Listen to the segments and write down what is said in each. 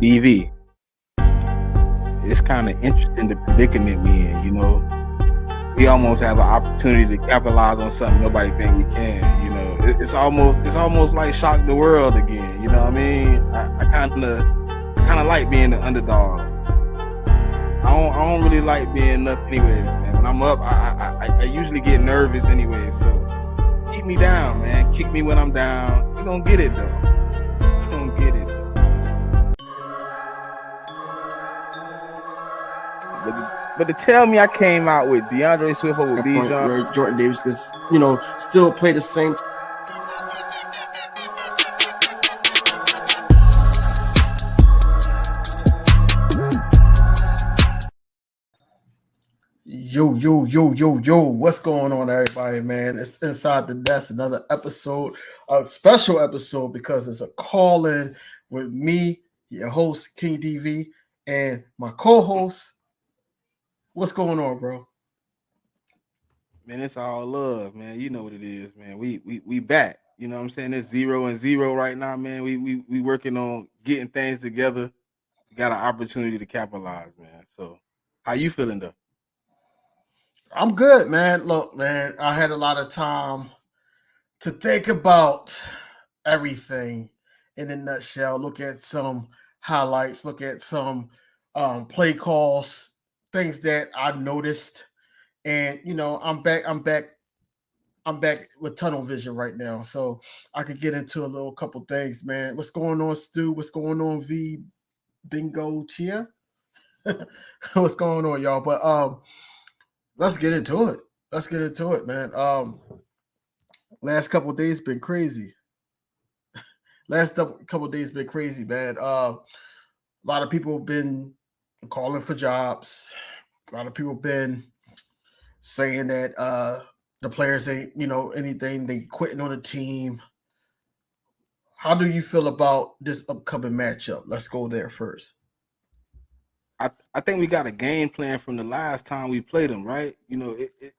DV, it's kind of interesting the predicament we in. We almost have an opportunity to capitalize on something nobody think we can. It's almost like shock the world again. You know what I mean? I kind of like being the underdog. I don't really like being up anyways, man. When I'm up, I usually get nervous anyway. So keep me down, man. Kick me when I'm down. You gonna get it though. You gonna get it. But to tell me I came out with DeAndre Swift over Bijan, where Jordan Davis could, still play the same. Yo, what's going on, everybody, man? It's Inside the Desk, another episode, a special episode, because it's a call-in with me, your host, King DV, and my co-host. What's going on, bro? man, it's all love, man. You know what it is, man. We back. You know what I'm saying? It's 0-0 right now, man. We working on getting things together. We got an opportunity to capitalize, man. So how you feeling though? I'm good, man. Look, man, I had a lot of time to think about everything in a nutshell. Look at some highlights, look at some play calls, things that I noticed. And I'm back with tunnel vision right now. So I could get into a couple things, man. What's going on, Stu? What's going on, V Bingo Chia? What's going on, y'all? But let's get into it. Man. Last couple of days been crazy. Man. A lot of people have been calling for jobs. A lot of people have been saying that the players ain't, anything. They quitting on the team. How do you feel about this upcoming matchup? Let's go there first. I think we got a game plan from the last time we played them, right?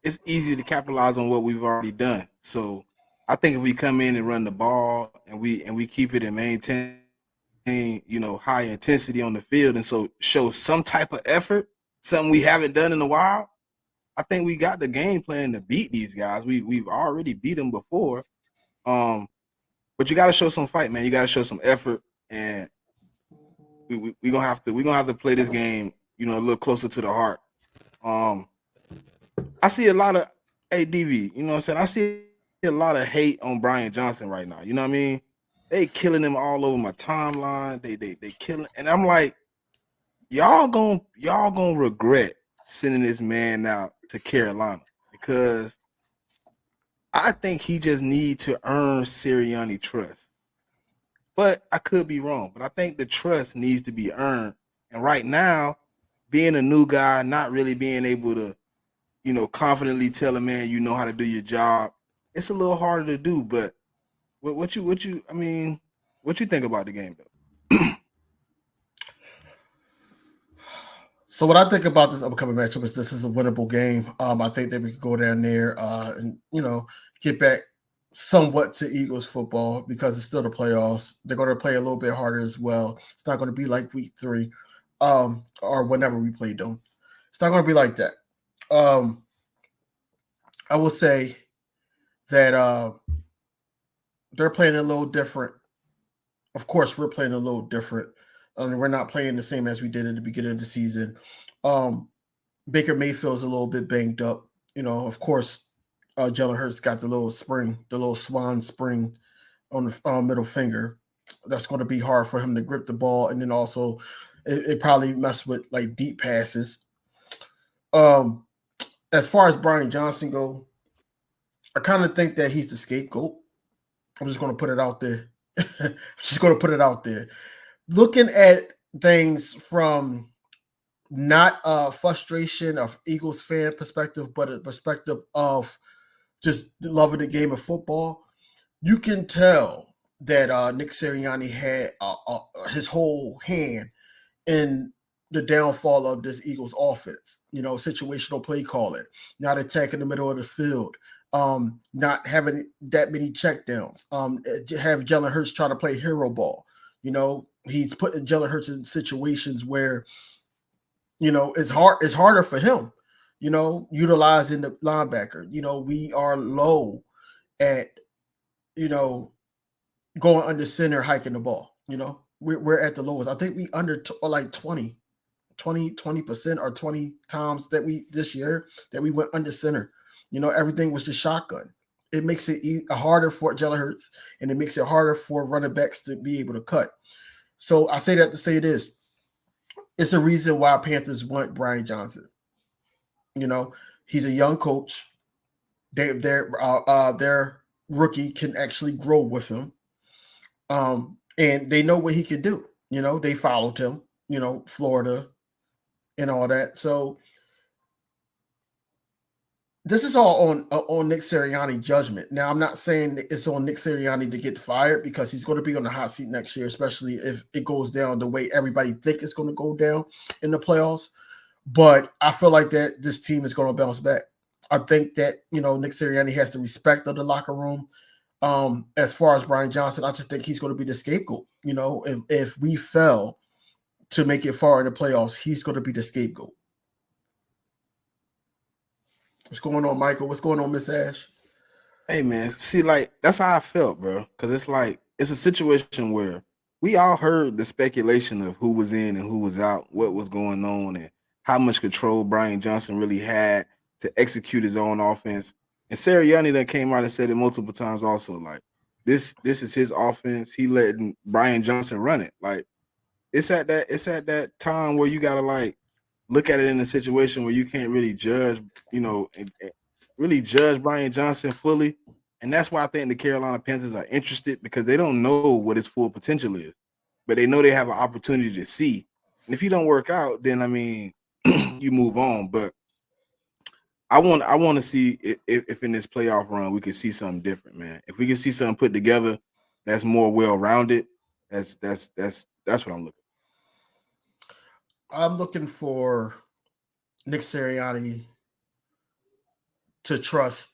It's easy to capitalize on what we've already done. So I think if we come in and run the ball and we keep it and maintain, high intensity on the field, and so show some type of effort, something we haven't done in a while, I think we got the game plan to beat these guys. We've already beat them before, but you got to show some fight, man. You got to show some effort, and we gonna have to play this game, a little closer to the heart. I see a lot of ADV, you know what I'm saying? I see a lot of hate on Brian Johnson right now. You know what I mean? They killing him all over my timeline. They killing, and I'm like, y'all gonna regret sending this man out to Carolina, because I think he just need to earn Sirianni trust. But I could be wrong. But I think the trust needs to be earned. And right now, being a new guy, not really being able to, confidently tell a man you know how to do your job, it's a little harder to do. But what you think about the game though? So what I think about this upcoming matchup is this is a winnable game. I think that we could go down there and get back somewhat to Eagles football, because it's still the playoffs. They're going to play a little bit harder as well. It's not going to be like week 3 or whenever we played them. It's not going to be like that. I will say that they're playing a little different. Of course, we're playing a little different. We're not playing the same as we did at the beginning of the season. Baker Mayfield's a little bit banged up. Of course, Jalen Hurts got the little swan spring on the middle finger. That's going to be hard for him to grip the ball, and then also it probably messed with like deep passes. As far as Brian Johnson go, I kind of think that he's the scapegoat. I'm just going to put it out there. Looking at things from not a frustration of Eagles fan perspective, but a perspective of just loving the game of football, you can tell that Nick Sirianni had his whole hand in the downfall of this Eagles offense. Situational play calling, not attacking the middle of the field, not having that many checkdowns, have Jalen Hurts try to play hero ball. You know, he's putting Jalen Hurts in situations where, you know, it's harder for him, you know, utilizing the linebacker. You know, we are low at, you know, going under center, hiking the ball. You know, we're at the lowest. I think we under like 20% or 20 times that we this year that we went under center. You know, everything was just shotgun. It makes it harder for Jalen Hurts, and it makes it harder for running backs to be able to cut. So I say that to say this: it's a reason why Panthers want Brian Johnson. You know, he's a young coach. Their rookie can actually grow with him, and they know what he can do. You know, they followed him. You know, Florida and all that. So this is all on Nick Sirianni judgment. Now, I'm not saying that it's on Nick Sirianni to get fired, because he's going to be on the hot seat next year, especially if it goes down the way everybody think it's going to go down in the playoffs. But I feel like that this team is going to bounce back. I think that, you know, Nick Sirianni has the respect of the locker room. As far as Brian Johnson, I just think he's going to be the scapegoat. You know, if we fail to make it far in the playoffs, he's going to be the scapegoat. What's going on, Michael? What's going on, Miss Ash? Hey man, see, like that's how I felt, bro. Because it's like it's a situation where we all heard the speculation of who was in and who was out, what was going on, and how much control Brian Johnson really had to execute his own offense. And Sirianni that came out and said it multiple times also, like this is his offense. He letting Brian Johnson run it. Like it's at that time where you gotta like look at it in a situation where you can't really judge, you know, and really judge Brian Johnson fully. And that's why I think the Carolina Panthers are interested, because they don't know what his full potential is, but they know they have an opportunity to see. And if you don't work out, then I mean, you move on. But I want to see if in this playoff run we can see something different, man. If we can see something put together that's more well rounded, that's what I'm looking. I'm looking for Nick Sirianni to trust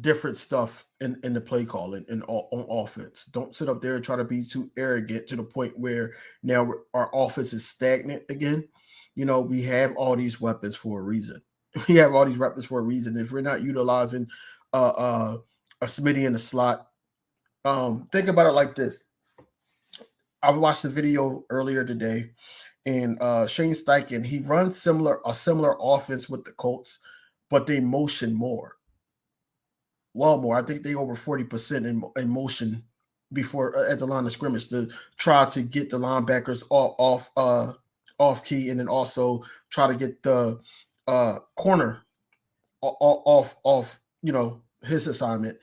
different stuff in the play calling and on offense. Don't sit up there and try to be too arrogant to the point where now our offense is stagnant again. You know, we have all these weapons for a reason. We have all these weapons for a reason. If we're not utilizing a Smitty in the slot, think about it like this. I watched a video earlier today, and Shane Steichen, he runs a similar offense with the Colts, but they motion more. Well, more. I think they over 40% in motion before at the line of scrimmage to try to get the linebackers off key, and then also try to get the corner off you know, his assignment.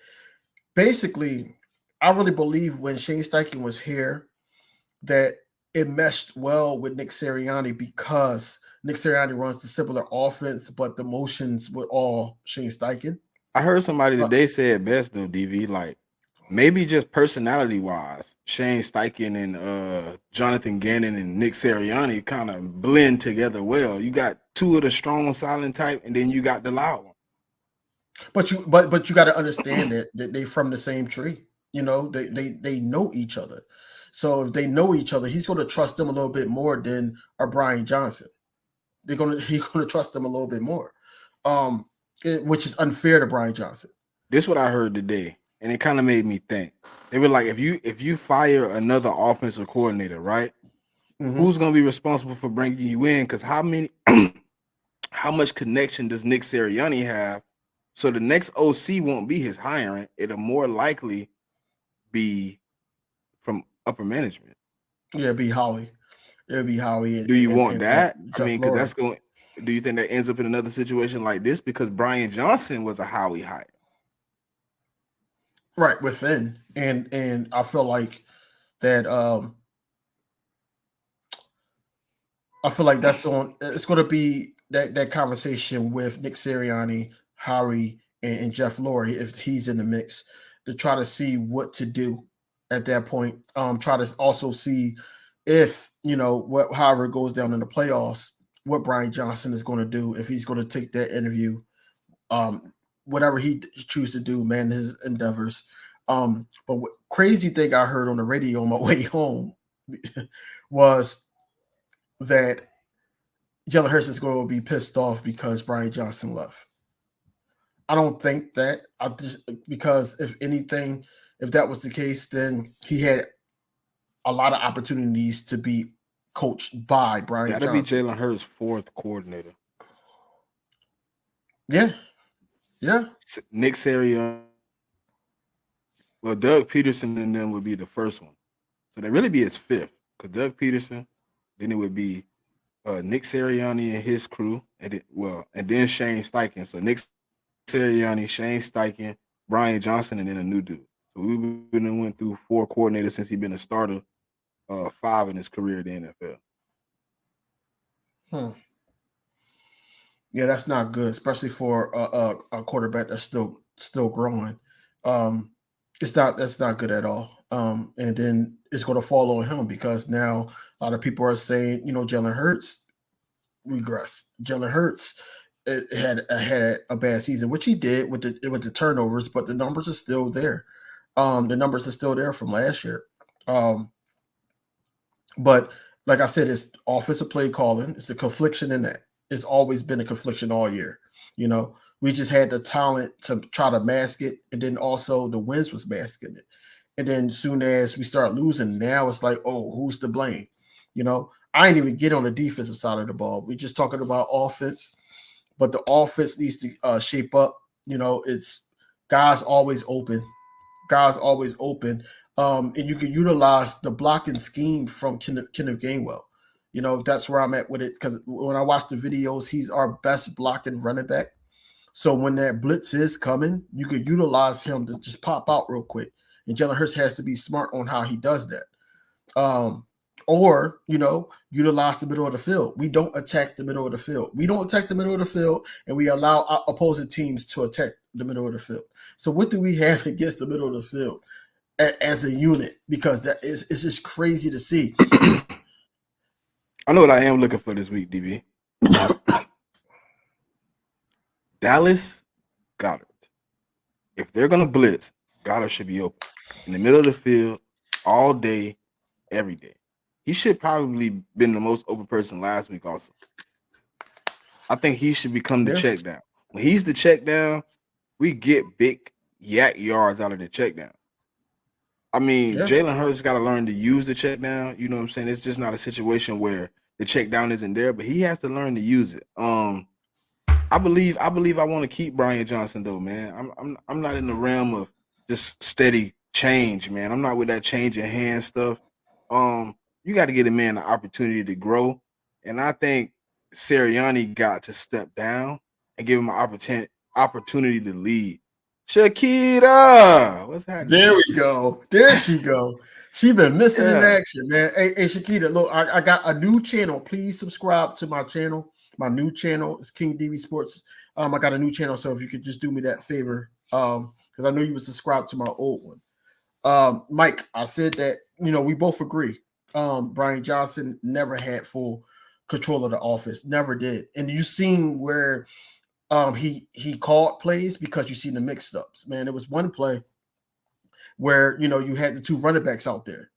Basically, I really believe when Shane Steichen was here that it meshed well with Nick Sirianni, because Nick Sirianni runs the similar offense, but the motions were all Shane Steichen. I heard somebody today say it best though, DV, like maybe just personality wise, Shane Steichen and Jonathan Gannon and Nick Sirianni kind of blend together well. You got two of the strong silent type, and then you got the loud one. But you got to understand that they from the same tree. You know, they know each other. So if they know each other, he's going to trust them a little bit more than a Brian Johnson. He's going to trust them a little bit more, which is unfair to Brian Johnson. This is what I heard today, and it kind of made me think. They were like, if you fire another offensive coordinator, right? Mm-hmm. Who's going to be responsible for bringing you in? Because how much connection does Nick Sirianni have? So the next OC won't be his hiring. It'll more likely be from upper management. Yeah, it'll be Howie. It'll be Howie. Do you want that? I mean, because that's going. Do you think that ends up in another situation like this? Because Brian Johnson was a Howie hire. Right, within. And I feel like that I feel like that's on. It's going to be that conversation with Nick Sirianni, Howie, and Jeff Lurie, if he's in the mix, to try to see what to do at that point. Try to also see if, you know, however it goes down in the playoffs, what Brian Johnson is going to do, if he's going to take that interview, whatever he chooses to do, man, his endeavors. But what crazy thing I heard on the radio on my way home was that Jalen Hurts is going to be pissed off because Brian Johnson left. I don't think that. I just because if anything, if that was the case, then he had a lot of opportunities to be coached by Brian That'll be Johnson. Jalen Hurts' fourth coordinator. Yeah, yeah. Nick Sirianni. Well, Doug Peterson and them would be the first one. So they really be his fifth. Because Doug Peterson, then it would be Nick Sirianni and his crew, and then Shane Steichen. So Nick Sirianni, Shane Steichen, Brian Johnson, and then a new dude. So we've been went through 4 coordinators since he's been a starter, 5 in his career in the NFL. Yeah, that's not good, especially for a quarterback that's still growing. That's not good at all. And then it's going to fall on him because now a lot of people are saying, Jalen Hurts regressed. Jalen Hurts had a bad season, which he did with the turnovers, but the numbers are still there. The numbers are still there from last year. But like I said, it's offensive play calling. It's the confliction in that. It's always been a confliction all year. We just had the talent to try to mask it, and then also the wins was masking it. And then soon as we start losing, now it's like, oh, who's to blame? I ain't even get on the defensive side of the ball. We're just talking about offense, but the offense needs to shape up. It's guys always open. And you can utilize the blocking scheme from Kenneth Gainwell. That's where I'm at with it because when I watch the videos, he's our best blocking running back. So when that blitz is coming, you can utilize him to just pop out real quick. And Jalen Hurts has to be smart on how he does that. Or utilize the middle of the field. We don't attack the middle of the field. We don't attack the middle of the field, and we allow opposing teams to attack the middle of the field. So what do we have against the middle of the field as a unit? Because it's just crazy to see. I know what I am looking for this week, DB. Dallas, Goddard. If they're going to blitz, Goddard should be open in the middle of the field all day, every day. He should probably been the most open person last week also. I think he should become the check down. When he's the check down, we get big yak yards out of the check down. I mean, Jalen Hurts got to learn to use the check down. You know what I'm saying? It's just not a situation where the check down isn't there, but he has to learn to use it. I believe I want to keep Brian Johnson though, man. I'm not in the realm of just steady change, man. I'm not with that change in hand stuff. You got to get a man the opportunity to grow, and I think Sirianni got to step down and give him an opportunity to lead. Shakita, what's happening? There we go. There she go. She been missing in action, man. Hey, Shakita, look, I got a new channel. Please subscribe to my channel. My new channel is King DB Sports. I got a new channel, so if you could just do me that favor, because I know you were subscribed to my old one. Mike, I said that we both agree. Brian Johnson never had full control of the offense, never did. And you seen where he called plays because you seen the mixed ups. Man, there was one play where you had the 2 running backs out there.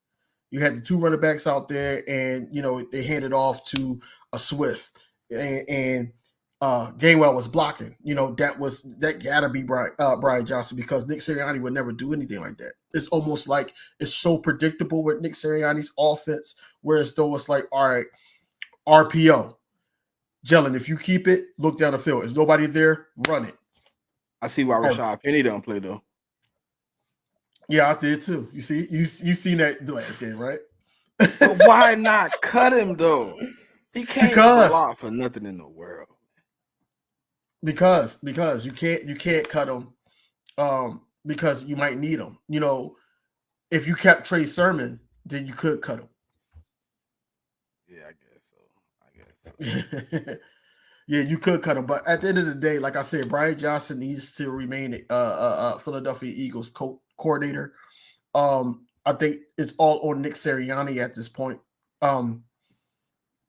You had the 2 running backs out there, and they handed off to a Swift, and Gainwell was blocking. That gotta be Brian Johnson, because Nick Sirianni would never do anything like that. It's almost like it's so predictable with Nick Sirianni's offense, whereas though it's like, all right, RPO. Jalen, if you keep it, look down the field. If nobody there, run it. I see why Rashad Penny don't play though. Yeah, I did too. You see, you seen that the last game, right? But why not cut him though? He can't block for nothing in the world. Because you can't cut him, because you might need him. If you kept Trey Sermon, then you could cut him. Yeah, I guess so. Yeah, you could cut him, but at the end of the day, like I said, Brian Johnson needs to remain Philadelphia Eagles coordinator. I think it's all on Nick Sirianni at this point.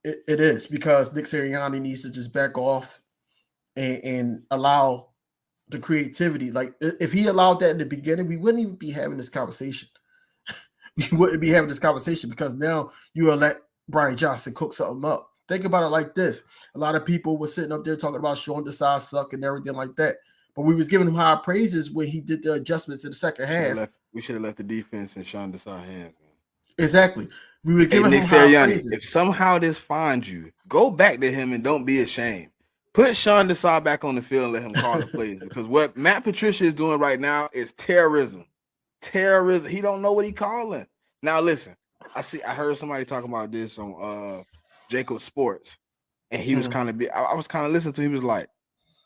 It is, because Nick Sirianni needs to just back off and allow the creativity. Like if he allowed that in the beginning, we wouldn't even be having this conversation. We wouldn't be having this conversation because now you will let Brian Johnson cook something up. Think about it like this. A lot of people were sitting up there talking about Sean Desai suck and everything like that. But we was giving him high praises when he did the adjustments in the second half. We should have left the defense in Sean Desai hands, man. Exactly. We were giving Nick him high Sirianni, praises. if somehow this finds you, go back to him and don't be ashamed. Put Sean Desai back on the field and let him call the plays, because what Matt Patricia is doing right now is terrorism. Terrorism. He don't know what he calling. Now listen, I heard somebody talking about this on Jacob Sports, and he was kind of I was kind of listening to him. He was like,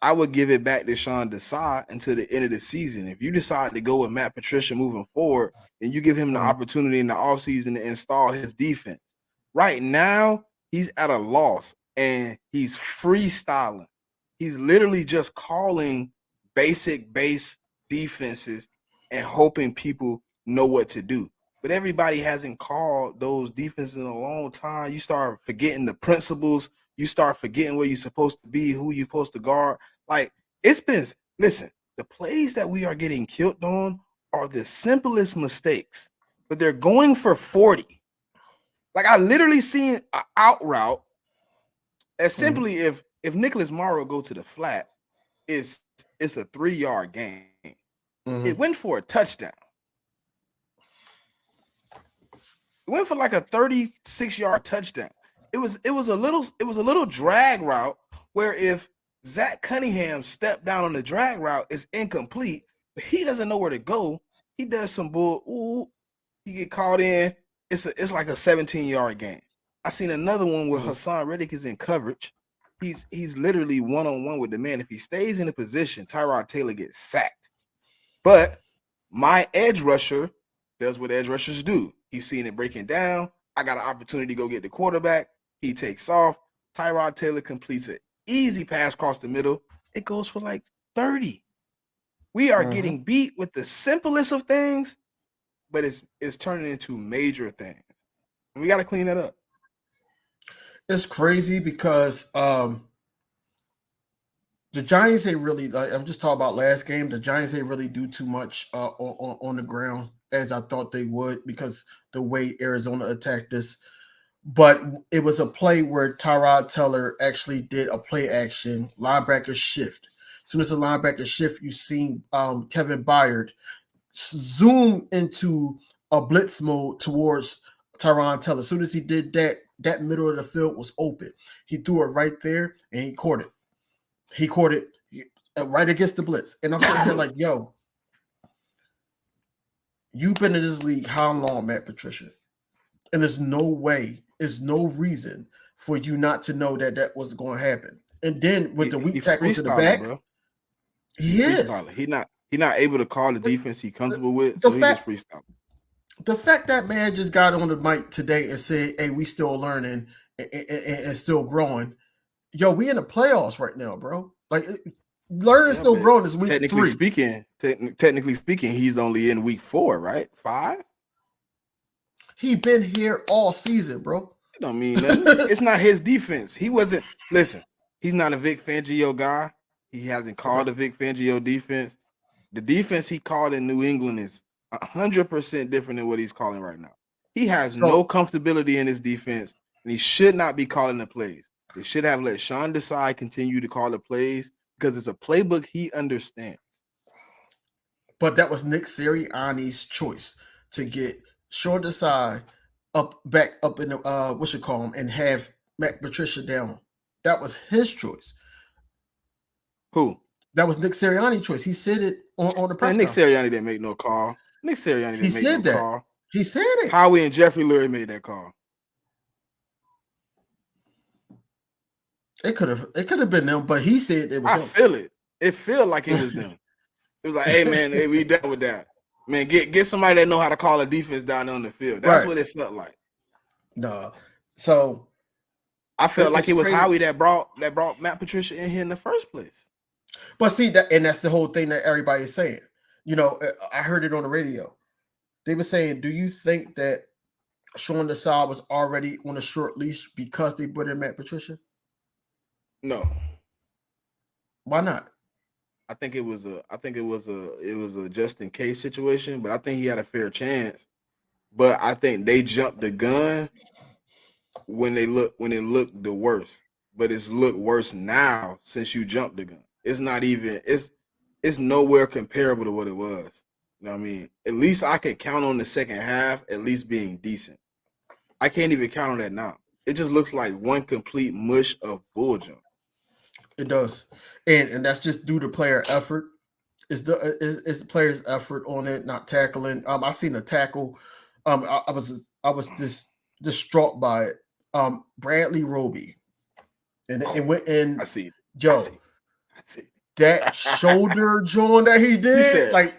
I would give it back to Sean Desai until the end of the season. If you decide to go with Matt Patricia moving forward, then you give him the opportunity in the offseason to install his defense. Right now, he's at a loss and he's freestyling. He's literally just calling basic base defenses and hoping people know what to do. But everybody hasn't called those defenses in a long time. You start forgetting the principles. You start forgetting where you're supposed to be, who you're supposed to guard. Like, it's been, listen, the plays that we are getting killed on are the simplest mistakes, but they're going for 40. Like, I literally seen an out route as simply if Nicholas Morrow go to the flat, it's a 3-yard gain. It went for a touchdown. It went for like a 36-yard touchdown. It was a little drag route where if Zach Cunningham stepped down on the drag route, it's incomplete, but he doesn't know where to go. He does some bull. He get caught in. It's like a 17-yard gain. I seen another one where Hassan Reddick is in coverage. He's literally one-on-one with the man. If he stays in a position, Tyrod Taylor gets sacked. But my edge rusher does what edge rushers do. He's seeing it breaking down. I got an opportunity to go get the quarterback. He takes off. Tyrod Taylor completes an easy pass across the middle. It goes for like 30. We are getting beat with the simplest of things, but it's turning into major things. And we got to clean that up. It's crazy because the Giants ain't really, like, I'm just talking about last game, the Giants ain't really do too much on the ground as I thought they would because the way Arizona attacked us. But it was a play where Tyrod Taylor actually did a play action linebacker shift. As soon as the linebacker shift, you seen Kevin Byard zoom into a blitz mode towards Tyrod Taylor. As soon as he did that, that middle of the field was open. He threw it right there and he caught it. He caught it right against the blitz. And I'm sitting here like, yo, you've been in this league how long, Matt Patricia? And there's no way, there's no reason for you not to know that that was going to happen. And then with the weak tackles in the back, bro. he is. He not able to call the defense he's comfortable with, so he just freestyle. The fact that man just got on the mic today and said, hey, we still learning and still growing. Yo, we in the playoffs right now, bro. Like, learning and still growing is week 3. Technically speaking, he's only in week 4, right? 5? He been here all season, bro. It don't mean nothing. It's not his defense. He wasn't. Listen, he's not a Vic Fangio guy. He hasn't called a Vic Fangio defense. The defense he called in New England is 100% different than what he's calling right now. He has no comfortability in his defense, and he should not be calling the plays. They should have let Sean Desai continue to call the plays because it's a playbook he understands. But that was Nick Sirianni's choice to get Sean Desai back up in the and have Matt Patricia down. That was his choice. Who? That was Nick Sirianni's choice. He said it on the press conference. Nick Sirianni didn't make no call. Nick Sirianni didn't make no call. He said it. Howie and Jeffrey Lurie made that call. It could have been them, but he said it was him. Feel it. It felt like it was them. It was like, hey man, hey, we done with that. Man, get somebody that know how to call a defense down on the field. That's what it felt like. No. So I felt like it was crazy. Howie that brought Matt Patricia in here in the first place. But see that, and that's the whole thing that everybody's saying. You know, I heard it on the radio. They were saying, do you think that Sean Desai was already on a short leash because they put in Matt Patricia? No. Why not? I think it was a just in case situation, but I think he had a fair chance. But I think they jumped the gun when it looked the worst. But it's looked worse now since you jumped the gun. It's not even it's nowhere comparable to what it was. You know what I mean? At least I could count on the second half at least being decent. I can't even count on that now. It just looks like one complete mush of bull jump. It does, and that's just due to player effort. Is the player's effort on it, not tackling. I seen a tackle. I was just distraught by it. Bradley Roby, and it went in. I see. Yo, I see. that shoulder joint that he did, said- like,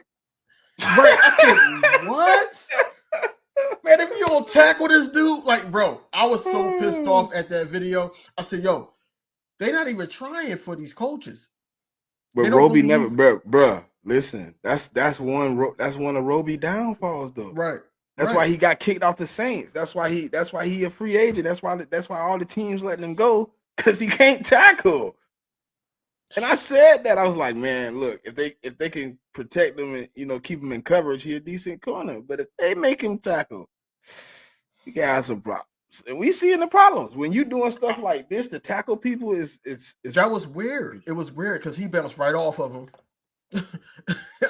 right? I said, what? Man, if you don't tackle this dude, like, bro, I was so pissed off at that video. I said, yo, they're not even trying for these coaches. But Roby never, bruh. Listen, that's one of Roby downfalls though. Right. That's why he got kicked off the Saints. That's why he a free agent. That's why all the teams letting him go because he can't tackle. And I said that I was like, man, look, if they can protect him and keep him in coverage, he a decent corner. But if they make him tackle, you can have some problems. And we seeing the problems when you doing stuff like this to tackle people. Is that was weird. It was weird because he bounced right off of him.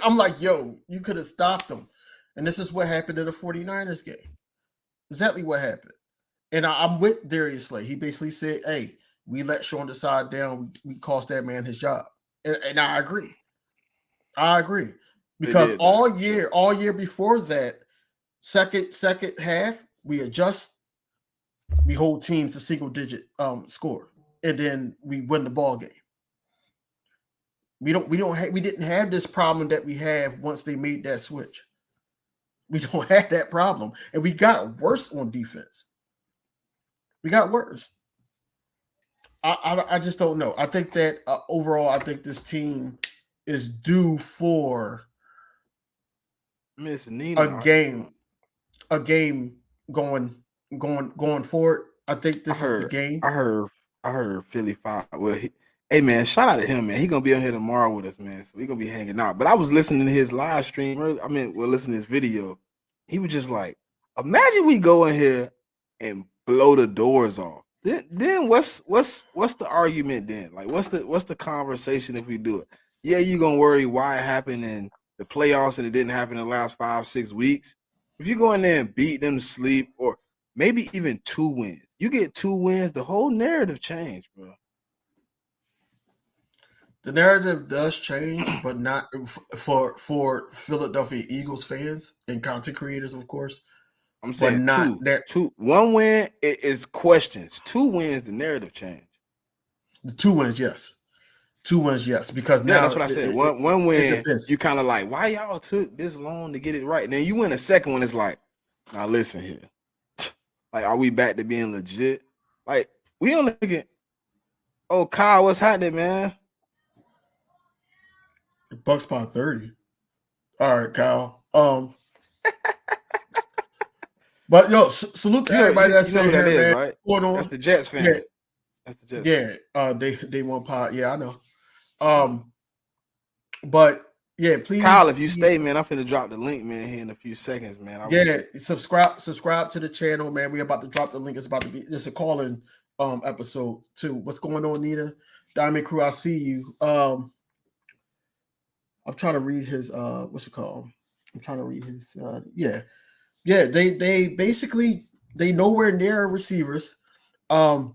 I'm like, yo, you could have stopped him. And this is what happened in the 49ers game. Exactly what happened. And I'm with Darius Slay. He basically said, hey, we let Sean Desai down. We cost that man his job. And I agree. Because all year before that, second half, we adjust. We hold teams to single digit score. And then we win the ball game. We didn't have this problem that we have once they made that switch. We don't have that problem. And we got worse on defense. We got worse. I just don't know. I think that overall, I think this team is due for Miss Nina a game going forward. I think this is the game. I heard Philly 5. Well, hey man, shout out to him, man. He gonna be on here tomorrow with us, man. So we gonna be hanging out. But I was listening to his live stream. Listening to his video. He was just like, imagine we go in here and blow the doors off. Then what's the argument then? Like what's the conversation if we do it? Yeah, you gonna worry why it happened in the playoffs and it didn't happen in the last 5-6 weeks. If you go in there and beat them to sleep, or maybe even 2 wins, you get 2 wins, the whole narrative changed, bro. The narrative does change, but not for Philadelphia Eagles fans and content creators, of course. I'm saying not two. 1 win is questions. 2 wins, the narrative changed. The 2 wins, yes. 2 wins, yes. Because now that's what I said. One win, you kind of like, why y'all took this long to get it right? And then you win a second one, it's like, now listen here. Like, are we back to being legit? Like, we only get, oh, Kyle, what's happening, man? Bucks by 30. All right, Kyle. But yo, salute to everybody that's you know here, that is, man. right? Going on. That's the Jets fan. Yeah. That's the Jets. Yeah, they won pod. Yeah, I know. But yeah, please, Kyle, if you stay, man, I'm finna drop the link, man, here in a few seconds, man. Subscribe to the channel, man. We're about to drop the link. It's about to be a call-in episode too. What's going on, Nita? Diamond Crew, I see you. I'm trying to read his what's it called? I'm trying to read his Yeah, they basically they nowhere near receivers. I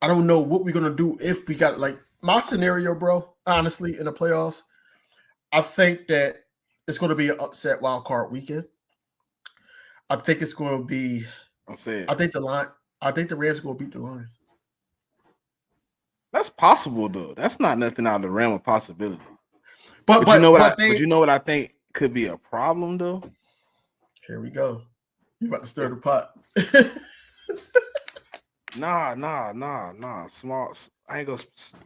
don't know what we're gonna do if we got like my scenario, bro. Honestly, in the playoffs, I think that it's going to be an upset wild card weekend. I think it's going to be. I think the Rams are going to beat the Lions. That's possible though. That's not nothing out of the realm of possibility. But you know what I think could be a problem though. Here we go. You about to stir the pot? Nah. Small. I ain't gonna.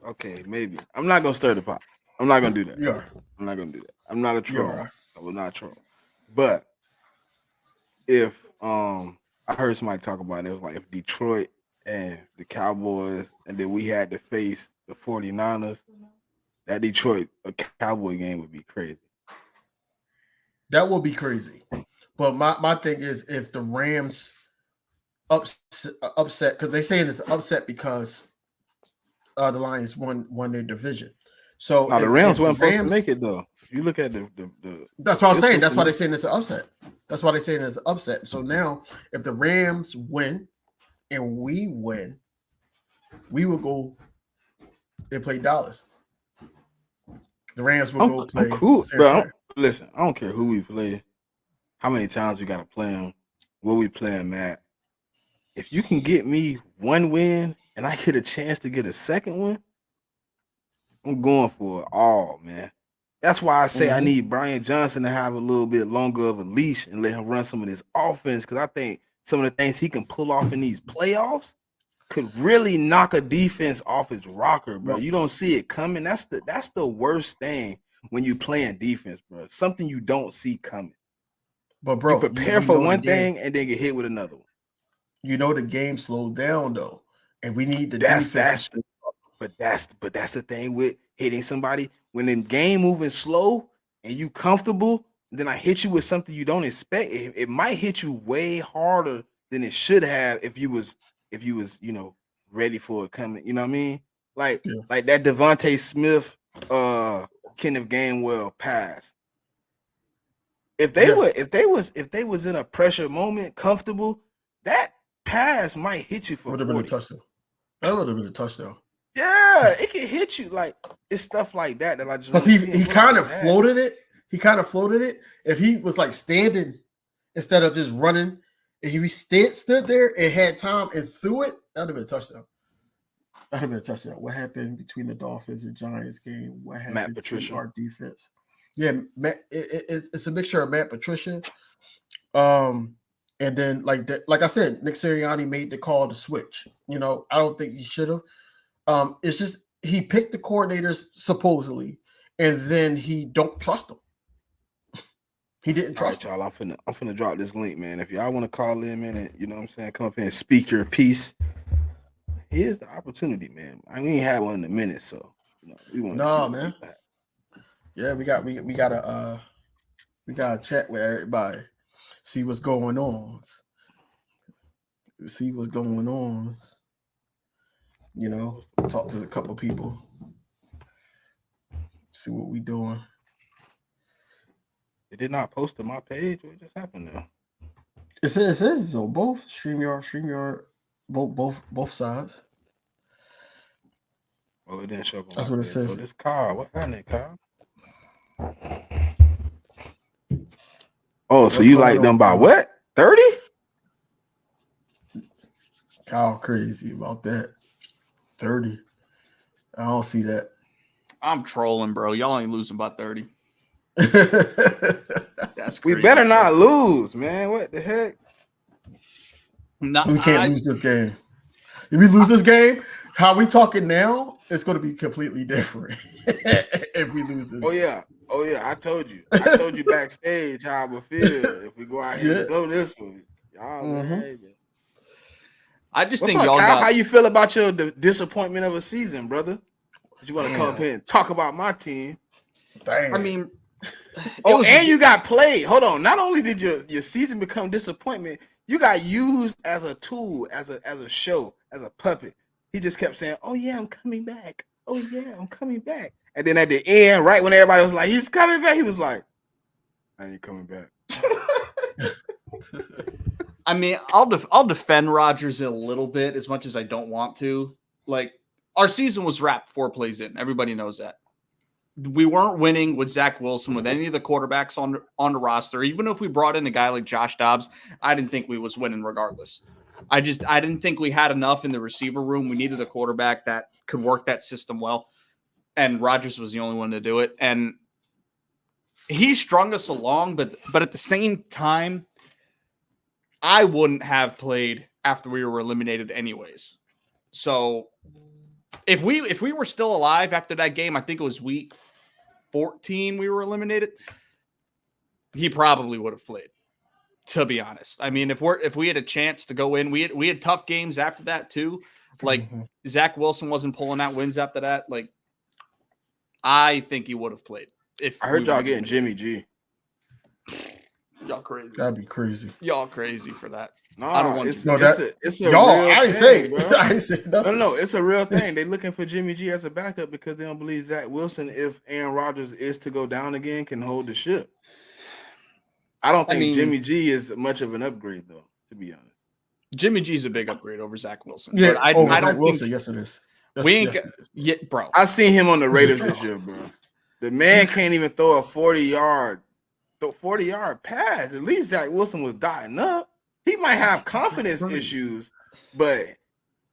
Okay, maybe. I'm not gonna stir the pot. I'm not gonna do that. You are. I'm not gonna do that. I'm not a troll. I will not troll. But if I heard somebody talk about it, it was like if Detroit and the Cowboys, and then we had to face the 49ers, that Detroit Cowboy game would be crazy. That would be crazy. But my thing is, if the Rams upset, because they're saying it's an upset because the Lions won their division. So now the Rams weren't supposed to make it though. If you look at the that's what I'm saying. That's why they're saying it's an upset. That's why they're saying it's an upset. So now, if the Rams win and we win, we will go and play Dallas. The Rams will go play. I'm cool, bro. Listen, I don't care who we play, how many times we got to play them, where we play them at. If you can get me one win and I get a chance to get a second one, I'm going for it all, man. That's why I say I need Brian Johnson to have a little bit longer of a leash and let him run some of this offense, because I think some of the things he can pull off in these playoffs could really knock a defense off his rocker, bro. You don't see it coming. That's the worst thing when you playing defense, bro. Something you don't see coming. But bro, you prepare for one thing and then get hit with another one. You know the game slowed down though, and we need the defense. But that's the thing with hitting somebody when the game moving slow and you comfortable. Then I hit you with something you don't expect. It might hit you way harder than it should have if you was ready for it coming. You know what I mean? Like that Devontae Smith, Kenneth Gainwell pass. If they was in a pressure moment, comfortable, that pass might hit you for. Would have been a touchdown. That would have been a touchdown. Yeah, it can hit you. Like it's stuff like that I just. Because he kind of floated it. He kind of floated it. If he was like standing instead of just running, and he stood there and had time and threw it, that would have been a touchdown. That would have been a touchdown. What happened between the Dolphins and Giants game? What happened Matt Patricia, our defense? Yeah, it's a mixture of Matt Patricia, and then like I said, Nick Sirianni made the call to switch. You know, I don't think he should have. It's just he picked the coordinators supposedly, and then he don't trust them. He didn't trust y'all. I'm finna drop this link, man. If y'all want to call in, man, and you know what I'm saying, come up here and speak your piece. Here's the opportunity, man. I ain't had one in a minute, so we want to see man. Yeah, we gotta chat with everybody, see what's going on. See what's going on. You know, talk to a couple people. See what we doing. They did not post to my page. What just happened there? It says on both StreamYard, both sides. Oh, it didn't show up. That's what it says. So this car, what happened, Kyle? Oh, so you like them by what? 30? Kyle crazy about that. 30. I don't see that. I'm trolling, bro. Y'all ain't losing by 30. That's crazy. We better not lose, man. What the heck? No, we can't lose this game. If we lose this game, how we talking now, it's going to be completely different. If we lose this game. Oh yeah. I told you backstage how I would feel if we go out here and blow this one. Y'all, man. I just What's think up, y'all Kyle? How you feel about your disappointment of a season, brother? You want to come up here and talk about my team? Damn. I mean, and you got played. Hold on. Not only did your season become disappointment, you got used as a tool, as a show, as a puppet. He just kept saying, "Oh yeah, I'm coming back. Oh yeah, I'm coming back." And then at the end, right when everybody was like, "He's coming back," he was like, "I ain't coming back." I mean, I'll defend Rodgers a little bit, as much as I don't want to. Like, our season was wrapped 4 plays in. Everybody knows that. We weren't winning with Zach Wilson, with any of the quarterbacks on the roster. Even if we brought in a guy like Josh Dobbs, I didn't think we was winning regardless. I didn't think we had enough in the receiver room. We needed a quarterback that could work that system well. And Rodgers was the only one to do it. And he strung us along, but at the same time, I wouldn't have played after we were eliminated anyways. So if we were still alive after that game, I think it was week 14 we were eliminated, he probably would have played, to be honest. I mean, if we had a chance to go in, we had tough games after that too. Like Zach Wilson wasn't pulling out wins after that. Like, I think he would have played. If I heard we y'all would've getting been- Jimmy G. Y'all crazy. That'd be crazy. Y'all crazy for that. No, I don't want it's, Jimmy. it's a Y'all, real I ain't thing, say bro. it. I ain't say nothing. No, it's a real thing. They looking for Jimmy G as a backup because they don't believe Zach Wilson, if Aaron Rodgers is to go down again, can hold the ship. I don't think Jimmy G is much of an upgrade, though, to be honest. Jimmy G's a big upgrade over Zach Wilson. Yeah, but I Zach don't Wilson. think Yes, it is. we ain't. Yes, it is. Yeah, bro. I seen him on the Raiders this year, bro. The man can't even throw a 40-yard pass. At least Zach Wilson was dotting up. He might have confidence issues, but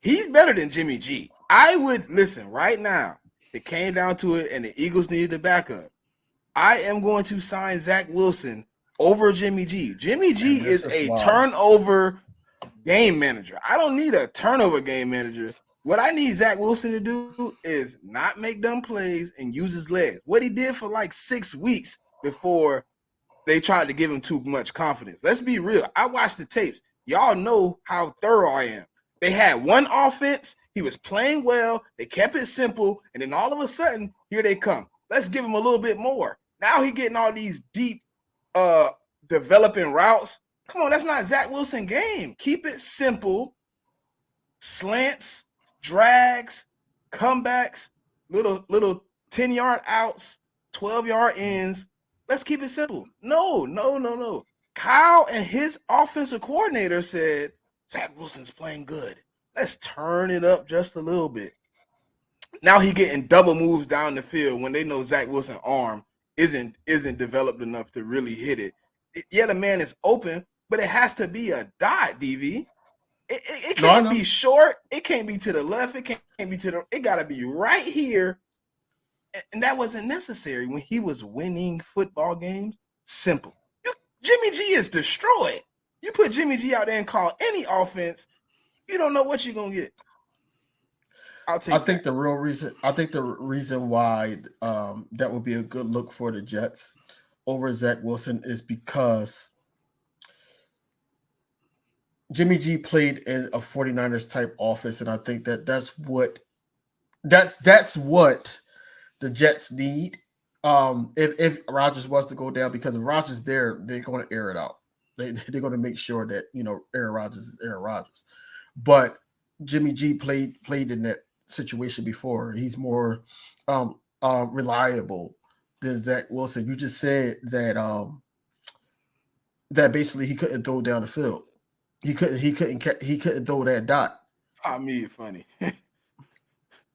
he's better than Jimmy G. I would listen right now. It came down to it, and the Eagles needed the backup. I am going to sign Zach Wilson over Jimmy G. Jimmy G is a turnover game manager. I don't need a turnover game manager. What I need Zach Wilson to do is not make dumb plays and use his legs. What he did for like 6 weeks before they tried to give him too much confidence. Let's be real. I watched the tapes. Y'all know how thorough I am. They had one offense. He was playing well. They kept it simple. And then all of a sudden, here they come. Let's give him a little bit more. Now he getting all these deep developing routes. Come on, that's not Zach Wilson game. Keep it simple. Slants, drags, comebacks, little 10-yard outs, 12-yard ends. Let's keep it simple. No. Kyle and his offensive coordinator said, Zach Wilson's playing good. Let's turn it up just a little bit. Now he getting double moves down the field when they know Zach Wilson's arm isn't developed enough to really hit it. Yeah, the man is open, but it has to be a dot, DV. It can't be short. It can't be to the left. It can't be to the. It got to be right here. And that wasn't necessary when he was winning football games. Simple. Jimmy G is destroyed. You put Jimmy G out there and call any offense, you don't know what you're gonna get. I think the reason why that would be a good look for the Jets over Zach Wilson is because Jimmy G played in a 49ers type offense, and I think that's what the Jets need. If Rodgers was to go down, because if Rodgers there, they're going to air it out. They're going to make sure that Aaron Rodgers is Aaron Rodgers. But Jimmy G played in that situation before. He's more reliable than Zach Wilson. You just said that that basically he couldn't throw down the field. He couldn't throw that dot. I mean, funny.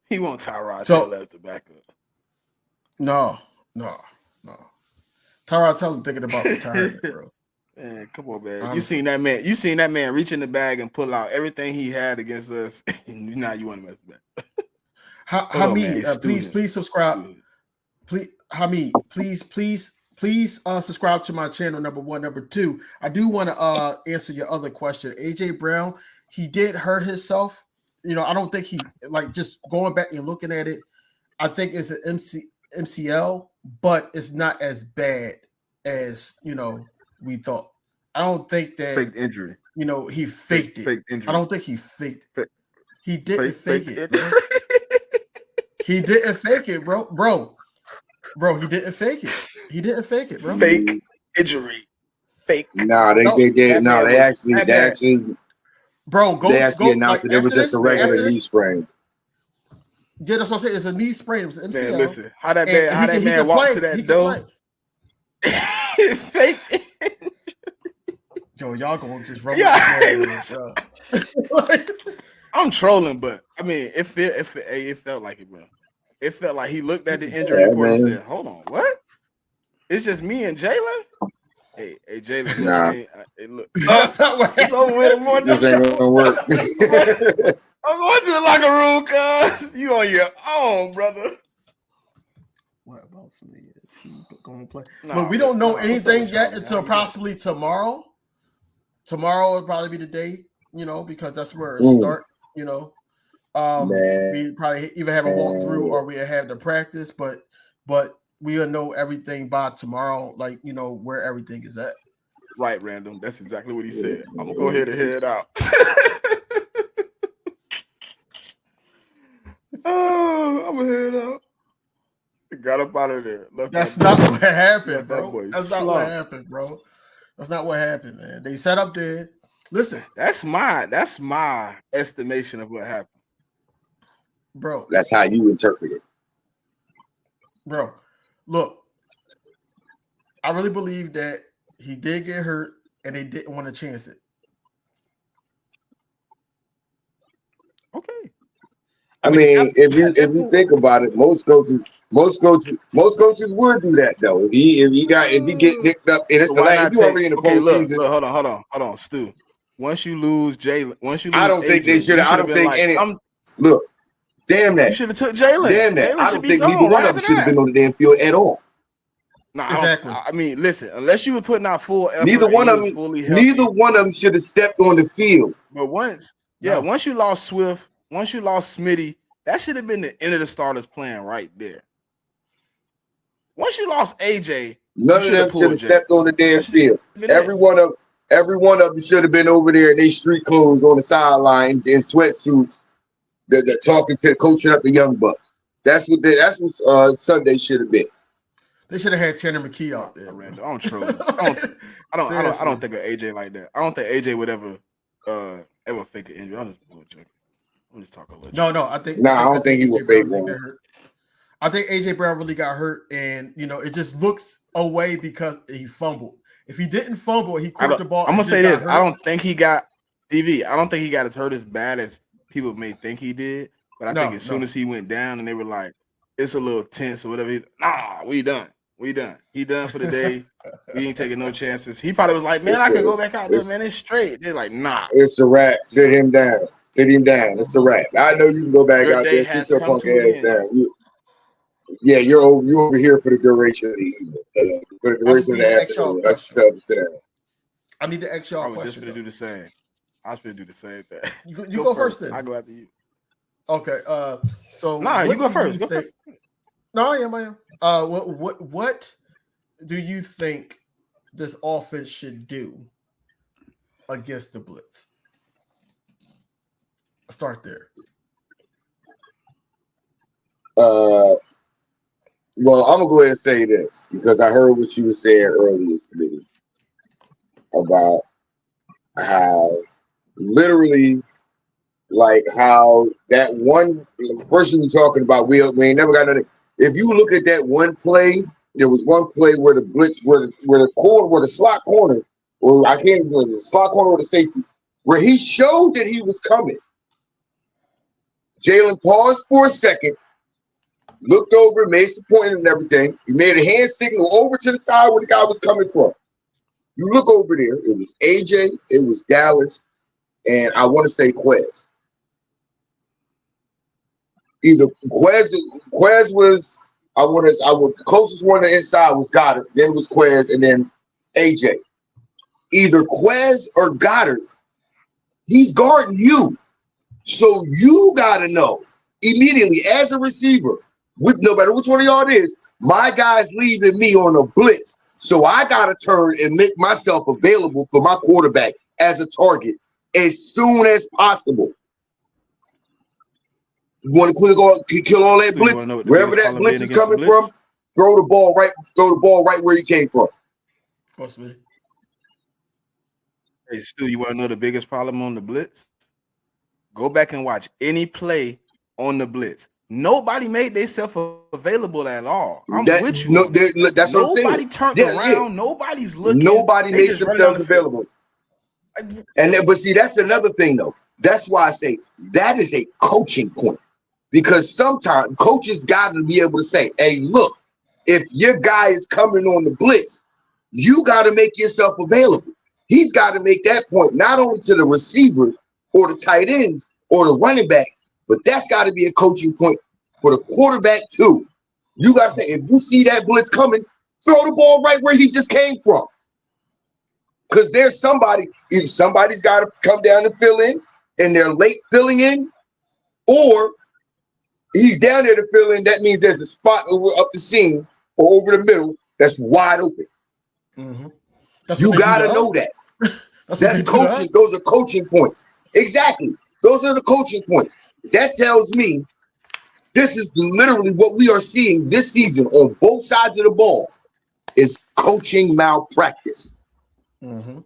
He won't Tyrod Taylor as the backup. No. Tyrod Taylor thinking about retirement, bro. Man, come on, man. You seen that man reach in the bag and pull out everything he had against us, and now you want to mess with that. Hamid, please subscribe. Hamid, please subscribe to my channel, number one. Number two, I do want to answer your other question. AJ Brown, he did hurt himself. I don't think he, just going back and looking at it, I think it's an MCL, but it's not as bad as we thought. I don't think that faked injury. He faked it. Faked injury. I don't think he faked it. He didn't fake it. He didn't fake it, bro. Bro, he didn't fake it. He didn't fake it, bro. Fake injury. Fake. No, they did. No, they actually. Bro, they actually announced that it was just a regular knee sprain. Yeah, that's what I'm saying. It's a knee sprain. It was an MCL. Man, listen, how that man walked to that door. Fake. Yo, y'all gonna just run. I'm trolling, but I mean, it felt like it, bro. It felt like he looked at the injury report and said, "Hold on, what? It's just me and Jalen." Hey, Jalen. Nah. Hey, look. That's not what it's over with. This ain't gonna work. I'm going to the locker room, cuz you on your own, brother. What about somebody going to play? But we don't know anything yet until possibly tomorrow. Tomorrow will probably be the day, because that's where it start. We probably either have a walkthrough or we have the practice, but we'll know everything by tomorrow, where everything is at. Right, Random. That's exactly what he said. I'm gonna go ahead and head out. I'm gonna head out. got up out of there. That's not what happened, let that bro. boy That's not slump. what happened, bro. That's not what happened, man. They sat up there. Listen, That's my estimation of what happened. bro. That's how you interpret it. Bro, look, I really believe that he did get hurt and they didn't want to chance it. Okay. I mean, if you think about it, most coaches would do that though. If he get nicked up, and it's So the why last, not you take? already in the Okay, postseason. look, hold on, Stu. Once you lose Jalen, once you lose I don't think they AJ, should. you I don't been think like, any. I'm, Look, damn you that, should have took Jalen. damn that. Jalen I should don't be think gone neither one right of after them should have that. been on the damn field at all. No, Exactly. I mean, listen. Unless you were putting out full effort, Neither and one you of was them. fully healthy. Neither one of them should have stepped on the field. But once No. you lost Swift, once you lost Smitty, that should have been the end of the starters plan right there. Once you lost AJ, None of them should have stepped on the damn field. Every one of them should have been over there in their street clothes on the sidelines in sweatsuits. They're talking to coaching up the young bucks. That's what Sunday should have been. They should have had Tanner McKee out there. I don't troll. I don't think of AJ like that. I don't think AJ would ever fake an injury. I'm just bullshit. I'm just talking a little. No, I think. I don't think he would fake Brown one. hurt. I think AJ Brown really got hurt, and it just looks away because he fumbled. If he didn't fumble, he caught the ball. I'm gonna say this: I don't think he got TV. I don't think he got as hurt as bad as people may think he did. But I think as soon as he went down, and they were like, "It's a little tense" or whatever. We done. He done for the day. We ain't taking no chances. He probably was like, "Man, I could go back out there, man. It's straight." They're like, "Nah, it's a wrap. Sit him down. It's a wrap. I know you can go back out there. Sit your punk ass down. You're over here for the duration of the evening. For the duration of the afternoon. That's tell to sit down. I need to ask y'all a question. I was just gonna do the same. I was gonna do the same thing. You go first then. I go after you. Okay. So you go first. No, I am. What do you think this offense should do against the blitz? I'll start there. Well, I'm gonna go ahead and say this because I heard what you were saying earlier, Smitty, about how literally, like how that one person you're talking about, we ain't never got nothing. If you look at that one play, there was one play where the blitz, where the slot corner, or I can't remember the slot corner or the safety, where he showed that he was coming. Jalen paused for a second, looked over, made some pointing and everything. He made a hand signal over to the side where the guy was coming from. You look over there, it was AJ, it was Dallas, and I want to say Quez. Either Quez was, the closest one to the inside was Goddard, then it was Quez, and then AJ. Either Quez or Goddard, he's guarding you. So you gotta know immediately as a receiver, with no matter which one of y'all it is, my guy's leaving me on a blitz. So I gotta turn and make myself available for my quarterback as a target as soon as possible. You want to quickly go kill all that blitz, wherever that blitz is coming from, throw the ball right where he came from. Hey, Stu, you want to know the biggest problem on the blitz? Go back and watch any play on the blitz. Nobody made themselves available at all. I'm with you. That's what I'm saying. Nobody turned around. Yeah. Nobody's looking. Nobody makes themselves available. But see, that's another thing, though. That's why I say that is a coaching point. Because sometimes coaches got to be able to say, hey, look, if your guy is coming on the blitz, you got to make yourself available. He's got to make that point, not only to the receiver or the tight ends or the running back, but that's got to be a coaching point for the quarterback too. You got to say, if you see that blitz coming, throw the ball right where he just came from. Because there's either somebody's got to come down and fill in, and they're late filling in, or he's down there to fill in. That means there's a spot up the seam or over the middle that's wide open. Mm-hmm. You got to know that. That's coaching. Those are coaching points. Exactly. Those are the coaching points. That tells me This is literally what we are seeing this season on both sides of the ball is coaching malpractice. Mm-hmm.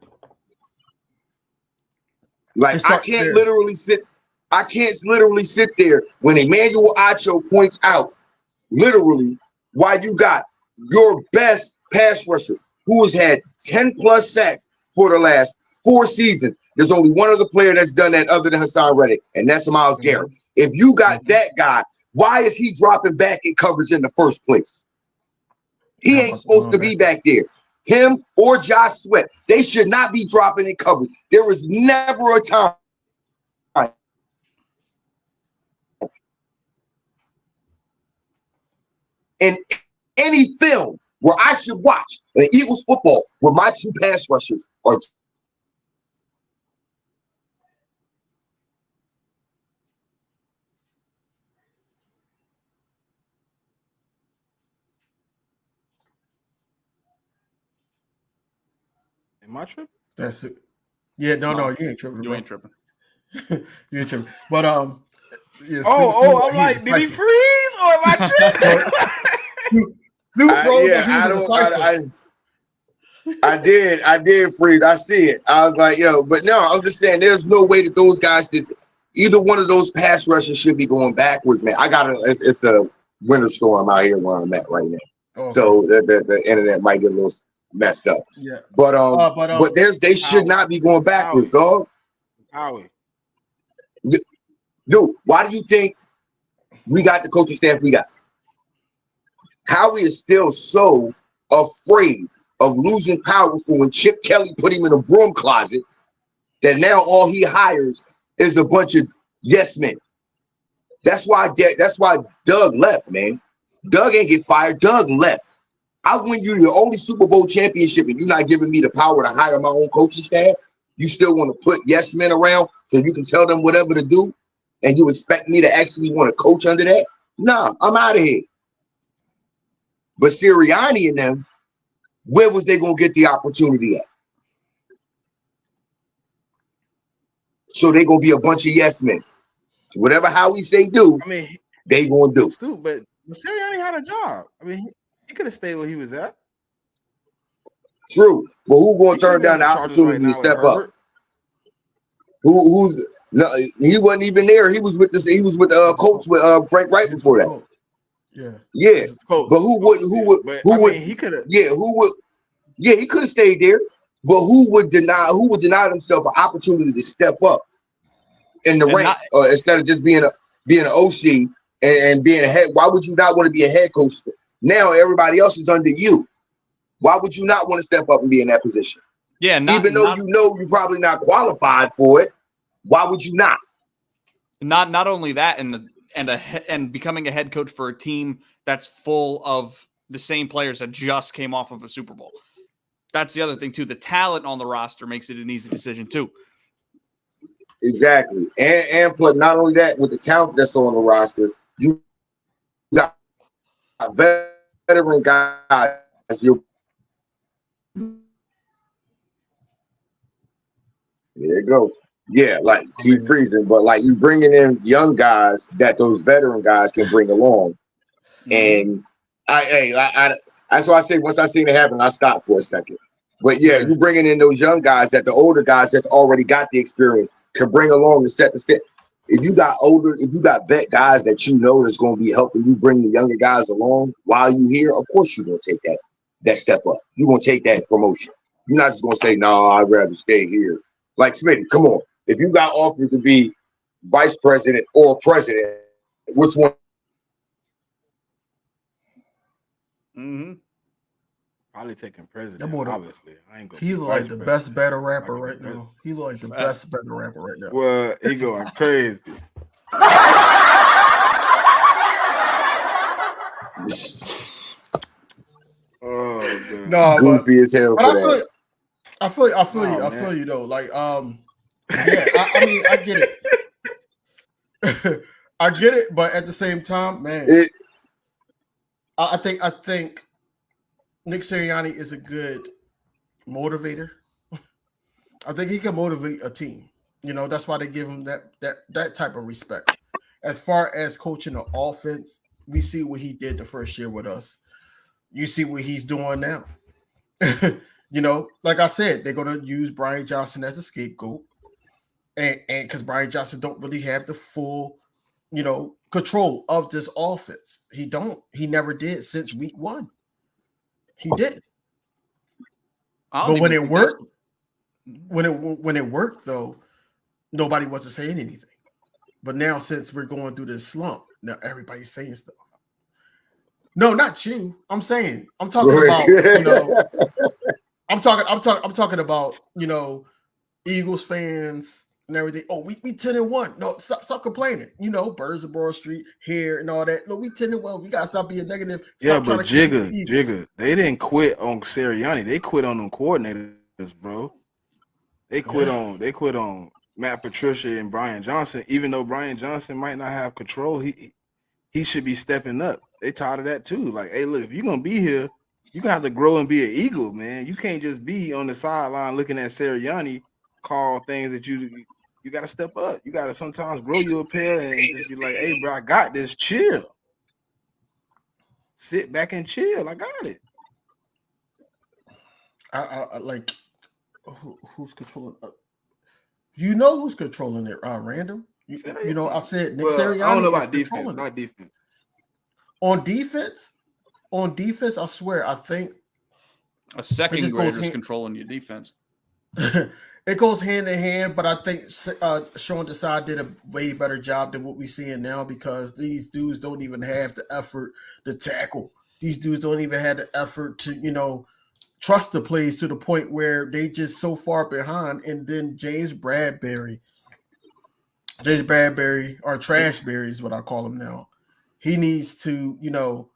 Like I can't literally sit there when Emmanuel Acho points out literally why you got your best pass rusher who has had 10 plus sacks for the last 4 seasons. There's only one other player that's done that other than Hassan Reddick, and that's Myles Garrett. If you got that guy, why is he dropping back in coverage in the first place? He ain't supposed to be back there. Him or Josh Sweat, they should not be dropping in coverage. There was never a time in any film where I should watch an Eagles football where my 2 pass rushers are Am I tripping? That's it. Yeah, no, you ain't tripping. You ain't tripping. You ain't tripping. But yeah, I'm like, did he freeze or am I tripping? I did freeze. I see it. I was like, yo, but no, I'm just saying there's no way that those guys did either one of those pass rushers should be going backwards, man. It's a winter storm out here where I'm at right now. Okay. So the internet might get a little messed up. Yeah. But they should not be going backwards, dog. Howie. Dude, why do you think we got the coaching staff we got? Howie is still so afraid of losing power from when Chip Kelly put him in a broom closet that now all he hires is a bunch of yes men. That's why Doug left, man. Doug ain't get fired. Doug left. I win you the only Super Bowl championship and you're not giving me the power to hire my own coaching staff. You still want to put yes men around so you can tell them whatever to do, and you expect me to actually want to coach under that? Nah, I'm out of here. But Sirianni and them, where was they going to get the opportunity at? So they going to be a bunch of yes men. Whatever Howie say do, I mean, they going to do. Stupid, but Sirianni had a job. I mean, he could have stayed where he was at. True, but who going to turn down the opportunity to step up? Who's no? He wasn't even there. He was with this. He was with coach with Frank Wright before that. Yeah. But who would? He could have. Yeah, who would? Yeah, he could have stayed there. But who would deny himself an opportunity to step up in the ranks, instead of just being an OC and being a head? Why would you not want to be a head coach? Now everybody else is under you. Why would you not want to step up and be in that position? Yeah, even though you know you're probably not qualified for it, why would you not? Not only that, and becoming a head coach for a team that's full of the same players that just came off of a Super Bowl. That's the other thing too. The talent on the roster makes it an easy decision too. Exactly, and plus, not only that, with the talent that's on the roster, you got veteran guys. There you go. Yeah, like keep freezing, but like you bringing in young guys that those veteran guys can bring along. And I that's why I say once I seen it happen, I stopped for a second. But yeah, you bringing in those young guys that the older guys that's already got the experience can bring along and set the step. If you got vet guys that you know that's going to be helping you bring the younger guys along while you here, of course you're going to take that step up. You're going to take that promotion. You're not just going to say, no, I'd rather stay here. Like Smitty, come on. If you got offered to be vice president or president, which one? Mm-hmm. Probably taking president, obviously. I ain't gonna. He look like the best battle rapper right now. He look like the best battle rapper right now. Well, he going crazy. Oh, God. No, goofy as hell. But I feel you though. Like, yeah, I mean, I get it. I get it, but at the same time, man, I think Nick Sirianni is a good motivator. I think he can motivate a team. You know, that's why they give him that type of respect. as far as coaching the offense, we see what he did the first year with us. You see what he's doing now. You know, like I said, they're going to use Brian Johnson as a scapegoat, and because Brian Johnson don't really have the full, you know, control of this offense. He never did since week 1. He did. But when it worked, when it worked though, nobody wasn't saying anything. But now, since we're going through this slump, now everybody's saying stuff. No, not you. I'm talking about, you know, I'm talking about, you know, Eagles fans and everything. Oh, we 10-1. No, stop complaining. You know, Birds of Broad Street here and all that. No, we 10-1. We gotta stop being negative. Yeah, but Jigga, they didn't quit on Sirianni. They quit on them coordinators, bro. They quit on Matt Patricia and Brian Johnson. Even though Brian Johnson might not have control, he should be stepping up. They tired of that too. Like, hey, look, if you're gonna be here, you gonna have to grow and be an Eagle, man. You can't just be on the sideline looking at Sirianni call things that you got to step up. You got to sometimes grow your pair and just be like, hey, bro, I got this. Chill. Sit back and chill. I got it. I like who's controlling. You know who's controlling it? Random. You know, I said Nick Sirianni. I don't know about defense. Not defense. On defense, I swear, I think a second grader is controlling your defense. It goes hand in hand, but I think Sean Desai did a way better job than what we're seeing now, because these dudes don't even have the effort to tackle. These dudes don't even have the effort to, you know, trust the plays to the point where they just so far behind. And then James Bradbury, or Trashberry is what I call him now. He needs to, you know,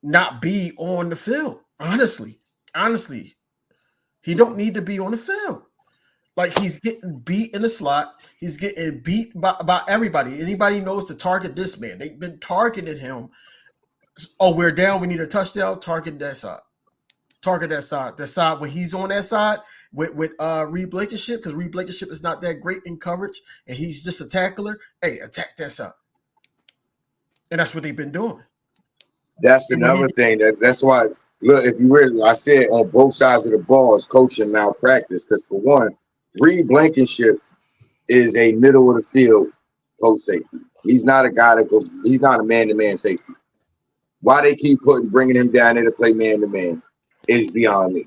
not be on the field. Honestly, he don't need to be on the field. Like, he's getting beat in the slot. He's getting beat by everybody. Anybody knows to target this man. They've been targeting him. Oh, we're down. We need a touchdown. Target that side. The side when he's on that side with Reed Blankenship, because Reed Blankenship is not that great in coverage, and he's just a tackler. Hey, attack that side. And that's what they've been doing. That's another thing. That's why, look, if you really, I said on both sides of the ball is coaching malpractice. Because for one, Reed Blankenship is a middle of the field post safety. He's not a guy that goes. He's not a man-to-man safety. Why they keep bringing him down there to play man-to-man is beyond me. You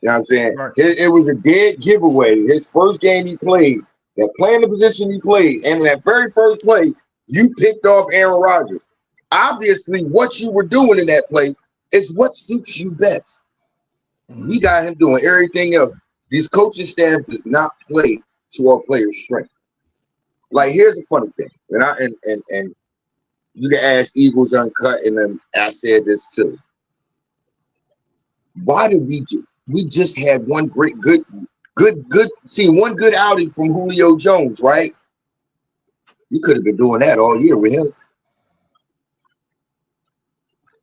know what I'm saying? Right. It was a dead giveaway. His first game he played, that playing the position he played, and in that very first play, you picked off Aaron Rodgers. Obviously, what you were doing in that play is what suits you best. We got him doing everything else. This coaching staff does not play to our players' strength. Like, here's the funny thing, and you can ask Eagles Uncut, and then I said this too. Why did we just had one great good one good outing from Julio Jones, right? We could have been doing that all year with him.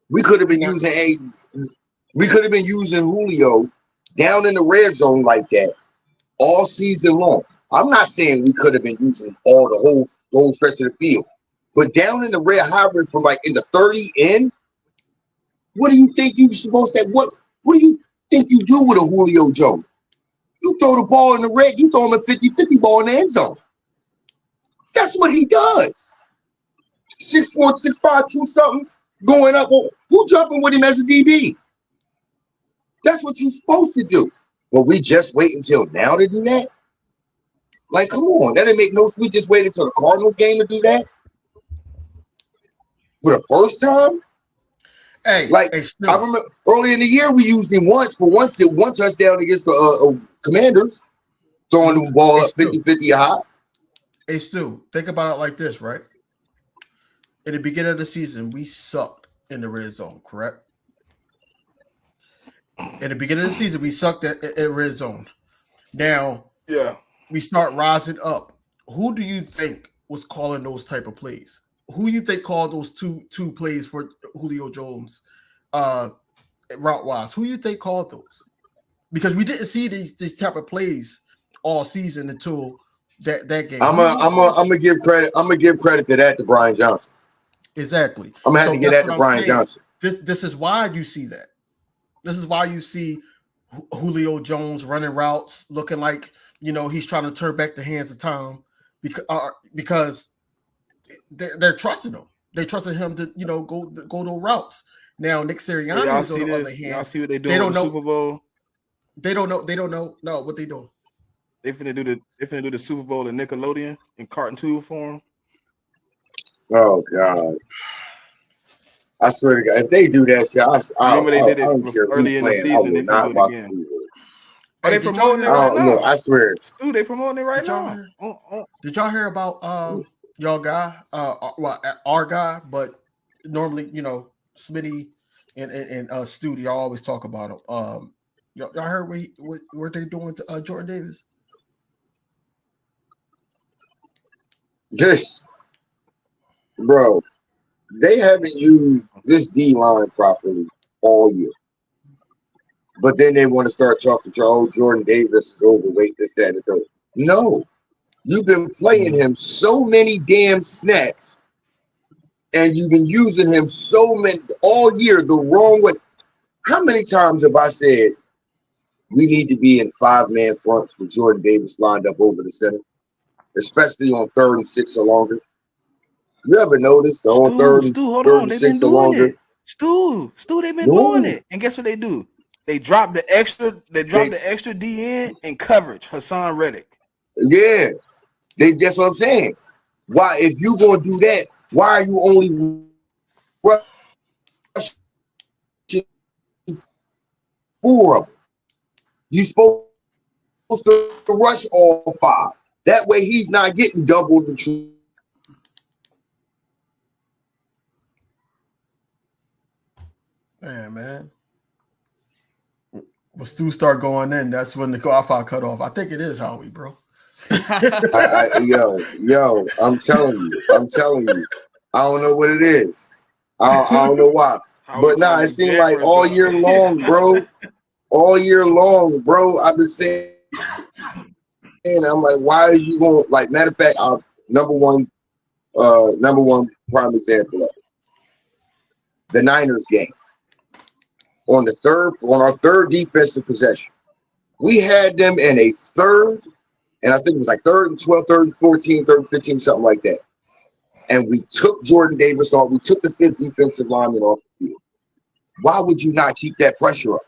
We could have been using Julio down in the red zone like that all season long. I'm not saying we could have been using the whole stretch of the field, but down in the red hybrid from like in the 30 in, what do you think you're supposed to? What do you think you do with a Julio Jones? You throw the ball in the red, you throw him a 50-50 ball in the end zone. That's what he does. 6'4", 6'5", 2 something going up. Well, who jumping with him as a DB? That's what you're supposed to do. But we just wait until now to do that? Like, come on. That didn't make no sense. We just waited until the Cardinals game to do that? For the first time? Hey, I remember early in the year we used him once for one touchdown against the Commanders, throwing the ball up 50-50 high. Hey, Stu, think about it like this, right? In the beginning of the season, we sucked in the red zone, correct? In the beginning of the season, we sucked at red zone. Now, we start rising up. Who do you think was calling those type of plays? Who you think called those two plays for Julio Jones route-wise? Who you think called those? Because we didn't see these type of plays all season until that game. I'm gonna give credit. I'm gonna give credit to that to Brian Johnson. Exactly. I'm gonna have So to give that's that to what I'm Brian saying. Johnson. This is why you see that. This is why you see Julio Jones running routes, looking like he's trying to turn back the hands of time, because they're trusting him. They trusted him to go those routes. Now Nick Sirianni Y'all is on see the this? other hand. Y'all see what they They doing don't with the know. Super Bowl? They don't know. They don't know. No, what they doing? They finna do the Super Bowl in Nickelodeon in cartoon tube form. Oh God! I swear to God, if they do that shit, I Remember they did it don't care early who's in the playing. I season. They will finna do not it watch again. the Super Oh, they Hey, did y'all promoting it hear- Bowl. I right don't know. now. I swear. Stu, they promoting it right Did y'all now. hear- Did y'all hear about y'all guy? Our guy, but normally Smitty and Stu, y'all always talk about him. Y'all heard what they doing to Jordan Davis? Just, bro, they haven't used this D line properly all year. But then they want to start talking to, oh, Jordan Davis is overweight, this, that, and the third. No, you've been playing him so many damn snaps, and you've been using him so many all year the wrong way. How many times have I said we need to be in 5-man fronts with Jordan Davis lined up over the center, especially on 3rd and 6 or longer? You ever notice the on Stu, hold 3rd on. and They've been 6 or doing longer? it. Stu, they've been No. doing it. And guess what they do? They drop the extra D in coverage. Hassan Reddick. Yeah, that's what I'm saying. Why, if you gonna do that, why are you only rushing 4 of them? You supposed to rush all 5. That way he's not getting doubled and tripled. Man. When Stu start going in, that's when the Wi-Fi cut off. I think it is Howie, bro. Yo, I'm telling you. I don't know what it is. I don't know why. But nah, it seemed like all year long, bro. All year long, bro. I've been saying, I'm like, why is you going? Like, matter of fact, number one prime example of it. The Niners game. On our third defensive possession, we had them in a 3rd, and I think it was like 3rd and 12, 3rd and 14, 3rd and 15, something like that. And we took Jordan Davis off. We took the 5th defensive lineman off the field. Why would you not keep that pressure up?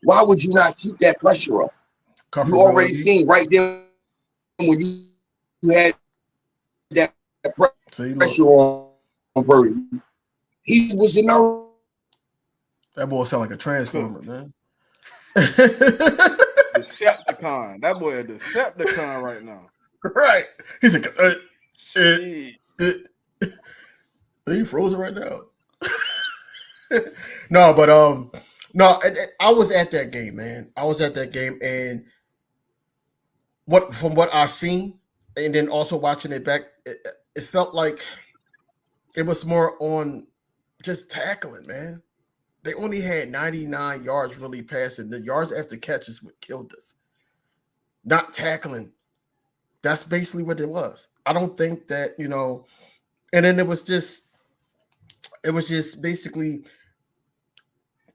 Why would you not keep that pressure up? You already seen right there when you had that pressure on Purdy. He was in a. That boy sound like a transformer, man. Decepticon. That boy a Decepticon right now. Right. He's like, he frozen right now. No, but no, I was at that game, man. I was at that game, and from what I've seen, and then also watching it back, it felt like it was more on just tackling, man. They only had 99 yards really passing. The yards after catches what killed us. Not tackling. That's basically what it was. I don't think that, and then it was just basically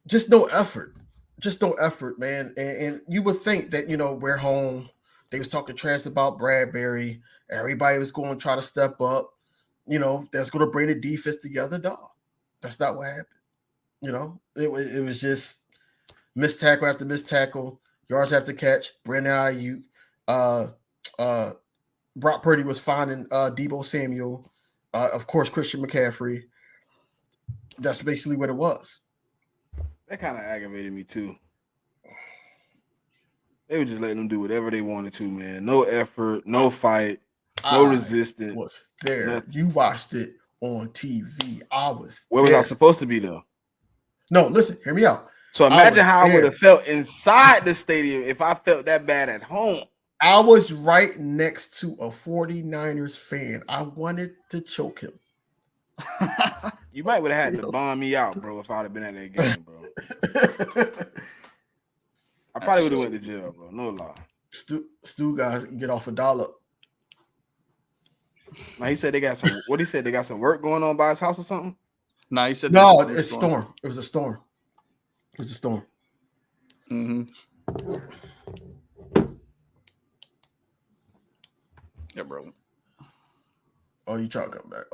just no effort. Just no effort, man. And you would think that, we're home. They was talking trash about Bradbury. Everybody was going to try to step up. That's going to bring the defense together. Dog. That's not what happened. It was just missed tackle after missed tackle, yards after catch. Brandon Ayuk, Brock Purdy was finding Deebo Samuel, of course Christian McCaffrey. That's basically what it was. That kind of aggravated me too. They were just letting them do whatever they wanted to, man. No effort, no fight, no resistance. Was there? Nothing. You watched it on TV. I was. Where was I supposed to be though? No, listen, hear me out. So imagine how I would have felt inside the stadium if I felt that bad at home. I was right next to a 49ers fan. I wanted to choke him. You might would have had to bomb me out, bro, if I'd have been at that game, bro. I probably would have went to jail, bro. No lie. Stu guys get off a dollar. Now he said they got some. What he said they got some work going on by his house or something. No, he said No, there's it's storm. It was a storm. It was a storm. Mm-hmm. Yeah, bro. Oh, you trying to come back?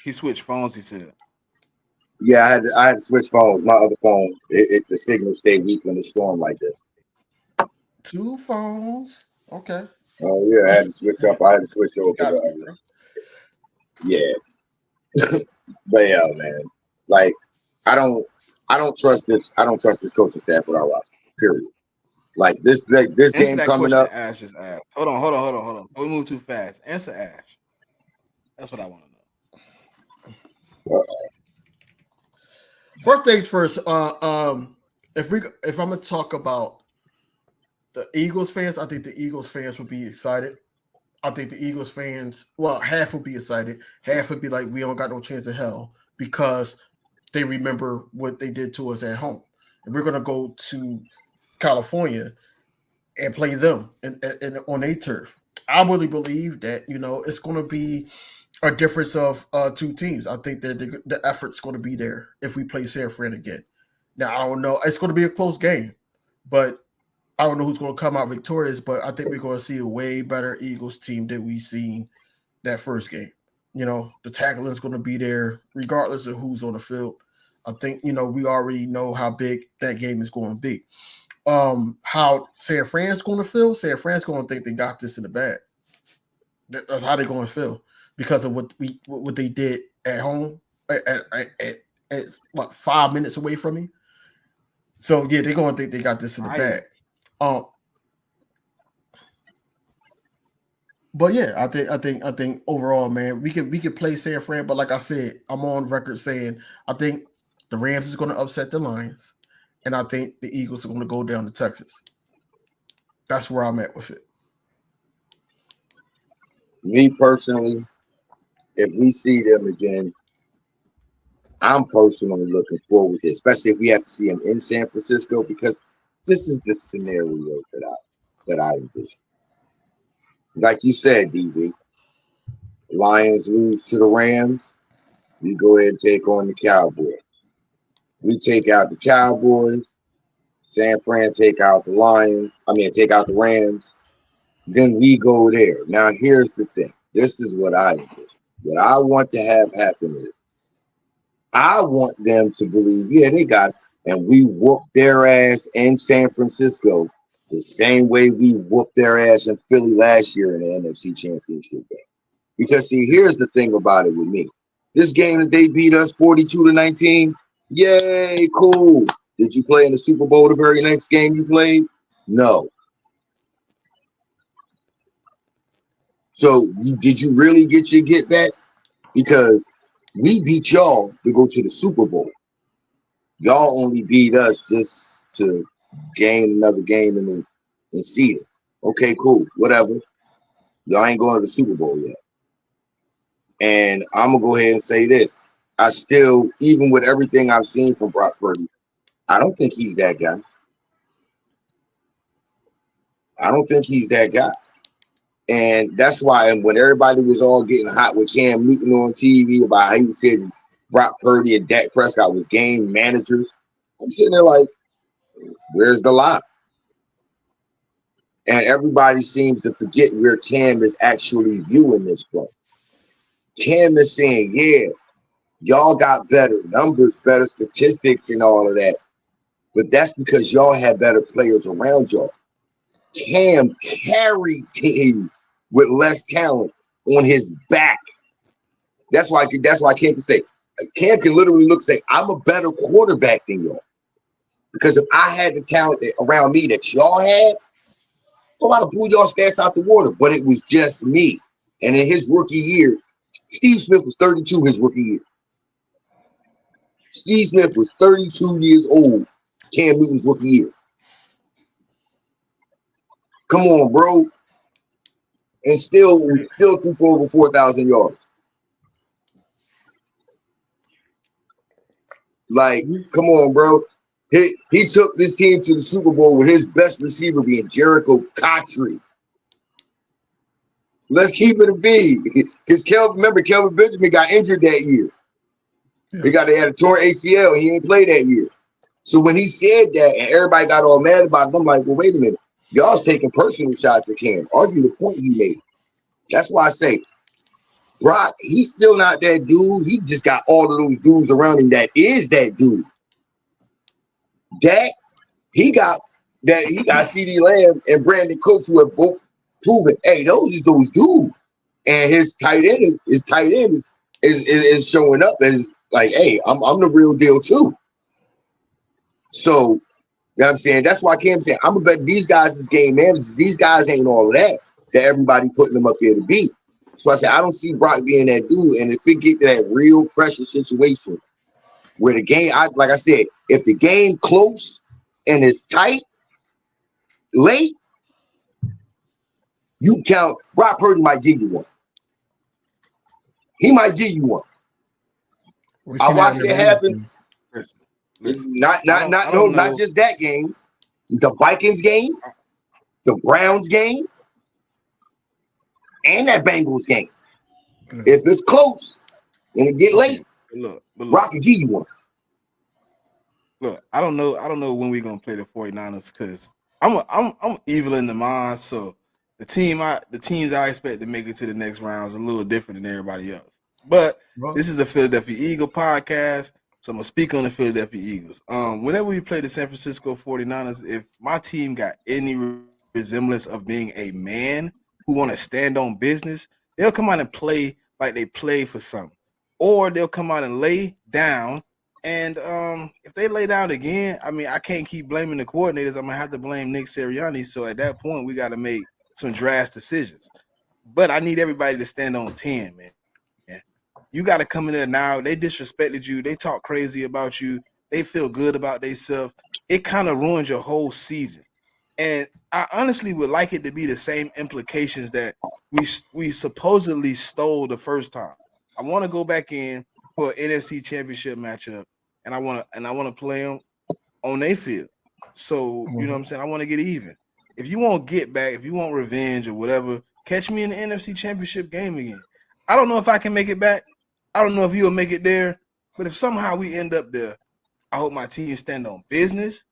He switched phones. He said. Yeah, I had to switch phones. My other phone, the signal stay weak when it's storm like this. 2 phones. Okay. Oh yeah, I had to switch up. I had to switch over. Got you, bro. Yeah, but yeah, man. Like, I don't trust this. I don't trust this coaching staff with our roster. Period. Like this Answer game that coming question up. Ash just asked. Hold on. We move too fast. Answer Ash. That's what I want to know. First things first. If I'm gonna talk about the Eagles fans, I think the Eagles fans would be excited. I think the Eagles fans, well, half would be excited, half would be like, we don't got no chance in hell, because they remember what they did to us at home, and we're gonna go to California and play them and on a turf. I really believe that it's going to be a difference of 2 teams. I think that the effort's going to be there if we play San Fran again. Now, I don't know. It's going to be a close game, but I don't know who's going to come out victorious, but I think we're going to see a way better Eagles team than we seen that first game. The tackling is going to be there regardless of who's on the field. I think, we already know how big that game is going to be. How San Fran's going to feel? San Fran's going to think they got this in the bag. That's how they're going to feel because of what they did at home at what, 5 minutes away from me. So yeah, they're going to think they got this in the bag. But yeah, I think overall, man, we could play San Fran. But like I said, I'm on record saying I think the Rams is going to upset the Lions. And I think the Eagles are going to go down to Texas. That's where I'm at with it. Me personally, if we see them again, I'm personally looking forward to it, especially if we have to see them in San Francisco, because this is the scenario that I envision. Like you said, DB, Lions lose to the Rams, we go ahead and take on the Cowboys. We take out the Cowboys, San Fran take out the take out the Rams, then we go there. Now, here's the thing. This is what I envision. What I want to have happen is I want them to believe, yeah, they got us, and we whooped their ass in San Francisco the same way we whooped their ass in Philly last year in the NFC Championship game. Because, see, here's the thing about it with me. This game that they beat us 42-19, yay, cool. Did you play in the Super Bowl the very next game you played? No. So did you really get your get back? Because we beat y'all to go to the Super Bowl. Y'all only beat us just to gain another game and seed it. Okay, cool, whatever. Y'all ain't going to the Super Bowl yet. And I'm going to go ahead and say this. I still, even with everything I've seen from Brock Purdy, I don't think he's that guy. I don't think he's that guy. And that's why when everybody was all getting hot with Cam Newton on TV about how he said Brock Purdy and Dak Prescott was game managers, I'm sitting there like, where's the lie? And everybody seems to forget where Cam is actually viewing this from. Cam is saying, yeah, y'all got better numbers, better statistics and all of that. But that's because y'all had better players around y'all. Cam carried teams with less talent on his back. That's why Cam can say, Cam can literally look and say, I'm a better quarterback than y'all. Because if I had the talent around me that y'all had, I would have blew y'all stats out the water. But it was just me. And in his rookie year, Steve Smith was 32 his rookie year. Steve Smith was 32 years old, Cam Newton's rookie year. Come on, bro. And still threw for over 4,000 yards. Like, come on, bro. He took this team to the Super Bowl with his best receiver being Jericho Cotchery. Let's keep it a B. Because remember, Kelvin Benjamin got injured that year. Yeah. They had a torn ACL. He ain't played that year. So when he said that and everybody got all mad about it, I'm like, well, wait a minute. Y'all's taking personal shots at Cam. Argue the point he made. That's why I say, Brock, he's still not that dude. He just got all of those dudes around him that is that dude. Dak, he got CeeDee Lamb and Brandon Cooks who have both proven, hey, those is those dudes. And his tight end is showing up as like, hey, I'm the real deal too. So, you know what I'm saying? That's why Cam saying, I'm gonna bet these guys is game managers. These guys ain't all of that everybody putting them up there to be. So I said, I don't see Brock being that dude. And if we get to that real pressure situation where the game, like I said, if the game close and it's tight, late, you count. Brock Purdy might give you one. He might give you one. I watched it happen. Not just that game. The Vikings game, the Browns game, and that Bengals game. If it's close and it get late, look, Brock can give you one. Look, I don't know when we're gonna play the 49ers because I'm evil in the mind. So the teams I expect to make it to the next round is a little different than everybody else. But this is the Philadelphia Eagle podcast, so I'm gonna speak on the Philadelphia Eagles. Whenever we play the San Francisco 49ers, if my team got any resemblance of being a man who want to stand on business, they'll come out and play like they play for something, or they'll come out and lay down. And if they lay down again, I mean, I can't keep blaming the coordinators. I'm gonna have to blame Nick Sirianni. So at that point, we got to make some drastic decisions. But I need everybody to stand on 10, man. You got to come in there now. They disrespected you. They talk crazy about you. They feel good about themselves. It kind of ruins your whole season. And I honestly would like it to be the same implications that we supposedly stole the first time. I want to go back in for an NFC Championship matchup, and I want to play them on their field. So you know what I'm saying. I want to get even. If you want get back, if you want revenge or whatever, catch me in the NFC Championship game again. I don't know if I can make it back. I don't know if you'll make it there. But if somehow we end up there, I hope my team stand on business.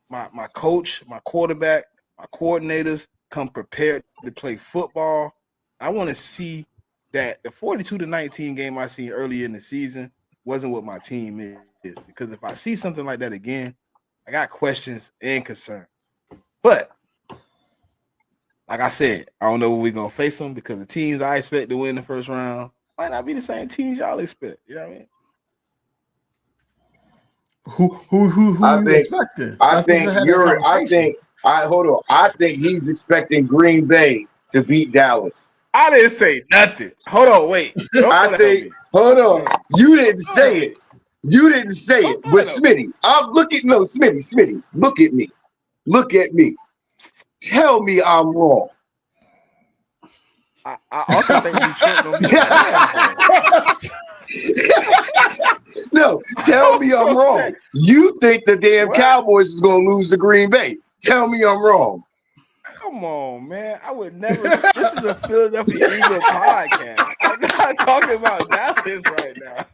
My coach, my quarterback, my coordinators come prepared to play football. I want to see that the 42-19 game I seen earlier in the season wasn't what my team is. Because if I see something like that again, I got questions and concerns. But like I said, I don't know when we're gonna face them because the teams I expect to win the first round might not be the same teams y'all expect. You know what I mean? Who I you think, expecting? I think he's expecting Green Bay to beat Dallas. I didn't say nothing. Hold on, wait. Hold on. You didn't say it. But Smitty, Smitty, look at me. Look at me. Tell me I'm wrong. I also think Detroit gonna be No, tell me I'm wrong. You think the damn Cowboys is gonna lose to Green Bay. Tell me I'm wrong. Come on, man. I would never. This is a Philadelphia Eagle podcast. I'm not talking about Dallas right now.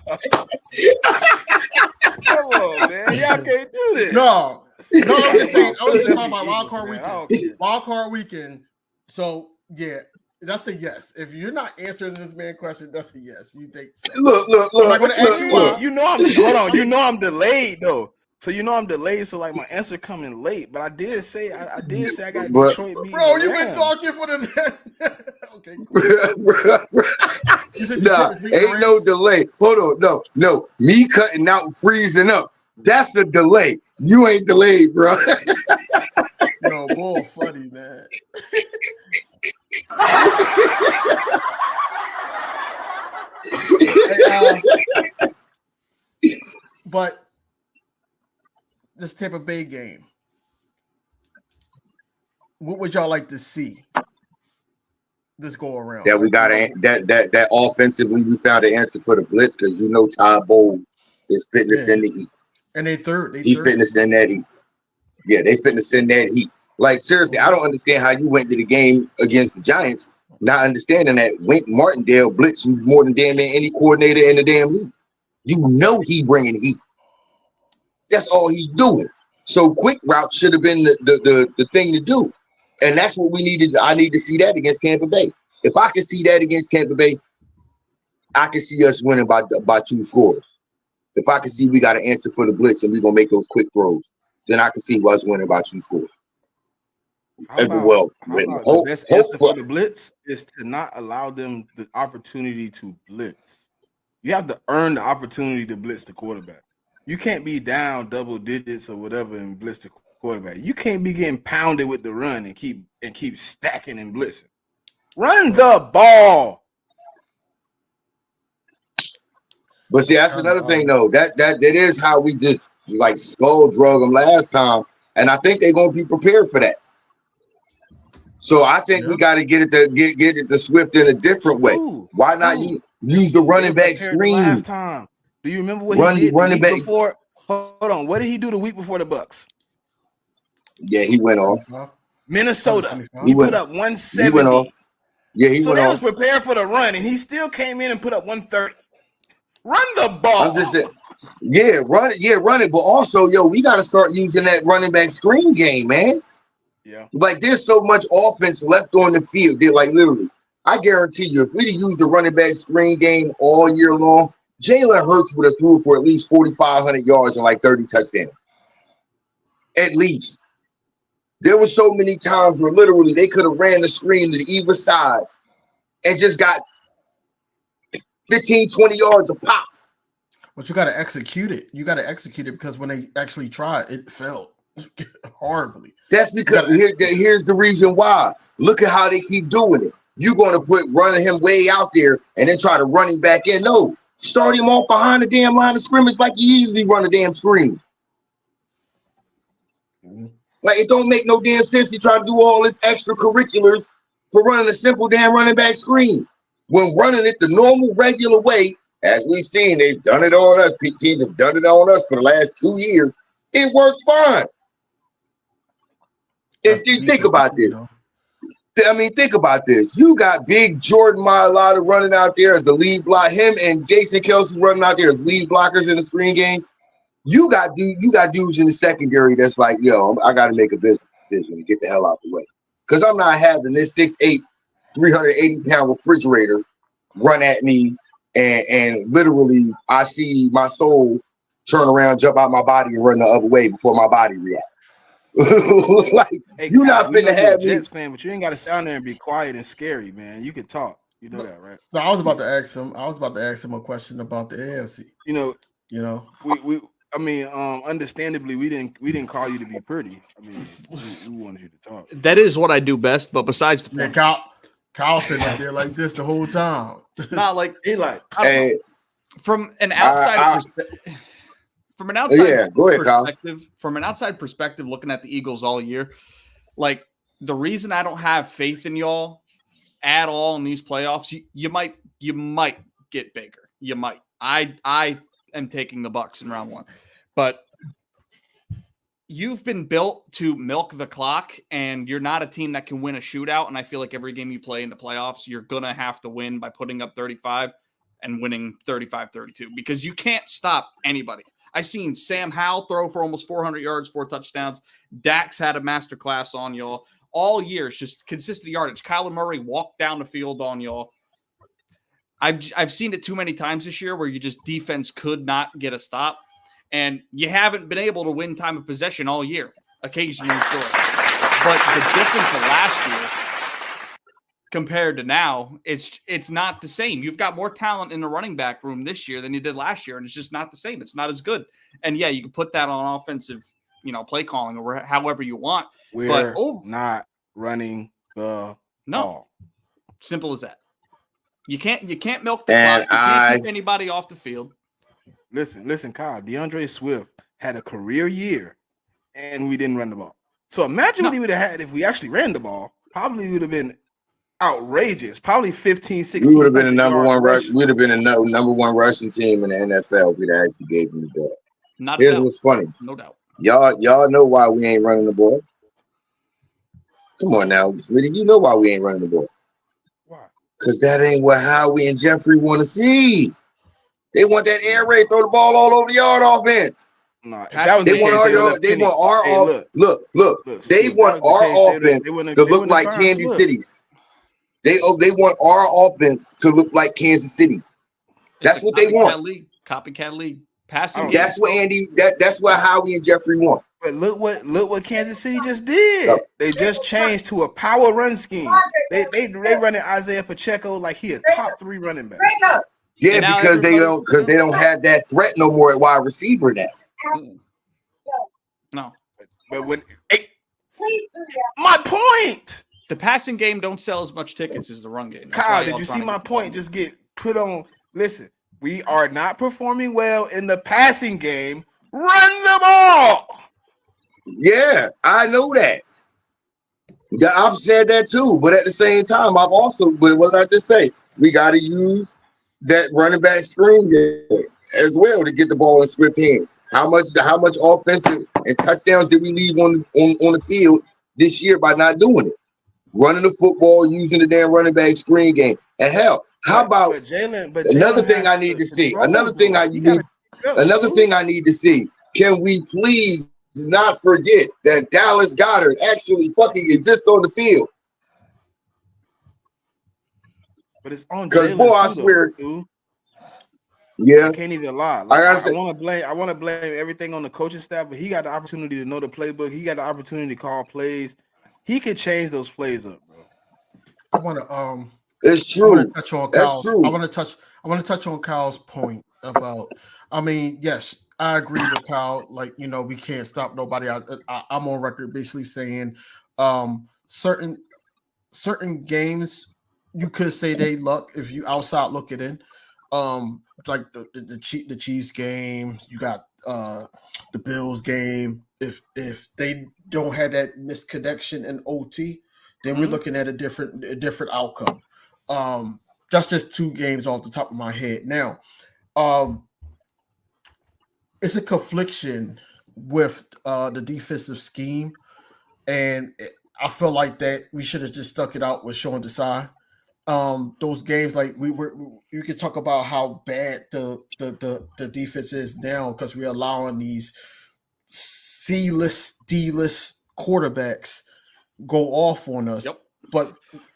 Come on, man. Y'all can't do this. No, I'm just saying. I was just talking about wild card weekend. Wild card weekend. So yeah, that's a yes. If you're not answering this man question, that's a yes. You think so? Look. You know I'm hold on. You know I'm delayed though. So you know I'm delayed. So like my answer coming late. But I did say I got Detroit beat. Bro, you've been talking for the. Okay, cool. You said ain't no delay. Hold on, no. Me cutting out, freezing up. That's a delay. You ain't delayed, bro. Yo, bull funny, man. But this Tampa Bay game, what would y'all like to see this go around? That we got that offensively we found an answer for the blitz because you know Todd Bowles is fitness in the heat. And they third. He finna send that heat. Yeah, they finna send that heat. Like, seriously, I don't understand how you went to the game against the Giants, not understanding that Wink Martindale blitzed you more than damn near any coordinator in the damn league. You know he bringing heat. That's all he's doing. So quick route should have been the thing to do. And that's what we needed. I need to see that against Tampa Bay. If I can see that against Tampa Bay, I can see us winning by 2 scores. If I can see we got an answer for the blitz and we're going to make those quick throws, then I can see us winning by 2 scores. How about the best answer for for the blitz is to not allow them the opportunity to blitz. You have to earn the opportunity to blitz the quarterback. You can't be down double digits or whatever and blitz the quarterback. You can't be getting pounded with the run and keep stacking and blitzing. Run the ball. But see, that's another thing though. That is how we just like skull drug them last time, and I think they're gonna be prepared for that. So I think we got to get it to Swift in a different way. Why not use the running back screens? Do you remember what he did the week before? Hold on, what did he do the week before the Bucks? Yeah, he went off. Minnesota. He put up 170. He went off. Yeah, he went off. So they was prepared for the run, and he still came in and put up 130. Run the ball. I'm just saying, run it. But also, we got to start using that running back screen game, man. Yeah. Like, there's so much offense left on the field. They're like, literally, I guarantee you, if we'd have used the running back screen game all year long, Jalen Hurts would have threw for at least 4,500 yards and like 30 touchdowns. At least. There were so many times where literally they could have ran the screen to either side and just got 15, 20 yards a pop. But you got to execute it. You got to execute it because when they actually tried, it failed horribly. That's because here's the reason why. Look at how they keep doing it. You're going to running him way out there and then try to run him back in. No, start him off behind the damn line of scrimmage like you usually run a damn screen. Like, it don't make no damn sense to try to do all this extracurriculars for running a simple damn running back screen. When running it the normal, regular way, as we've seen, they've done it on us. Teams have done it on us for the last 2 years. It works fine. And think about this. I mean, think about this. You got big Jordan Mailata running out there as the lead block. Him and Jason Kelce running out there as lead blockers in the screen game. You got dudes in the secondary that's like, I got to make a business decision to get the hell out the way. Because I'm not having this 6'8", 380-pound refrigerator run at me and literally I see my soul turn around, jump out my body and run the other way before my body reacts. Like, hey, you're not finna have me. Jets fan, but you ain't got to sit down there and be quiet and scary, man. You can talk. You know that, right? No, I was about to ask him a question about the AFC. Understandably, we didn't call you to be pretty. I mean, we wanted you to talk. That is what I do best. But besides the point, Kyle sitting up there like this the whole time. Not like he like. Hey, from an outside perspective. From an outside from an outside perspective, looking at the Eagles all year, like the reason I don't have faith in y'all at all in these playoffs, you might get bigger. You might. I am taking the Bucs in round 1, but you've been built to milk the clock, and you're not a team that can win a shootout. And I feel like every game you play in the playoffs, you're gonna have to win by putting up 35 and winning 35-32 because you can't stop anybody. I seen Sam Howell throw for almost 400 yards, 4 touchdowns. Dax had a masterclass on y'all all year. It's just consistent yardage. Kyler Murray walked down the field on y'all. I've seen it too many times this year where you just defense could not get a stop, and you haven't been able to win time of possession all year. Occasionally, sure, but the difference of last year compared to now, it's not the same. You've got more talent in the running back room this year than you did last year, and it's just not the same. It's not as good. And yeah, you can put that on offensive, play calling or however you want. We're not running the ball. Simple as that. You can't milk the clock. You can't keep anybody off the field. Listen, Kyle. DeAndre Swift had a career year, and we didn't run the ball. So imagine what he would have had if we actually ran the ball. Probably would have been outrageous. Probably 15, 16. We would have been a number one rush. We'd have been a number one rushing team in the NFL if we'd actually gave him the ball. Not a Here's doubt. what's funny. No doubt. Y'all know why we ain't running the ball. Come on now, Smitty. You know why we ain't running the ball. Why? Because that ain't what Howie and Jeffrey want to see. They want that air raid, throw the ball all over the yard offense. Nah, if that was They the want case, our they would yard, let they Penny. want our Hey, look. look, They Stu, if that want was the case, our offense they wouldn't to have look like signed Kansas Swift. City's. They want our offense to look like Kansas City's. That's what they want. Copycat league. Passing game. That's what Andy. That's what Howie and Jeffrey want. But look what Kansas City just did. They just changed to a power run scheme. They running Isaiah Pacheco like he a top 3 running back. Yeah, because they don't have that threat no more at wide receiver now. No. But my point. The passing game don't sell as much tickets as the run game. That's Kyle, did you see my point? Just get put on. Listen, we are not performing well in the passing game. Run the ball. Yeah, I know that. Yeah, I've said that too, but at the same time, but what did I just say? We got to use that running back screen game as well to get the ball in Swift hands. How much offensive and touchdowns did we leave on the field this year by not doing it? Running the football, using the damn running back screen game. And hell, how about another thing I need to see? Another thing I need to see. Can we please not forget that Dallas Goedert actually fucking exists on the field? But it's on because boy, I swear, dude. Yeah, I can't even lie. Like, I want to blame everything on the coaching staff, but he got the opportunity to know the playbook. He got the opportunity to call plays. He could change those plays up, bro. I want to It's true. I want to touch on Kyle's. True. I want to touch on Kyle's point about. I mean, yes, I agree with Kyle. Like, you know, we can't stop nobody. I'm on record basically saying, certain games you could say they luck if you outside looking in. Like the Chiefs game, you got the Bills game. If they don't have that misconnection in OT, then we're looking at a different outcome. That's just 2 games off the top of my head. Now, it's a confliction with the defensive scheme, and I feel like that we should have just stuck it out with Sean Desai. Those games, like you could talk about how bad the defense is now because we're allowing these C-list, D-list quarterbacks go off on us. Yep.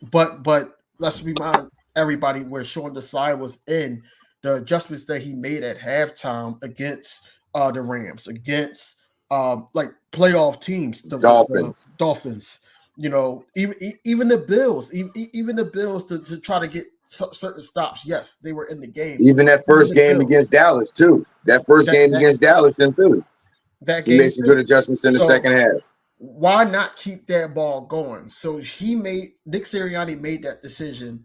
But let's remind everybody where Sean Desai was in, the adjustments that he made at halftime against the Rams, against like playoff teams, the Dolphins. You know, even the Bills, even the Bills to try to get certain stops. Yes, they were in the game. Even that first game against Dallas too. That first game against Dallas in Philly. That he made some good adjustments in the second half. Why not keep that ball going? So Nick Sirianni made that decision,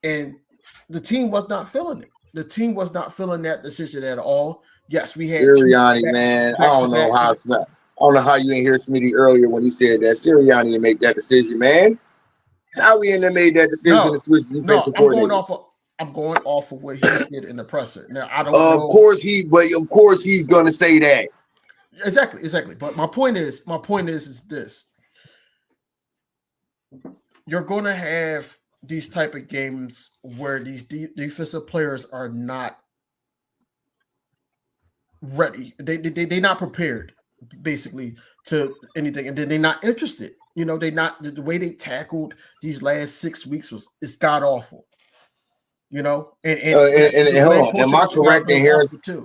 and the team was not feeling it. The team was not feeling that decision at all. Yes, we had Sirianni, man. I don't know how it's not. I don't know how you ain't hear Smitty earlier when he said that Sirianni didn't make that decision, man. How we in there made that decision to switch defensive coordinator? I'm going off of what he did in the presser. Now I don't know. Of course he's gonna say that. Exactly. But my point is this. You're gonna have these type of games where these defensive players are not ready. They're not prepared, basically, to anything, and then they're not interested. You know, the way they tackled these last 6 weeks is god awful. You know, and hold on, am I correct in here?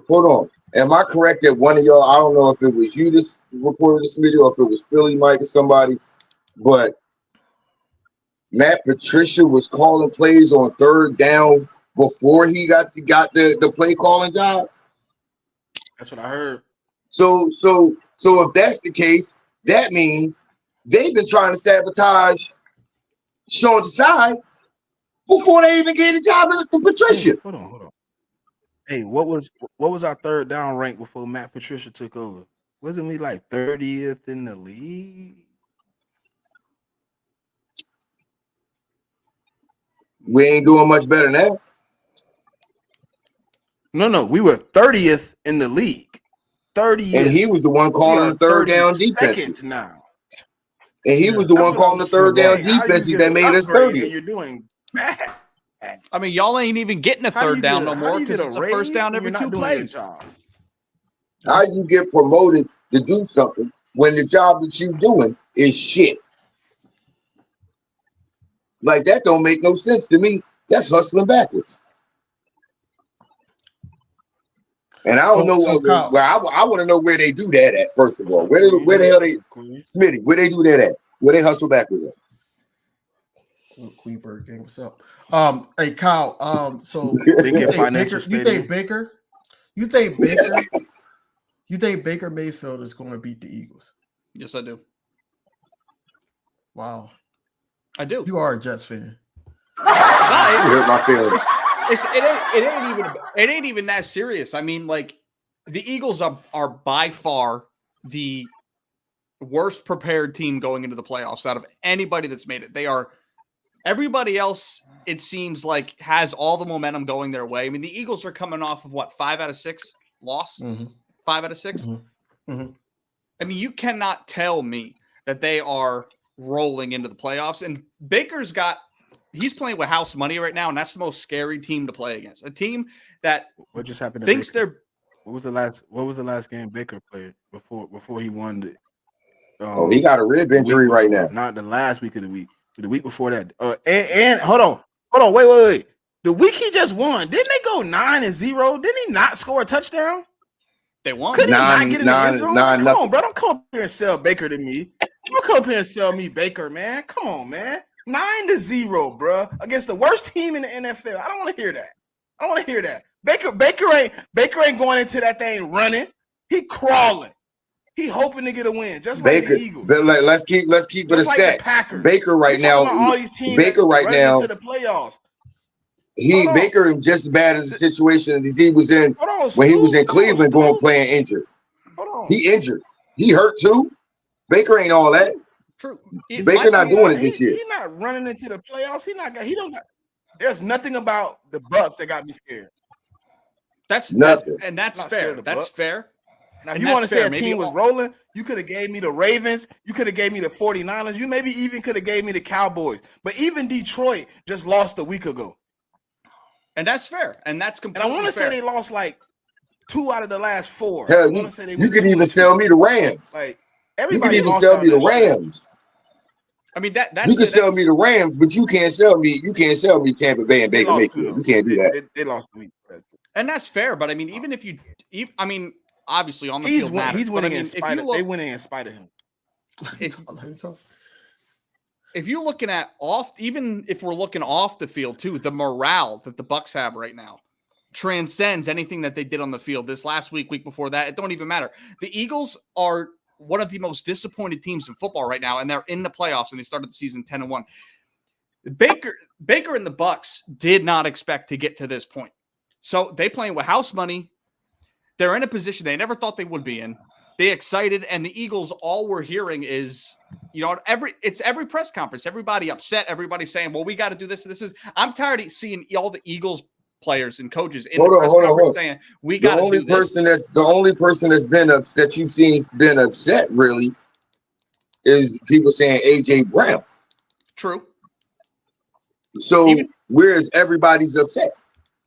Hold on, am I correct that one of y'all? I don't know if it was you this reported this video, or if it was Philly Mike or somebody, but Matt Patricia was calling plays on 3rd down before he got the play calling job. That's what I heard. So if that's the case, that means they've been trying to sabotage Sean Desai before they even gave the job to Patricia. Hold on. Hey, what was our 3rd down rank before Matt Patricia took over? Wasn't we like 30th in the league? We ain't doing much better now. No, we were 30th in the league. 30 years. And he was the one calling the third down defenses. Seconds now. And he was the one calling the third down defenses that made us 30. You're doing bad. I mean, y'all ain't even getting a third down no more because it's a first down every 2 plays. How you get promoted to do something when the job that you're doing is shit? Like, that don't make no sense to me. That's hustling backwards. And I don't know where I want to know where they do that at. First of all, where the hell they Smitty? Where they do that at? Where they hustle backwards at? Queenberg game, what's up? Hey Kyle. So you think Baker Mayfield is going to beat the Eagles? Yes, I do. Wow, I do. You are a Jets fan. You hurt my feelings. It ain't even that serious. I mean, like, the Eagles are by far the worst prepared team going into the playoffs out of anybody that's made it. They are. Everybody else, it seems like, has all the momentum going their way. I mean, the Eagles are coming off of what, 5 out of 6 loss? 5 out of 6. I mean, you cannot tell me that they are rolling into the playoffs. And he's playing with house money right now, and that's the most scary team to play against. A team that what just happened? Thinks they're. What was the last game Baker played before he won the? He got a rib injury right now. Not the last week of the week. The week before that. And hold on, wait. The week he just won, didn't they go 9-0? Didn't he not score a touchdown? They won. Couldn't he not get in the end zone? Come on, bro. Don't come up here and sell Baker to me. Don't come up here and sell me Baker, man. Come on, man. 9-0, bro. Against the worst team in the NFL. I don't want to hear that. Baker ain't going into that thing running. He crawling. He hoping to get a win, just like the Eagles. Let's keep it a stat. Baker right now. All these teams Baker right now to the playoffs. Baker in just as bad as the situation as he was in when he was in Cleveland, going playing injured. He injured. He hurt too. Baker ain't all that. True. Baker not doing it this year. He's not running into the playoffs. There's nothing about the Bucks that got me scared. That's nothing, and that's fair. That's fair. Now, if you want to say a team was rolling, you could have gave me the Ravens. You could have gave me the 49ers. You maybe even could have gave me the Cowboys. But even Detroit just lost a week ago. And that's fair. And that's completely fair. And I want to say they lost like 2 out of the last 4. Hell, you can even sell me the Rams. Like, everybody you can even sell me the Rams. I mean, that's you can sell me the Rams, but you can't sell me Tampa Bay and Baker Mayfield. You can't do that. They lost the week. And that's fair. But I mean, even if obviously on the field matters, he's winning in spite of they winning in spite of him. If you're looking at even if we're looking off the field too, the morale that the Bucks have right now transcends anything that they did on the field this last week before that. It don't even matter. The Eagles are one of the most disappointed teams in football right now, and they're in the playoffs, and they started the season 10-1. Baker and the Bucks did not expect to get to this point. So they playing with house money. They're in a position they never thought they would be in. They excited, and the Eagles, all we're hearing is, every press conference, everybody upset, everybody saying, well, we got to do this. I'm tired of seeing all the Eagles players and coaches in the press conference saying, we got to do this. The only person that's been upset, that you've seen been upset, really, is people saying A.J. Brown. True. So where's everybody's upset?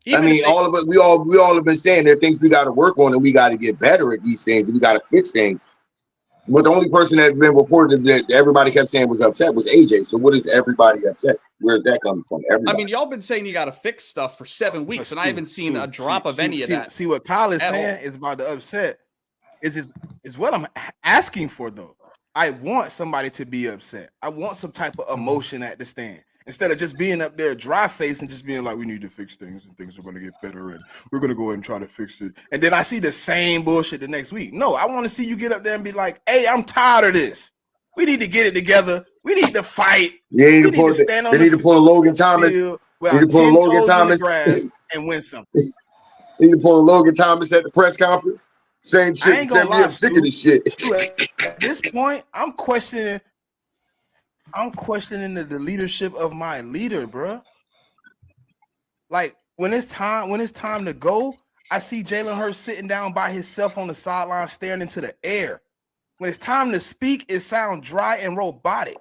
All of it, we all have been saying there are things we got to work on and we got to get better at these things and we got to fix things. But the only person that had been reported that everybody kept saying was upset was AJ. So what is everybody upset? Where's that coming from? Everybody. Y'all been saying you got to fix stuff for 7 weeks, and I haven't seen a drop of any of that. See what Kyle is saying is about the upset. Is what I'm asking for though. I want somebody to be upset. I want some type of emotion at the stand. Instead of just being up there dry face and just being like, we need to fix things and things are going to get better and we're going to go ahead and try to fix it. And then I see the same bullshit the next week. No, I want to see you get up there and be like, hey, I'm tired of this. We need to get it together. We need to fight. Yeah, they need to pull a Logan Thomas. They need to pull a Logan Thomas and win something. They need to pull a Logan Thomas at the press conference. Same shit. I'm sick of this shit. At this point, I'm questioning the leadership of my leader, bro. Like when it's time to go, I see Jalen Hurts sitting down by himself on the sideline, staring into the air. When it's time to speak, it sounds dry and robotic.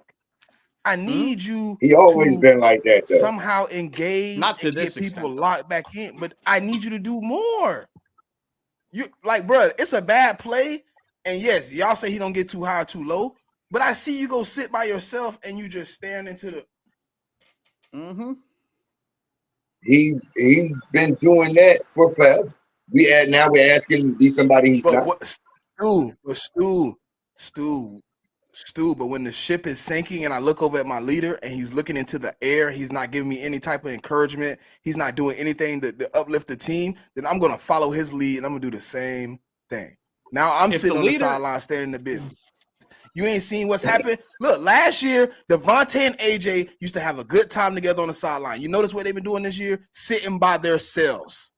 I need you. He always been like that, though. Somehow engage, not to and this get people extent, locked back in, but I need you to do more. You like, bro, it's a bad play, and yes, y'all say he don't get too high or too low, but I see you go sit by yourself and you just staring into the. He's been doing that for forever. Now we're asking him to be somebody he's not. Stu, but when the ship is sinking and I look over at my leader and he's looking into the air, he's not giving me any type of encouragement, he's not doing anything to uplift the team, then I'm going to follow his lead and I'm going to do the same thing. Now I'm sitting on the sideline staring in the business. You ain't seen what's happened? Look, last year, Devontae and AJ used to have a good time together on the sideline. You notice what they've been doing this year? Sitting by themselves.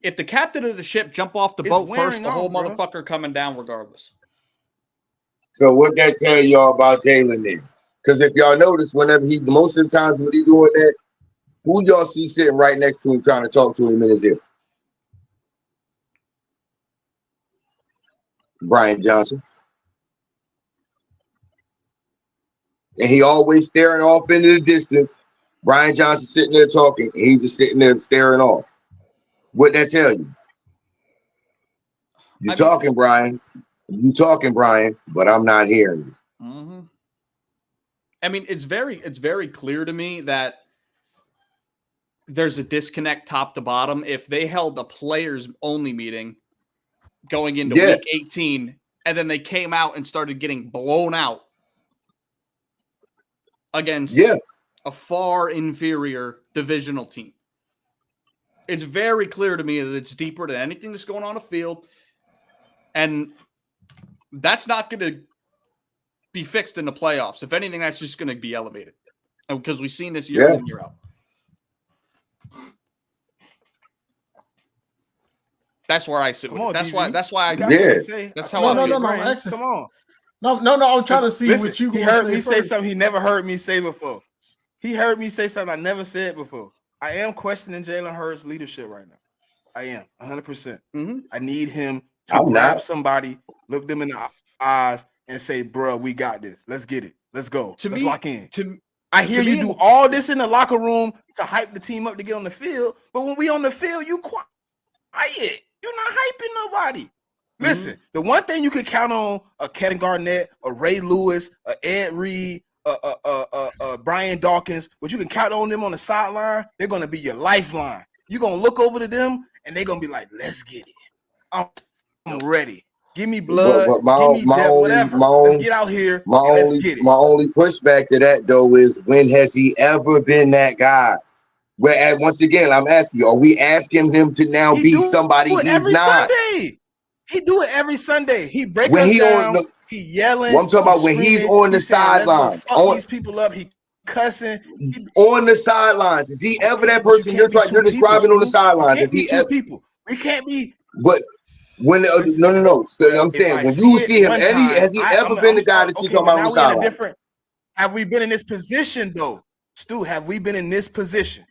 If the captain of the ship jump off the boat first, the whole motherfucker coming down regardless. So what that tell y'all about Jalen then? Because if y'all notice, whenever most of the times when he doing that, who y'all see sitting right next to him trying to talk to him in his ear? Brian Johnson. And he always staring off into the distance. Brian Johnson sitting there talking, and he's just sitting there staring off. What'd that tell you? You talking, Brian, but I'm not hearing you. I mean, it's very clear to me that there's a disconnect top to bottom. If they held a players only meeting going into week 18, and then they came out and started getting blown out against a far inferior divisional team. It's very clear to me that it's deeper than anything that's going on the field. And that's not going to be fixed in the playoffs. If anything, that's just going to be elevated. Because we've seen this year in and year out. That's where I sit with it. That's why I that's how I feel. Come on. No, I'm trying to see what you He heard me say something he never heard me say before. He heard me say something I never said before. I am questioning Jalen Hurts' leadership right now. I am 100%. I need him to grab somebody, look them in the eyes, and say, "Bro, we got this. Let's get it. Let's go. Let's lock in." I hear you do all this in the locker room to hype the team up to get on the field, but when we on the field, you quiet. You're not hyping nobody. Listen, the one thing you can count on a Kevin Garnett, a Ray Lewis, a Ed Reed, Brian Dawkins, but you can count on them on the sideline. They're going to be your lifeline. You're going to look over to them, and they're going to be like, "Let's get it. I'm ready. Give me blood. Give me death, whatever. Let's get out here and let's get it." My only pushback to that, though, is when has he ever been that guy? Where, once again, I'm asking you, are we asking him to now be somebody he's every not? Sunday. He do it every Sunday. He break us down. He yelling. Well, I'm talking about when he's on the sidelines. Fuck these people up. He cussing. On the sidelines. Is he ever that person you're describing on the sidelines? Is he ever? We can't be. But when no. So I'm saying when you see him, has he ever been the guy that you're talking about on the sidelines? Have we been in this position though, Stu? Have we been in this position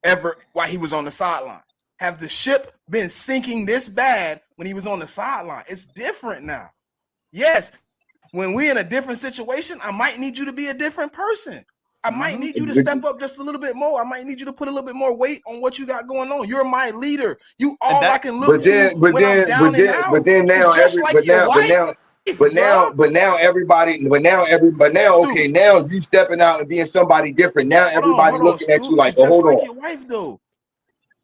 ever while he was on the sideline? Have the ship been sinking this bad when he was on the sideline? It's different now. Yes, when we're in a different situation, I might need you to be a different person. I might need you to step up just a little bit more. I might need you to put a little bit more weight on what you got going on. You're my leader. You all I can look to when I'm down and out. But now everybody, okay, now you stepping out and being somebody different. Now everybody looking at you like, hold on. Your wife though,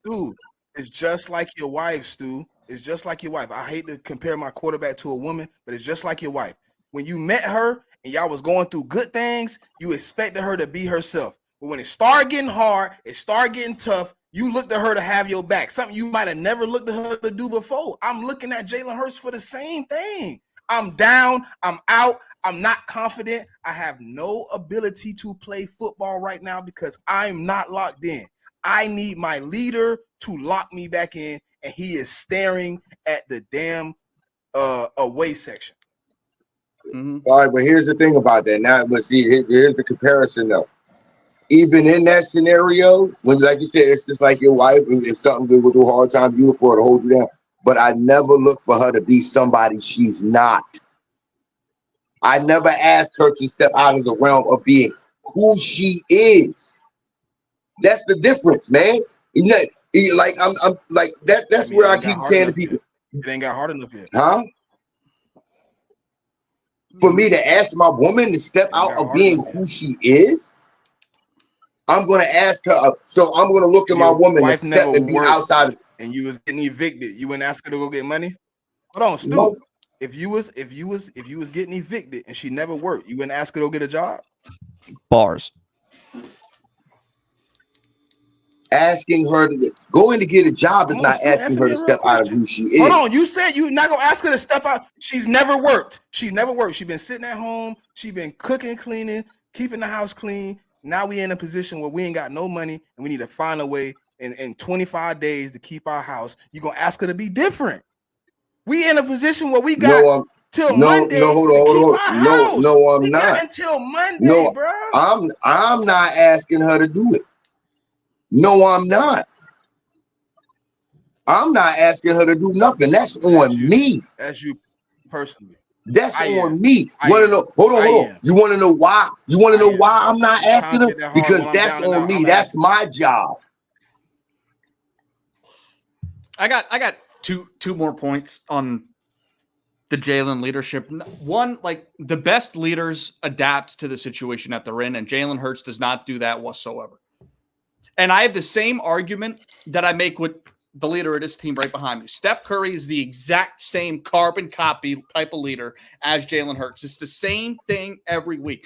dude. It's just like your wife, Stu. It's just like your wife. I hate to compare my quarterback to a woman, but it's just like your wife. When you met her and y'all was going through good things, you expected her to be herself. But when it started getting hard, it started getting tough, you looked at her to have your back. Something you might have never looked at her to do before. I'm looking at Jalen Hurts for the same thing. I'm down. I'm out. I'm not confident. I have no ability to play football right now because I'm not locked in. I need my leader to lock me back in, and he is staring at the damn away section. All right, but here's the thing about that. Now, but see, here's the comparison though. even in that scenario, when like you said, it's just like your wife. If something good with hard times, you look for her to hold you down. But I never look for her to be somebody she's not. I never asked her to step out of the realm of being who she is. That's the difference, man. You know, like I'm like that. That's where I keep saying to people, it ain't got hard enough yet, huh? For me to ask my woman to step out of being who she is, I'm gonna ask her. So I'm gonna look at my woman to step and be outside of. And you was getting evicted. You wouldn't ask her to go get money. Hold on, Stu. No. If you was getting evicted and she never worked, you wouldn't ask her to go get a job. Bars. Asking her to go in to get a job is not asking her to step out of who she is. Hold on, you said you're not gonna ask her to step out. She's never worked. She's never worked. She's been sitting at home. She's been cooking, cleaning, keeping the house clean. Now we in a position where we ain't got no money and we need to find a way in 25 days to keep our house. You gonna ask her to be different. We in a position where we got till Monday. No, hold on. No, I'm not. Until Monday, bro. I'm not asking her to do it. No, I'm not. I'm not asking her to do nothing. That's on me. That's you personally. That's on me. Want to know? Hold on. You want to know why? You want to know why I'm not asking her? Because that's on me. That's my job. I got two more points on the Jalen leadership. One, like the best leaders adapt to the situation that they're in, and Jalen Hurts does not do that whatsoever. And I have the same argument that I make with the leader of this team right behind me. Steph Curry is the exact same carbon copy type of leader as Jalen Hurts. It's the same thing every week.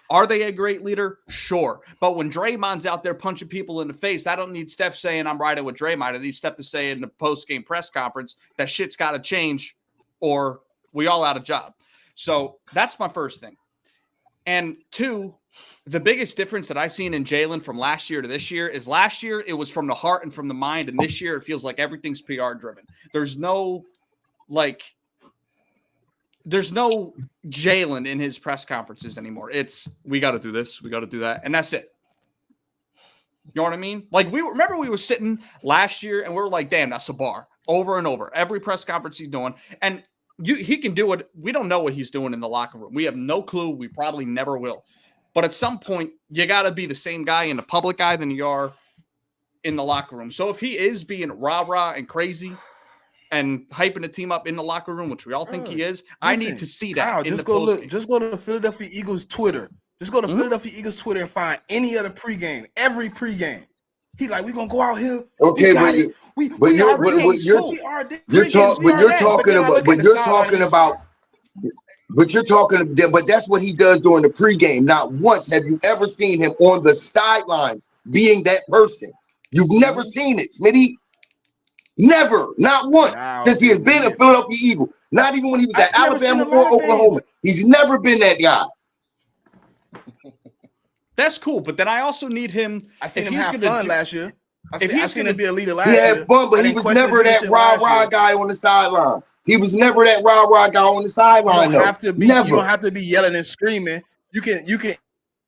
Are they a great leader? Sure. But when Draymond's out there punching people in the face, I don't need Steph saying I'm riding with Draymond. I need Steph to say in the post-game press conference that shit's got to change or we all out of job. So that's my first thing. And two, the biggest difference that I've seen in Jalen from last year to this year is last year it was from the heart and from the mind. And this year it feels like everything's PR driven. There's no Jalen in his press conferences anymore. It's we got to do this, we got to do that, and that's it. You know what I mean? Like we were sitting last year and we were like, damn, that's a bar over and over. Every press conference he's doing, and he can do it. We don't know what he's doing in the locker room. We have no clue. We probably never will. But at some point, you got to be the same guy in the public eye than you are in the locker room. So if he is being rah-rah and crazy and hyping the team up in the locker room, which we all think he is, I need to see that. Kyle, just go to the Philadelphia Eagles Twitter. Just go to Philadelphia Eagles Twitter and find any other pregame, every pregame. He like, we gonna go out here. Okay, but you're that's what he does during the pregame. Not once have you ever seen him on the sidelines being that person. You've never seen it, Smitty. Never, not once, since he has been a Philadelphia Eagle. Not even when he was at Alabama or Oklahoma. He's never been that guy. That's cool, but then I also need him. I seen him have fun last year. I seen him be a leader last year. He had fun, but he was never that rah-rah guy on the sideline. He was never that rah-rah guy on the sideline. You don't have to be yelling and screaming. You can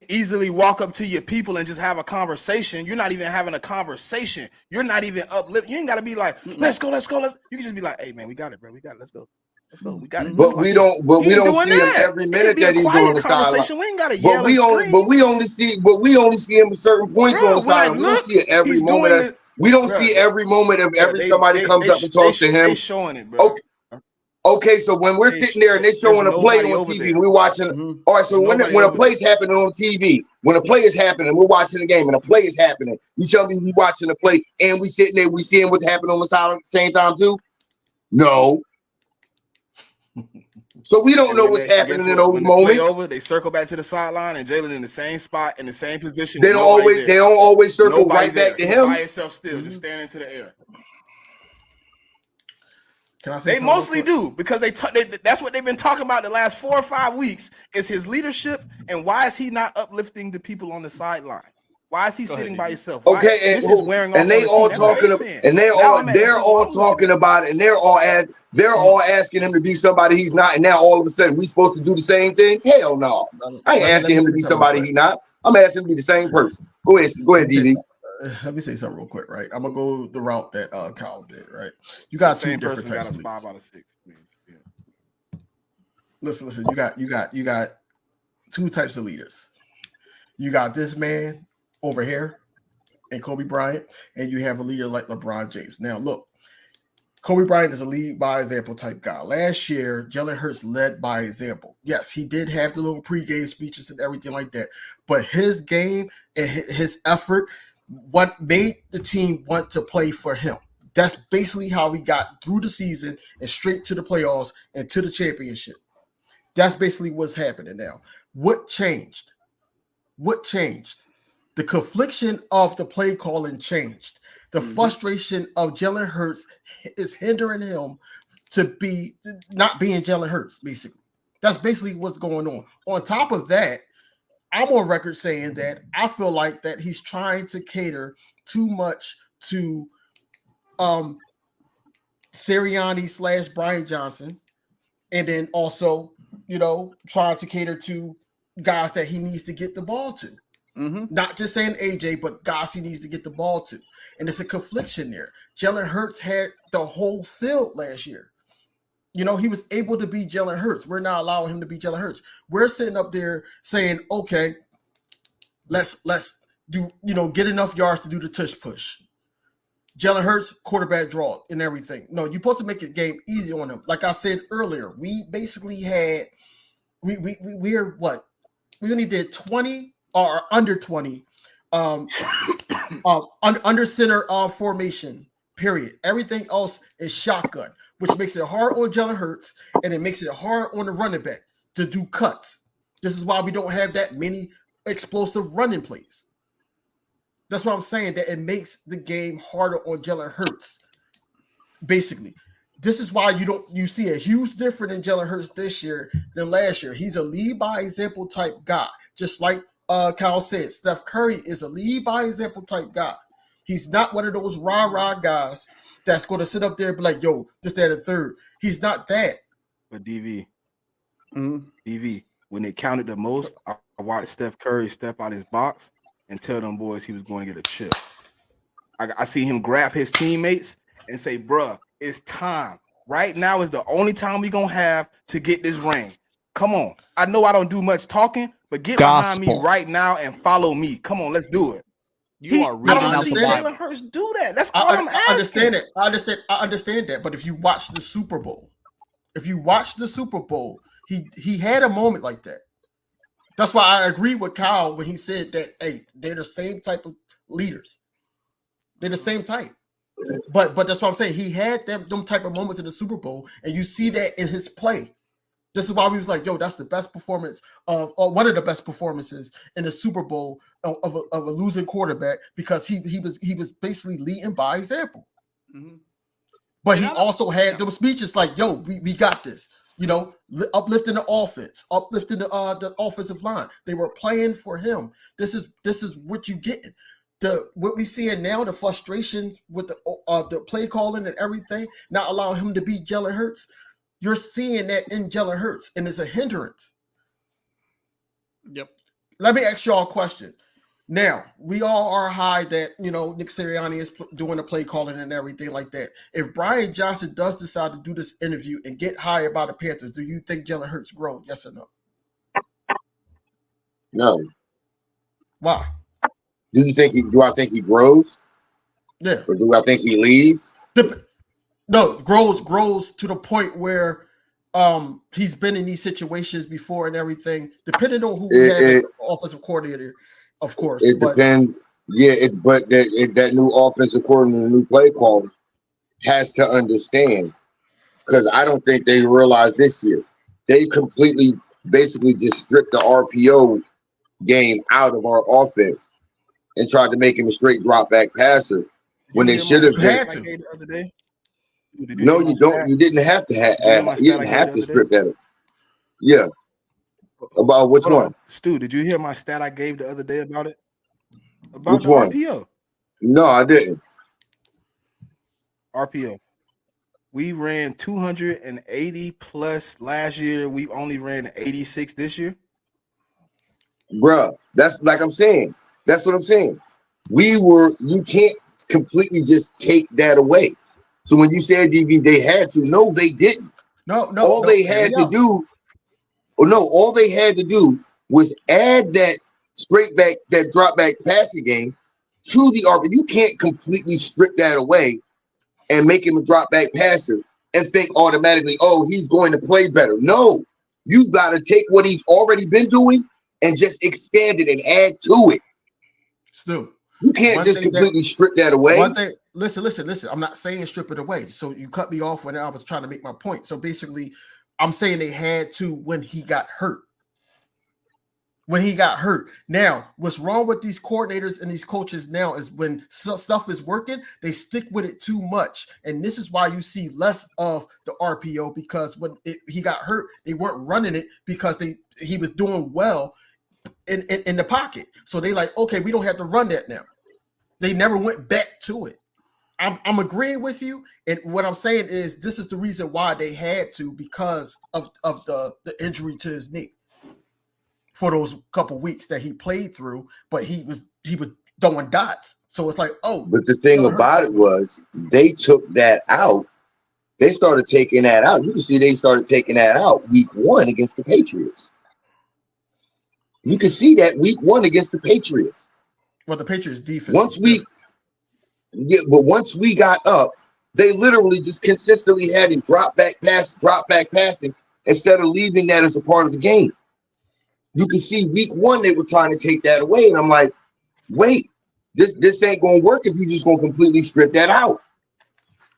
easily walk up to your people and just have a conversation. You're not even having a conversation. You're not even uplifting. You ain't got to be like, let's go. You can just be like, hey man, we got it, bro. We got it. Let's go. We got it. But we don't see him every minute that he's on the sideline. We ain't got to yell and scream. But we only see him at certain points on the sideline. We don't see it every moment. We don't see every moment of every somebody comes up and talks to him. They showing it, bro. Okay, so when we're sitting there and they're showing a play on TV, we're watching. All right, so when a play's happening on TV, when a play is happening, we're watching the game, and a play is happening. You tell me we watching the play and we sitting there, we seeing what's happening on the sideline at the same time too? No. So we don't know what's happening in those moments. They circle back to the sideline, and Jalen in the same spot, in the same position. They don't always circle right back to him. By itself, still just standing to the air. Can I say they mostly do because that's what they've been talking about the last 4 or 5 weeks is his leadership and why is he not uplifting the people on the sideline? Why is he sitting by himself? Okay, and they're all talking about it, and they're all asking him to be somebody he's not, and now all of a sudden we supposed to do the same thing? Hell no, I ain't asking him to be somebody he's not. I'm asking to be the same person. Go ahead, DV. Let me say something real quick, right? I'm gonna go the route that Kyle did, right? You The got two same different person got types us of 5 leaders. out of 6. Yeah. Listen. You got two types of leaders. You got this man over here, and Kobe Bryant, and you have a leader like LeBron James. Now, look, Kobe Bryant is a lead by example type guy. Last year, Jalen Hurts led by example. Yes, he did have the little pregame speeches and everything like that, but his game and his effort, what made the team want to play for him. That's basically how we got through the season and straight to the playoffs and to the championship. That's basically what's happening now. What changed? What changed? The confliction of the play calling changed. The frustration of Jalen Hurts is hindering him to be not being Jalen Hurts, basically. That's basically what's going on. On top of that, I'm on record saying that I feel like that he's trying to cater too much to Sirianni / Brian Johnson, and then also, trying to cater to guys that he needs to get the ball to. Not just saying AJ, but guys he needs to get the ball to. And it's a confliction there. Jalen Hurts had the whole field last year. He was able to be Jalen Hurts. We're not allowing him to be Jalen Hurts. We're sitting up there saying, okay, let's do, get enough yards to do the tush push. Jalen Hurts, quarterback draw and everything. No, you're supposed to make the game easy on him. Like I said earlier, we basically had, we're what? We only did 20 or under 20 under center formation, period. Everything else is shotgun, which makes it hard on Jalen Hurts, and it makes it hard on the running back to do cuts. This is why we don't have that many explosive running plays. That's what I'm saying, that it makes the game harder on Jalen Hurts. Basically, this is why you see a huge difference in Jalen Hurts this year than last year. He's a lead by example type guy, just like Kyle said. Steph Curry is a lead by example type guy. He's not one of those rah-rah guys that's going to sit up there and be like, yo, this, that, and third. He's not that. But DV, when it counted the most, I watched Steph Curry step out his box and tell them boys he was going to get a chip. I see him grab his teammates and say, bruh, it's time. Right now is the only time we're going to have to get this ring. Come on. I know I don't do much talking, but get behind me right now and follow me. Come on, let's do it. You are reading out the Bible. Jalen Hurts do that. That's all I'm asking. I understand it. I understand that. But if you watch the Super Bowl, he had a moment like that. That's why I agree with Kyle when he said that, hey, they're the same type of leaders. They're the same type. But that's what I'm saying. He had them type of moments in the Super Bowl, and you see that in his play. This is why we was like, yo, that's the best performance or one of the best performances in the Super Bowl of a losing quarterback, because he was basically leading by example. But he also had those speeches like, yo, we got this. Uplifting the offense, uplifting the offensive line. They were playing for him. This is what you get. What we seeing now, the frustrations with the play calling and everything, not allowing him to beat Jalen Hurts. You're seeing that in Jalen Hurts, and it's a hindrance. Yep. Let me ask y'all a question. Now, we all are high that, Nick Sirianni is doing the play calling and everything like that. If Brian Johnson does decide to do this interview and get hired by the Panthers, do you think Jalen Hurts grows? Yes or no? No. Why? Do I think he grows? Yeah. Or do I think he leaves? No, grows to the point where he's been in these situations before and everything, depending on who we have as offensive coordinator, of course. It depends. Yeah, but that new offensive coordinator, the new play caller, has to understand, because I don't think they realized this year. They completely, basically just stripped the RPO game out of our offense and tried to make him a straight drop back passer when they should have just. No, you don't. You didn't have to have. You didn't have to strip that. Yeah. About which one? Stu, did you hear my stat I gave the other day about it? About which one? RPO. No, I didn't. RPO. We ran 280 plus last year. We only ran 86 this year. bruh. That's like I'm saying. That's what I'm saying. You can't completely just take that away. So when you said DV, they had to. No, they didn't. All they had to do was add that straight back, that drop back passing game to the RPO. You can't completely strip that away and make him a drop back passer and think automatically, oh, he's going to play better. No, you've got to take what he's already been doing and just expand it and add to it. Stu, you can't just completely strip that away. One thing, listen. I'm not saying strip it away. So you cut me off when I was trying to make my point. So basically, I'm saying they had to when he got hurt. Now, what's wrong with these coordinators and these coaches now is when stuff is working, they stick with it too much. And this is why you see less of the RPO, because when he got hurt, they weren't running it because he was doing well in the pocket. So they like, okay, we don't have to run that now. They never went back to it. I'm agreeing with you. And what I'm saying is this is the reason why they had to, because of the injury to his knee. For those couple weeks that he played through, but he was throwing dots. So it's like, oh. But the thing about it was they took that out. They started taking that out. You can see they started taking that out week 1 against the Patriots. You can see that week 1 against the Patriots. Well, the Patriots defense. Once we got up, they literally just consistently had him drop back passing instead of leaving that as a part of the game. You can see week 1 they were trying to take that away, and I'm like, wait, this ain't gonna work if you just gonna completely strip that out.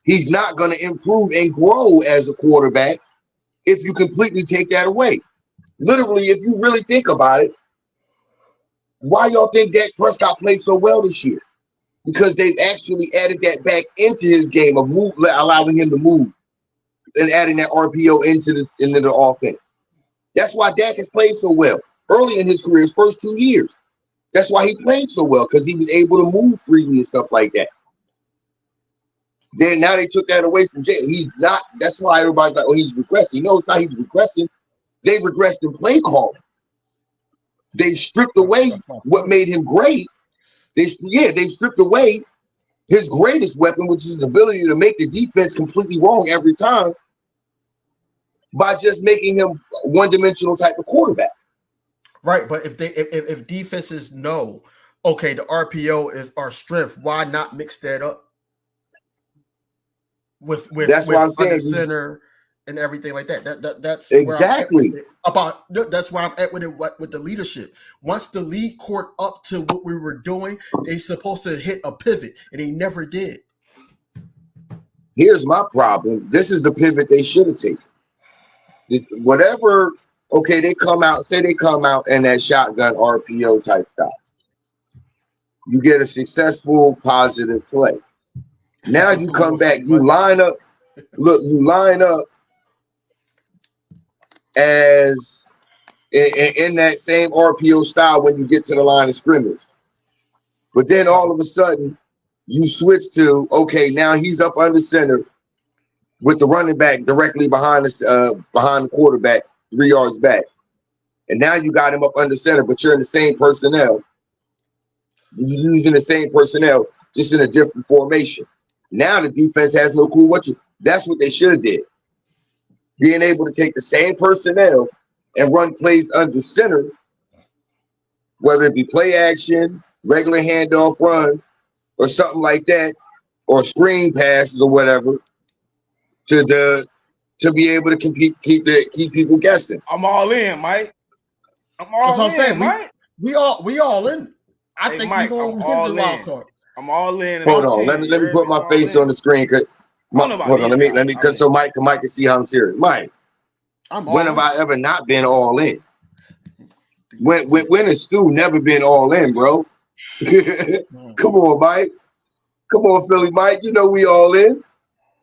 He's not gonna improve and grow as a quarterback if you completely take that away. Literally, if you really think about it, why y'all think Dak Prescott played so well this year? Because they've actually added that back into his game of allowing him to move and adding that RPO into the offense. That's why Dak has played so well early in his career, his first 2 years. That's why he played so well, because he was able to move freely and stuff like that. Then now they took that away from Jalen. He's not. That's why everybody's like, oh, he's regressing. No, it's not. He's regressing. They regressed in play calling. They stripped away what made him great. They stripped away his greatest weapon, which is his ability to make the defense completely wrong every time, by just making him one-dimensional type of quarterback. Right, but if defenses know, okay, the RPO is our strength, why not mix that up with that's what I'm saying. Center and everything like that. That's exactly that's where I'm at with it. With the leadership, once the lead caught up to what we were doing, they're supposed to hit a pivot, and they never did. Here's my problem. This is the pivot they should have taken. Whatever, okay, they come out in that shotgun RPO type stuff. You get a successful positive play. Now you come back, you line up as in that same RPO style when you get to the line of scrimmage. But then all of a sudden you switch to, okay, now he's up under center with the running back directly behind the quarterback, 3 yards back. And now you got him up under center, but you're in the same personnel. You're using the same personnel, just in a different formation. Now the defense has no clue that's what they should have did. Being able to take the same personnel and run plays under center, whether it be play action, regular handoff runs, or something like that, or screen passes or whatever, to be able to keep people guessing. I'm all in, Mike. That's what I'm saying, Mike. We all in. I think Mike, we're going to hit the wild card. I'm all in. Hold on, let me put my face on the screen. Hold on, let me so Mike can see how I'm serious. Mike, when have I ever not been all in? When has Stu never been all in, bro? Come on, Mike. Come on, Philly Mike. You know we all in.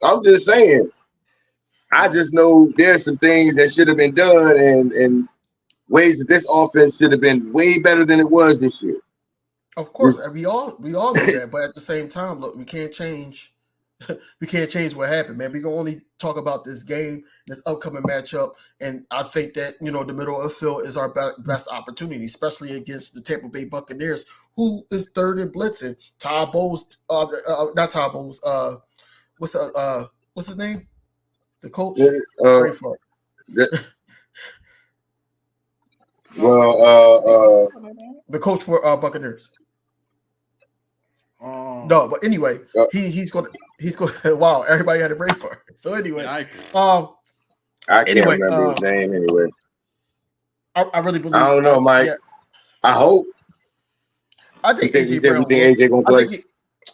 I'm just saying. I just know there's some things that should have been done and ways that this offense should have been way better than it was this year. Of course, we all do that, but at the same time, look, we can't change we can't change what happened, man. We can only talk about this game, this upcoming matchup, and I think that the middle of the field is our best opportunity, especially against the Tampa Bay Buccaneers, who is third in blitzing. Todd Bowles, not Todd Bowles. What's his name? The coach. The, the coach for Buccaneers. No, but anyway, he's gonna wow, everybody had a break for it. So anyway, I can't remember his name anyway. I really believe. I don't know, Mike. Yeah. I hope. I think AJ gonna play.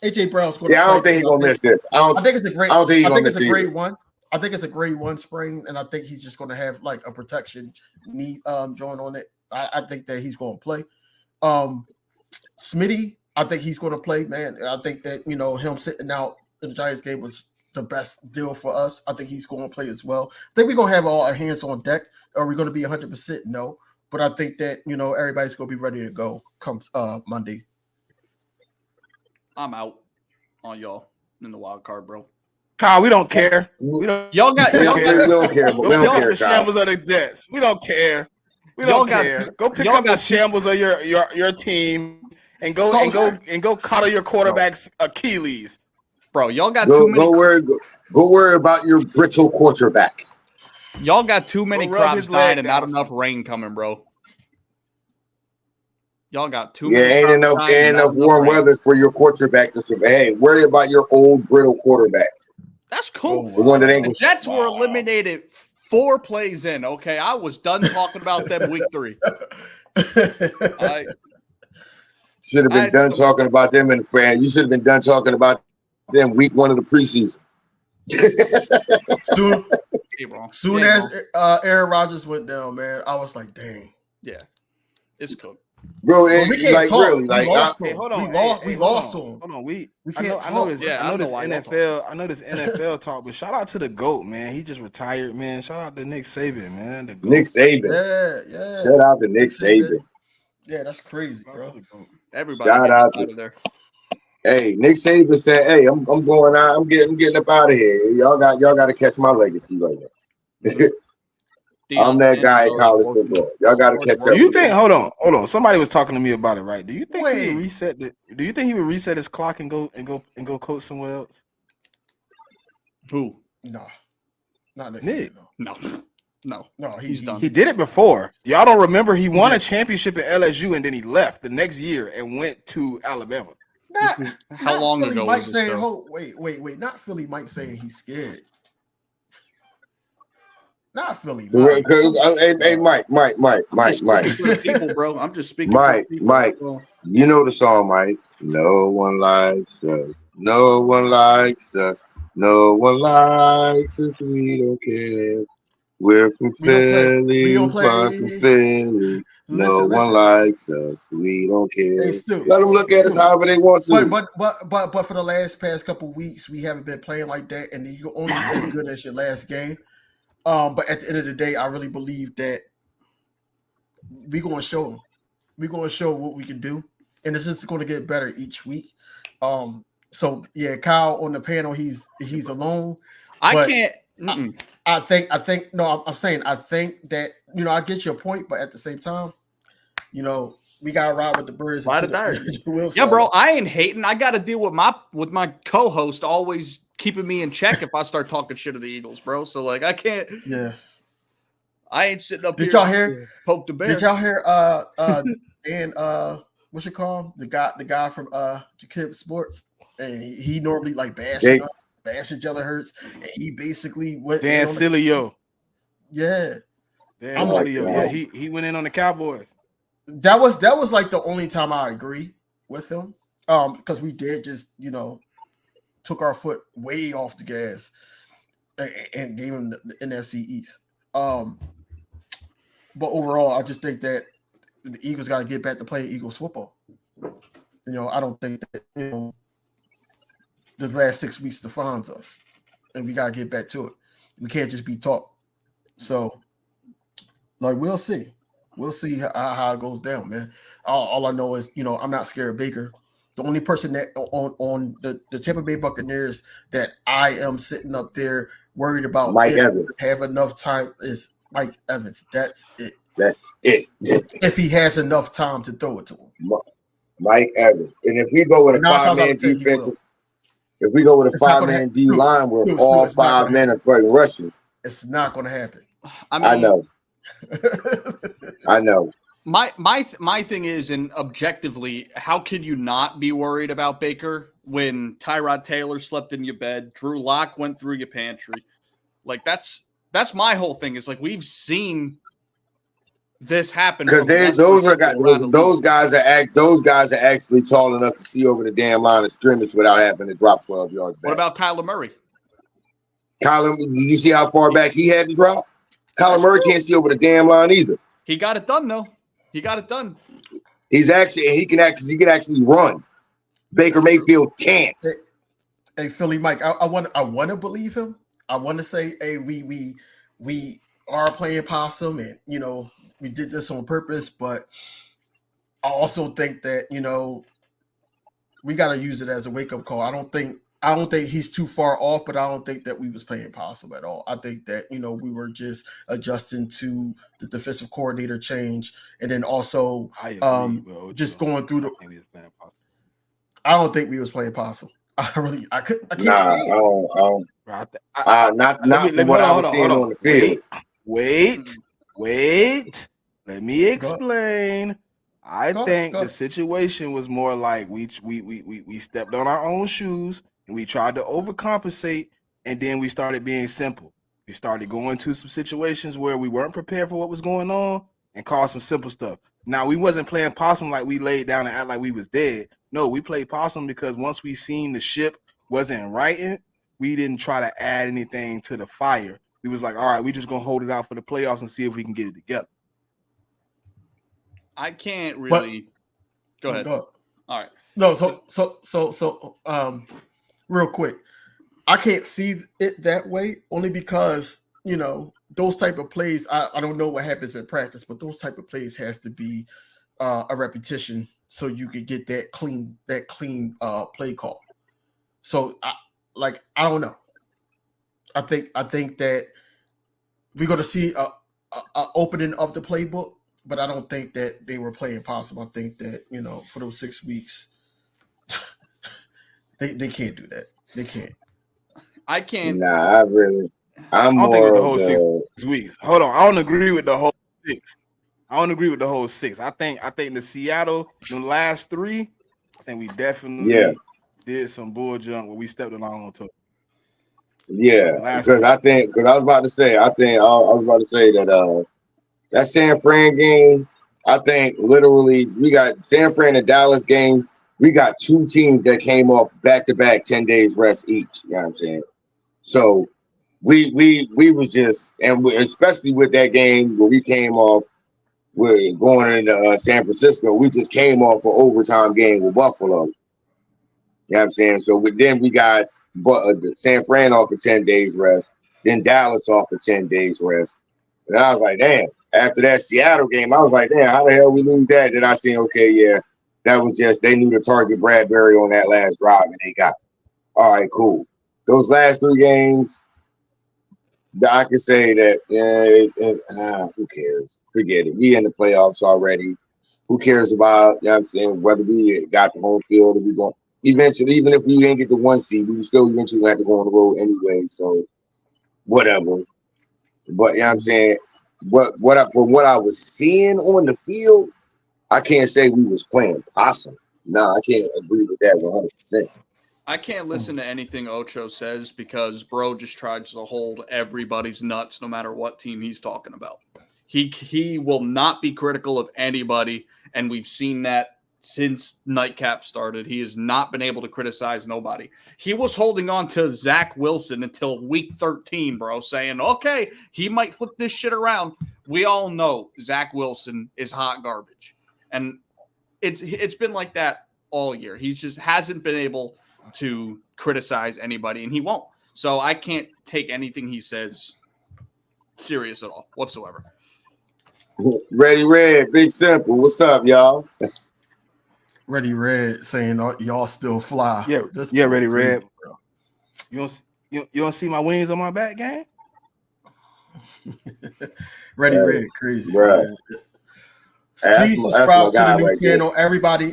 AJ Brown's gonna. Yeah, I don't think he's gonna miss this. I think it's a great. I think it's a great one. I think it's a grade 1 sprain, and I think he's just going to have like a protection knee joint on it. I think that he's going to play. Smitty, I think he's going to play, man. I think that him sitting out in the Giants game was the best deal for us. I think he's going to play as well. I think we're going to have all our hands on deck. Are we going to be 100%? No, but I think that everybody's going to be ready to go come Monday. I'm out on y'all in the wild card, bro. Kyle, we don't care. We don't care. We don't care. Go pick up the shambles of the Jets. We don't care. We don't care. Go pick up the shambles of your team and go cuddle your quarterback's Achilles. Bro, y'all got too many. Go worry about your brittle quarterback. Y'all got too many crops dying and not enough rain coming, bro. Y'all got too many. Ain't enough warm weather for your quarterback to survive. Hey, worry about your old brittle quarterback. That's cool. The one that ain't. The Jets were eliminated 4 plays in. Okay, I was done talking about them week 3. Should have been done talking about them in France. You should have been done talking about them week 1 of the preseason. Soon as Aaron Rodgers went down, man, I was like, dang. Yeah, it's cool. Bro, we can't talk. Really, we lost to him. We lost to him. Hold on, we can't talk. I know this NFL talk, but shout out to the GOAT, man. He just retired, man. Shout out to Nick Saban, man. The GOAT. Nick Saban. Yeah. Shout out to Nick Saban. Yeah, that's crazy, bro. Everybody shout out to there. Hey, Nick Saban said, "Hey, I'm going out. I'm getting up out of here. Y'all got to catch my legacy right now." I'm that guy in college football. Y'all got to catch up. Do you think? Hold on. Somebody was talking to me about it, right? Do you think he would reset Do you think he would reset his clock and go coach somewhere else? Who? No, not Nick. No. He's done. He did it before. Y'all don't remember? He won a championship at LSU and then he left the next year and went to Alabama. How long ago Mike was saying, this? Wait. Not Philly Mike saying he's scared. Not Philly. Hey, Mike. People, bro. I'm just speaking. Mike. You know the song, Mike. No one likes us. No one likes us. No one likes us. We don't care. We're from Philly. We don't play. From Philly. No one likes us. We don't care. Hey, let them look at us however they want to. But for the past couple weeks, we haven't been playing like that, and you're only as good as your last game. But at the end of the day, I really believe that we're going to show them. We're going to show what we can do, and it's just going to get better each week. So yeah, Kyle on the panel, he's alone. I can't. I think. No, I'm saying I think that I get your point, but at the same time, we gotta ride with the birds. Yeah, bro, I ain't hating. I got to deal with my co-host always keeping me in check if I start talking shit to the Eagles, bro. So like, I can't. Yeah, I ain't sitting up. Did y'all hear? Poke the bear. Did y'all hear? Dan, what's your call? The guy from Jacob Sports, and he normally like bashing Jalen Hurts, and he basically went. Dan Sileo. Yeah. Dan Sileo. Yeah, he went in on the Cowboys. That was like the only time I agree with him, because we did just took our foot way off the gas and gave him the NFC East. But overall, I just think that the Eagles got to get back to playing Eagles football. I don't think that the last 6 weeks defines us, and we got to get back to it. We can't just be taught. So, like, we'll see. We'll see how it goes down, man. All I know is, I'm not scared of Baker. The only person that on the Tampa Bay Buccaneers that I am sitting up there worried about Mike if Evans. have enough time is Mike Evans. That's it. That's it. If he has enough time to throw it to him. Mike Evans. And if we go with a 9 times out 5-man of 10 he will. defensive, if we go with a It's not gonna 5-man happen. D Stu, line where Stu, all it's not 5 gonna men are fucking rushing, It's not going to happen. I mean, know. I know. My thing is, and objectively, how could you not be worried about Baker when Tyrod Taylor slept in your bed, Drew Lock went through your pantry? Like that's my whole thing. Is like we've seen this happen Because from multiple those people around the those league. guys are actually tall enough to see over the damn line of scrimmage without having to drop 12 yards back. What about Kyler Murray? Kyler? Did you see how far back he had to drop? Kyler That's Murray true. can't see over the damn line either. He got it done though. He got it done. He can actually run. Baker Mayfield can't. Hey, Philly Mike, I want to believe him. I want to say, hey, we are playing possum, and we did this on purpose. But I also think that we got to use it as a wake up call. I don't think he's too far off, but I don't think that we was playing possum at all. I think that we were just adjusting to the defensive coordinator change, and then also just going through the. I don't think we was playing possum. I can't see it. I don't. Not from what I was seeing on the field. Wait. Let me explain. I think go. The situation was more like we stepped on our own shoes and we tried to overcompensate, and then we started being simple. We started going to some situations where we weren't prepared for what was going on and caused some simple stuff. Now, we wasn't playing possum like we laid down and act like we was dead. No, we played possum because once we seen the ship wasn't righting, we didn't try to add anything to the fire. We was like, all right, we just gonna hold it out for the playoffs and see if we can get it together. I can't really. Go ahead. All right. No, so real quick, I can't see it that way only because those type of plays. I don't know what happens in practice, but those type of plays has to be a repetition so you could get that clean play call. So I don't know. I think that we're going to see a opening of the playbook, but I don't think that they were playing possum. I think that for those 6 weeks, they can't do that. They can't. I can't. Nah, I don't think the whole 6 weeks. Hold on, I don't agree with the whole 6. I think the Seattle, the last 3, I think we definitely did some bull junk where we stepped on our own toe. Yeah, because I was about to say that that San Fran game, I think literally we got San Fran and Dallas game. We got 2 teams that came off back-to-back 10 days rest each. You know what I'm saying? So we was just, and especially with that game where we came off, we're going into San Francisco. We just came off an overtime game with Buffalo. You know what I'm saying? So then we got San Fran off for 10 days rest, then Dallas off for 10 days rest. And I was like, damn. After that Seattle game, I was like, damn, how the hell we lose that? Then I seen, okay, yeah, that was just they knew to target Bradbury on that last drive, and they got it. All right, cool. Those last 3 games, I can say that who cares? Forget it. We in the playoffs already. Who cares about, you know what I'm saying, whether we got the home field or we going eventually, even if we didn't get the 1 seed, we still eventually have to go on the road anyway. So whatever. But you know what I'm saying? From what I was seeing on the field, I can't say we was playing possum. No, I can't agree with that 100%. I can't listen to anything Ocho says because bro just tries to hold everybody's nuts no matter what team he's talking about. He will not be critical of anybody, and we've seen that since Nightcap started. He has not been able to criticize nobody. He was holding on to Zach Wilson until week 13, bro, saying, okay, he might flip this shit around. We all know Zach Wilson is hot garbage. And it's been like that all year. He just hasn't been able to criticize anybody, and he won't. So I can't take anything he says serious at all whatsoever. Ready Red, Big Simple. What's up, y'all? Ready Red saying y'all still fly. Yeah, This yeah, boy Ready crazy, Red. bro. You don't see my wings on my back, gang? Ready Hey, Red, crazy, bruh. man. Hey, Please that's subscribe my to the guy new right there. channel.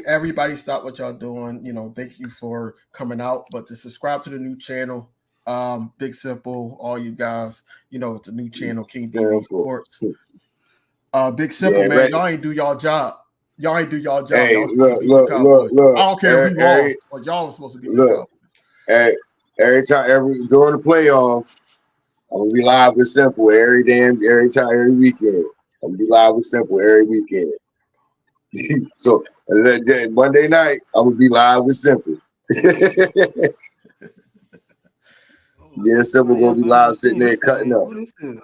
Everybody, stop what y'all doing. You know, thank you for coming out, but to subscribe to the new channel, Big Simple, all you guys. You know, it's a new channel, King DB Simple. Sports. Big Simple, Yeah, man. Ready. Y'all ain't do y'all job. Y'all ain't do y'all job. Hey, Y'all supposed to beat the Cowboys. I don't care if we lost, but y'all was supposed to beat the Look. Cowboys. During the playoffs, I'm gonna be live with Simple every weekend. I'm gonna be live with Simple every weekend. So Monday night, I'm gonna be live with Simple. Yeah, Simple gonna be live sitting there cutting up. Who this is?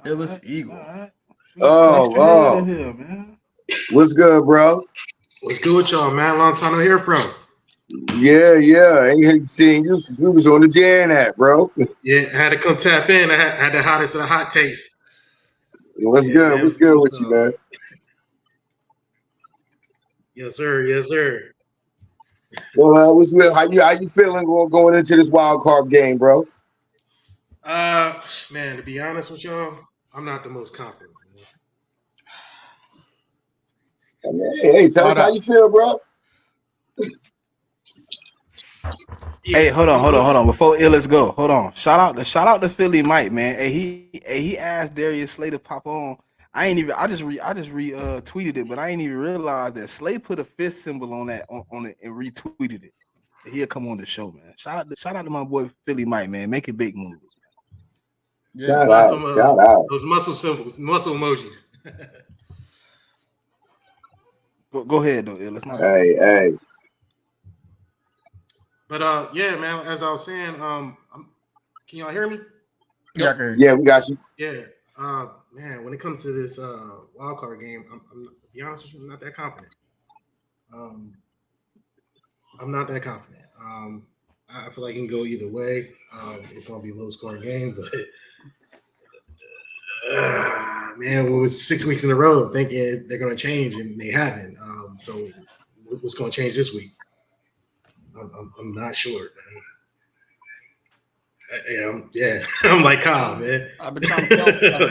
Illest Eagle. All right. We got some extra head in here, man. What's good, bro? What's good with y'all, man? Long time to hear from. Yeah. Ain't seen you since we was on the Jan app, bro. Yeah, I had to come tap in. I had the hottest of the hot takes. What's Yeah, good? man, What's good with you, man? Yes, sir. Yes, sir. So, what's good? How you feeling going into this wild card game, bro? Man, to be honest with y'all, I'm not the most confident. Hey, tell us how you feel, bro. Yeah, Hey, hold on. Before Illis go, hold on. Shout out to Philly Mike, man. Hey, he asked Darius Slay to pop on. I just retweeted it, but I ain't even realized that Slay put a fist symbol on it and retweeted it. He'll come on the show, man. Shout out to my boy Philly Mike, man. Making big moves. Yeah. Shout out. Those muscle symbols, muscle emojis. Go ahead though, Illis. Hey. But yeah, man. As I was saying, can y'all hear me? Yeah, we got you. Yeah. Man, when it comes to this wild card game, I'm to be honest with you, I'm not that confident. I'm not that confident. I feel like it can go either way. It's going to be a low scoring game, but man, it was 6 weeks in a row thinking they're going to change, and they haven't. So what's going to change this week? I'm not sure, man. I'm like Kyle, man. I've been trying to tell.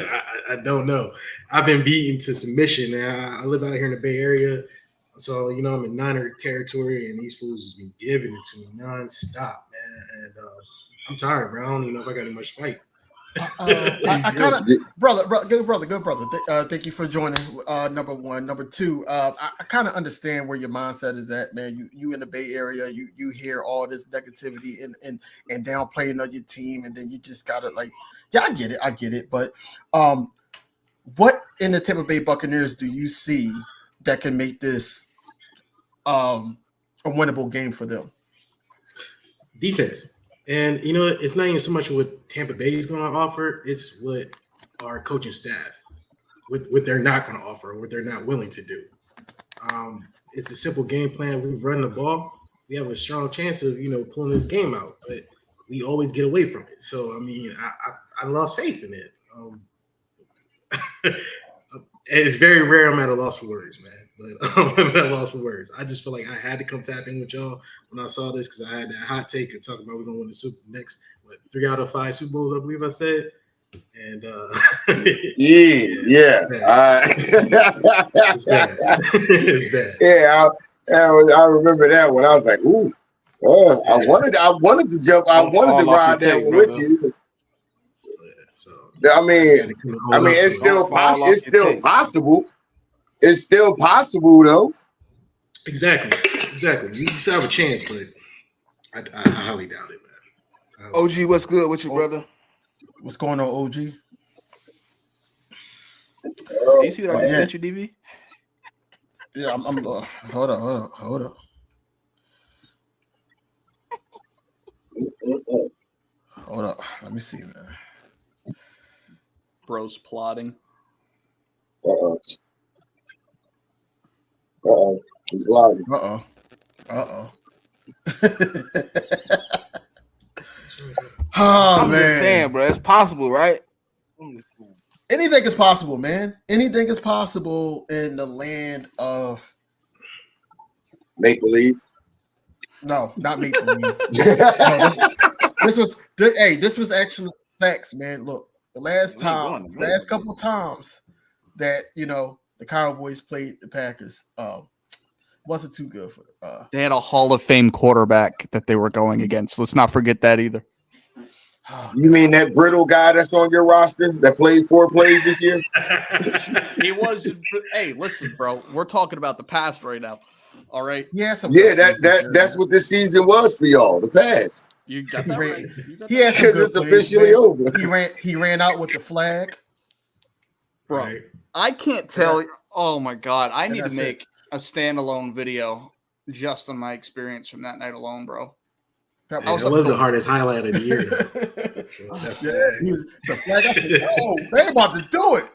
I don't know. I've been beaten to submission. I live out here in the Bay Area, so I'm in Niner territory, and these fools has been giving it to me nonstop, man. And I'm tired, bro. I don't even know if I got any much fight. I kind of, good brother. Thank you for joining. Number one, number two. I kind of understand where your mindset is at, man. You in the Bay Area, you hear all this negativity and downplaying of your team, and then you just gotta I get it. But what in the Tampa Bay Buccaneers do you see that can make this a winnable game for them? Defense. And it's not even so much what Tampa Bay is going to offer; it's what our coaching staff, what they're not going to offer, or what they're not willing to do. It's a simple game plan. We run the ball. We have a strong chance of pulling this game out, but we always get away from it. So I mean, I lost faith in it. It's very rare I'm at a loss for words, man. But I'm at a loss for words. I just feel like I had to come tap in with y'all when I saw this because I had that hot take and talking about we're gonna win the next 3 out of 5 Super Bowls, I believe I said. And yeah. It's bad. It's bad. Yeah, I remember that one. I was like, ooh. I wanted to jump. I wanted to ride that one with you. So I mean, it's still possible. It's still possible, though. Exactly. You still have a chance, but I highly doubt it, man. OG, what's good with you, brother? What's going on, OG? You see what I just sent you, DV? Yeah, I'm hold up. Hold up. Let me see, man. Bro's plotting. He's lying. Oh, I'm man. just saying, bro. It's possible, right? It anything is possible, man. Anything is possible in the land of Make believe. no, not make believe. No, this was actually facts, man. Look, the last couple times that the Cowboys played the Packers, wasn't too good for They had a Hall of Fame quarterback that they were going against. Let's not forget that either. You mean that brittle guy that's on your roster that played 4 plays this year? He was. Hey, listen, bro. We're talking about the past right now. All right. Yeah, that's what this season was for y'all. The past. You got that right. Yeah, because it's officially over. He ran out with the flag, bro. Right. I can't tell. Oh my god, I need to that's make a standalone video just on my experience from that night alone, bro. That was the hardest highlight of the year. The flag. I said, "Oh, they about to do it."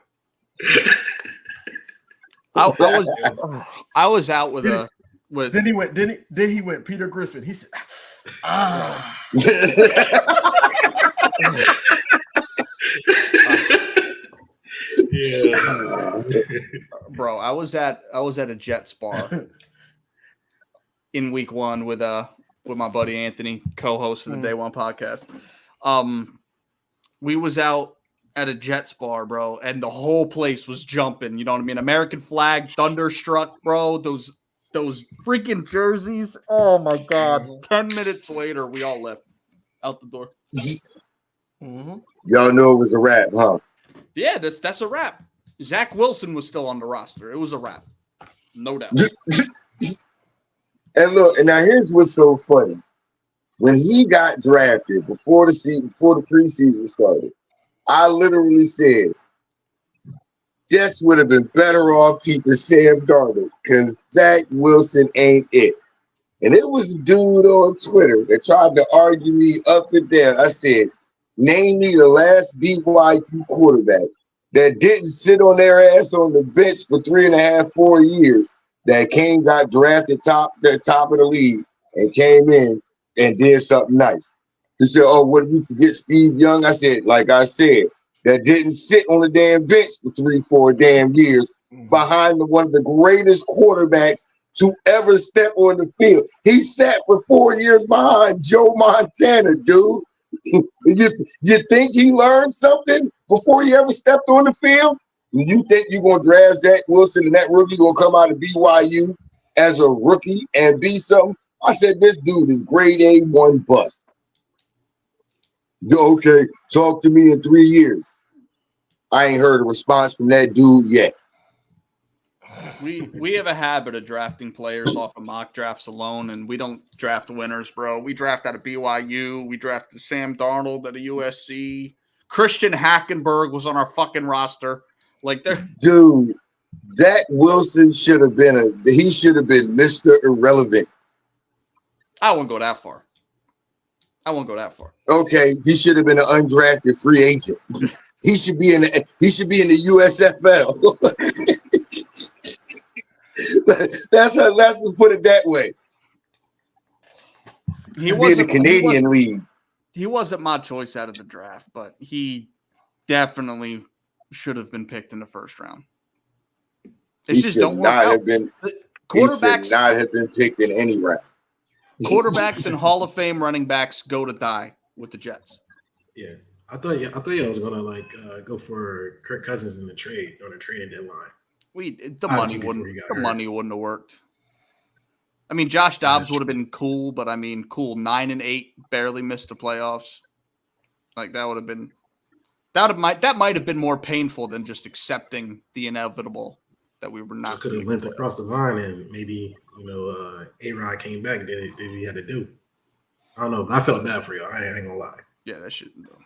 I was out with a. Then he went Peter Griffin. He said, "Ah." Yeah. Bro, I was at a Jets bar in week 1 with my buddy Anthony, co-host of the Day One podcast. We was out at a Jets bar, bro, and the whole place was jumping. You know what I mean? American flag, thunderstruck, bro. Those freaking jerseys. Oh my god! 10 minutes later, we all left out the door. Mm-hmm. Y'all knew it was a wrap, huh? Yeah, that's a wrap. Zach Wilson was still on the roster. It was a wrap, no doubt. And look, and now here's what's so funny. When he got drafted before the preseason started, I literally said, Jets would have been better off keeping Sam Darnold because Zach Wilson ain't it. And it was a dude on Twitter that tried to argue me up and down. I said, name me the last BYU quarterback that didn't sit on their ass on the bench for 3.5, 4 years, that got drafted top of the league and came in and did something nice. He said, "Oh, what did you forget, Steve Young?" I said, like I said, that didn't sit on the damn bench for 3, 4 damn years behind one of the greatest quarterbacks to ever step on the field. He sat for 4 years behind Joe Montana, dude. You think he learned something before he ever stepped on the field? You think you're going to draft Zach Wilson and that rookie going to come out of BYU as a rookie and be something? I said, this dude is grade A1 bust. Okay, talk to me in 3 years. I ain't heard a response from that dude yet. We have a habit of drafting players off of mock drafts alone, and we don't draft winners, bro. We draft out of BYU. We drafted Sam Darnold at a USC. Christian Hackenberg was on our fucking roster. Like, they're dude, Zach Wilson should have been Mr. Irrelevant. I won't go that far. Okay, he should have been an undrafted free agent. He should be in the USFL. Let's put it that way. He should be in the Canadian League. He wasn't my choice out of the draft, but he definitely should have been picked in the first round. It just don't work out. Quarterbacks should not have been picked in any round. Quarterbacks and Hall of Fame running backs go to die with the Jets. Yeah, I thought y'all was gonna go for Kirk Cousins in the trade on the trading deadline. The money wouldn't have worked. I mean, Josh Dobbs would have been cool, but I mean, cool 9-8, barely missed the playoffs. Like that would have been that might have been more painful than just accepting the inevitable that we were not. Could have limped across the line, and maybe A-Rod came back and did what he had to do. I don't know, but I felt bad for you. I ain't gonna lie. Yeah, that shouldn't do.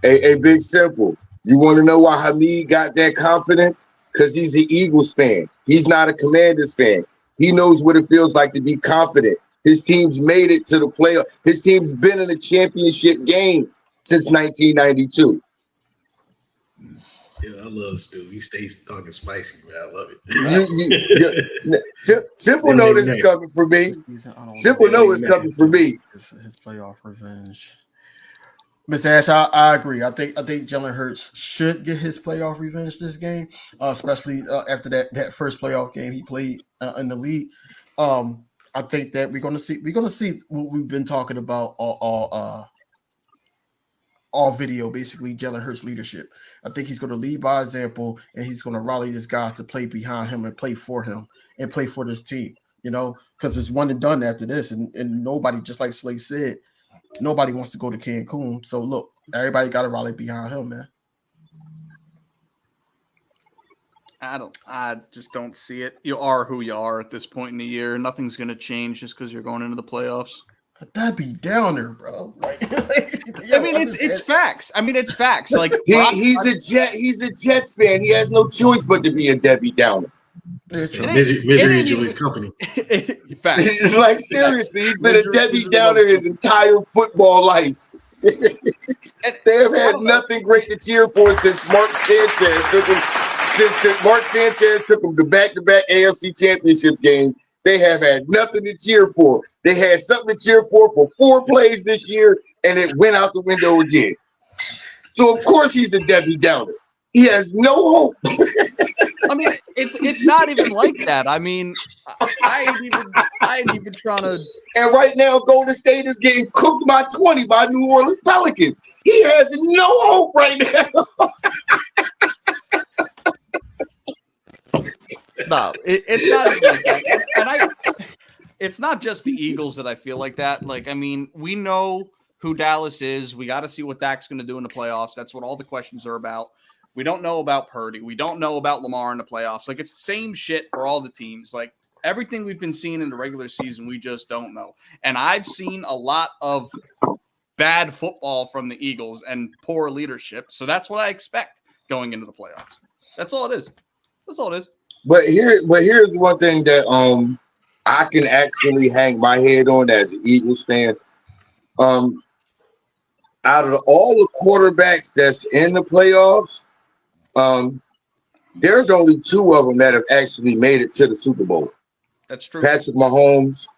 A big simple. You want to know why Hamid got that confidence? Because he's an Eagles fan. He's not a Commanders fan. He knows what it feels like to be confident. His team's made it to the playoff. His team's been in a championship game since 1992. Yeah, I love Stu. He stays talking spicy, man. I love it. Simple know this is coming for me. Simple know it's coming for me. His playoff revenge. Miss Ash, I agree. I think Jalen Hurts should get his playoff revenge this game, especially after that first playoff game he played in the league. I think that we're gonna see what we've been talking about all video, basically Jalen Hurts' leadership. I think he's going to lead by example, and he's going to rally his guys to play behind him and play for him and play for this team. You know, because it's one and done after this, and nobody, just like Slay said, nobody wants to go to Cancun. So look, everybody got to rally behind him, man. I just don't see it. You are who you are at this point in the year. Nothing's going to change just because you're going into the playoffs. That'd be downer, bro. Like, I mean, it's facts. I mean, it's facts. Like he's a Jets fan. He has no choice but to be a Debbie Downer. Misery enjoys company. Facts. Like seriously, he's been a Debbie Downer his entire football life. They have had nothing great to cheer for since Mark Sanchez took him. Since Mark Sanchez took him to back-to-back AFC Championships games, they have had nothing to cheer for. They had something to cheer for 4 plays this year, and it went out the window again. So of course he's a Debbie Downer. He has no hope. I mean, it's not even like that. I mean, I ain't even trying to. And right now, Golden State is getting cooked by 20 by New Orleans Pelicans. He has no hope right now. No, it's not even like that. It's not just the Eagles that I feel like that. Like, I mean, we know who Dallas is. We got to see what Dak's going to do in the playoffs. That's what all the questions are about. We don't know about Purdy. We don't know about Lamar in the playoffs. Like, it's the same shit for all the teams. Like, everything we've been seeing in the regular season, we just don't know. And I've seen a lot of bad football from the Eagles and poor leadership. So that's what I expect going into the playoffs. That's all it is. That's all it is. But here's one thing that I can actually hang my head on as an Eagles fan. Out of all the quarterbacks that's in the playoffs, there's only 2 of them that have actually made it to the Super Bowl. That's true. Patrick Mahomes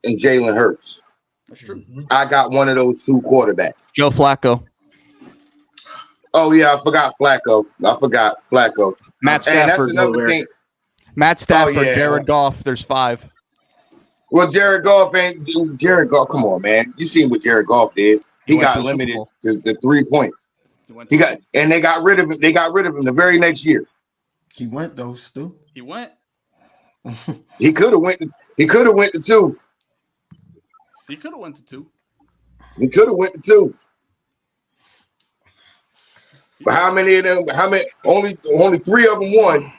and Jalen Hurts. That's true. I got one of those 2 quarterbacks. Joe Flacco. Oh yeah, I forgot Flacco. Matt Stafford. And that's another team. Matt Stafford, yeah. Jared Goff. There's 5. Well, Jared Goff. Come on, man. You seen what Jared Goff did? He got limited to 3 points. They got rid of him. They got rid of him the very next year. He went though, Stu. He went. He could have went to 2. He could have went to 2. He could have went to 2. But how many of them? Only 3 of them won.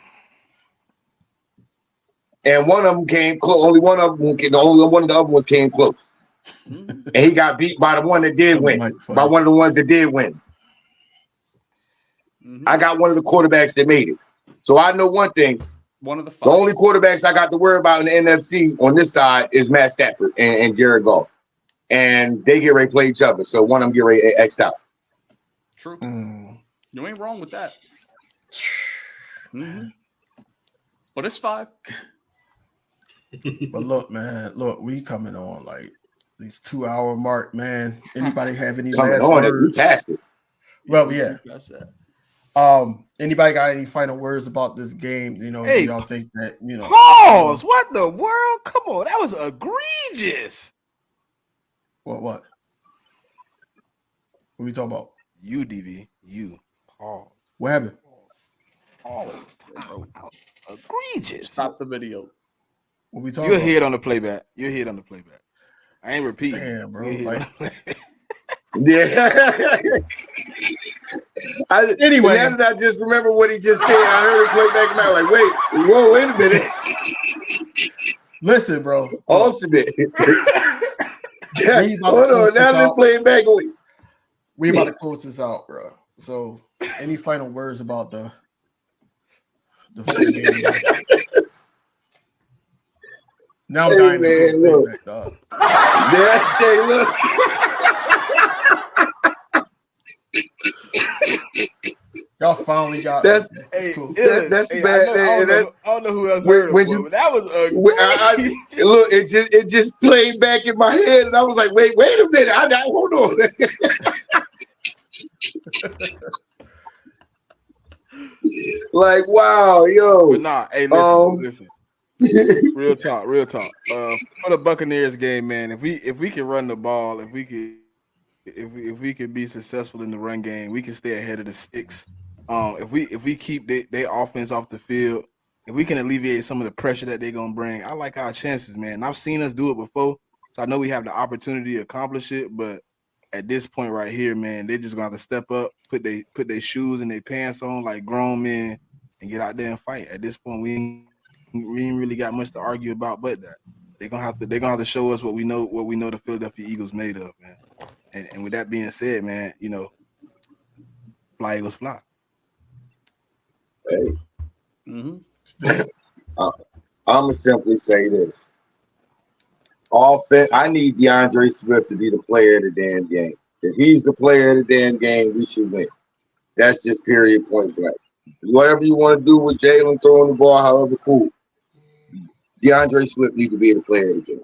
And one of them came close. Only one of the other ones came close. And he got beat by the one that did win. By one of the ones that did win. Mm-hmm. I got one of the quarterbacks that made it. So I know one thing. One of the 5. The only quarterbacks I got to worry about in the NFC on this side is Matt Stafford and Jared Goff. And they get ready to play each other. So one of them get ready to X'd out. True. You ain't wrong with that. Mm-hmm. But it's 5. But look, man, we coming on like this 2-hour mark, man. Anybody have any last words? We passed it. Well, yeah. Anybody got any final words about this game? You know, Hey, do y'all think that, you know? Pause. What the world? Come on, that was egregious. What? What are we talking about? You, DV. You. Pause. What happened? Always talking about egregious. Stop the video. What we talking You'll about? hear it on the playback. I ain't repeating. Damn, bro. You'll hear Like, it. Yeah. Anyway. Now that I just remember what he just said, I heard it play back and I'm like, wait a minute. listen, bro. Ultimate. We about Hold to close on. Now this they're out. playing back. We about to close this out, bro. So, any final words about the game? Now I'm Hey, dying to see man, the look. playback, dog. Yeah, Jay, look. Y'all finally got That's- it's cool. That's Hey, bad. I don't know who else When- heard when it, you- but that was egregious. Look, it just played back in my head, and I was like, wait a minute, hold on. Like, wow, yo. But nah, hey, listen. Real talk. For the Buccaneers game, man, if we can run the ball, if we can be successful in the run game, we can stay ahead of the sticks. If we keep their offense off the field, if we can alleviate some of the pressure that they're gonna bring, I like our chances, man. And I've seen us do it before, so I know we have the opportunity to accomplish it. But at this point right here, man, they're just gonna have to step up, put their shoes and their pants on like grown men, and get out there and fight. At this point, we ain't really got much to argue about, but that they're gonna have to show us what we know the Philadelphia Eagles made of, man. And with that being said, man, fly Eagles fly. Hey. Mm-hmm. I'm gonna simply say this. I need DeAndre Swift to be the player of the damn game. If he's the player of the damn game, we should win. That's just period, point blank. Whatever you want to do with Jalen throwing the ball, however cool. DeAndre Swift needs to be the player of the game.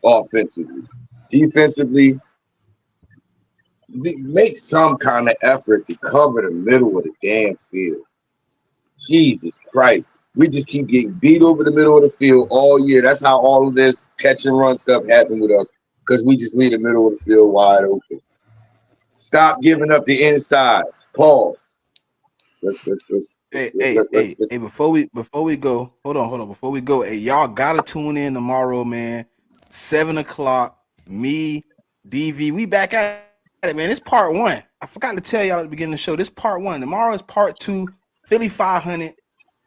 Offensively. Defensively, make some kind of effort to cover the middle of the damn field. Jesus Christ. We just keep getting beat over the middle of the field all year. That's how all of this catch and run stuff happened with us, because we just leave the middle of the field wide open. Stop giving up the insides. Pause. Hey, before we go, hold on. Before we go, hey, y'all gotta tune in tomorrow, man. 7:00. Me, DV, we back at it, man. It's part 1. I forgot to tell y'all at the beginning of the show. This part 1. Tomorrow is part 2. Philly 500.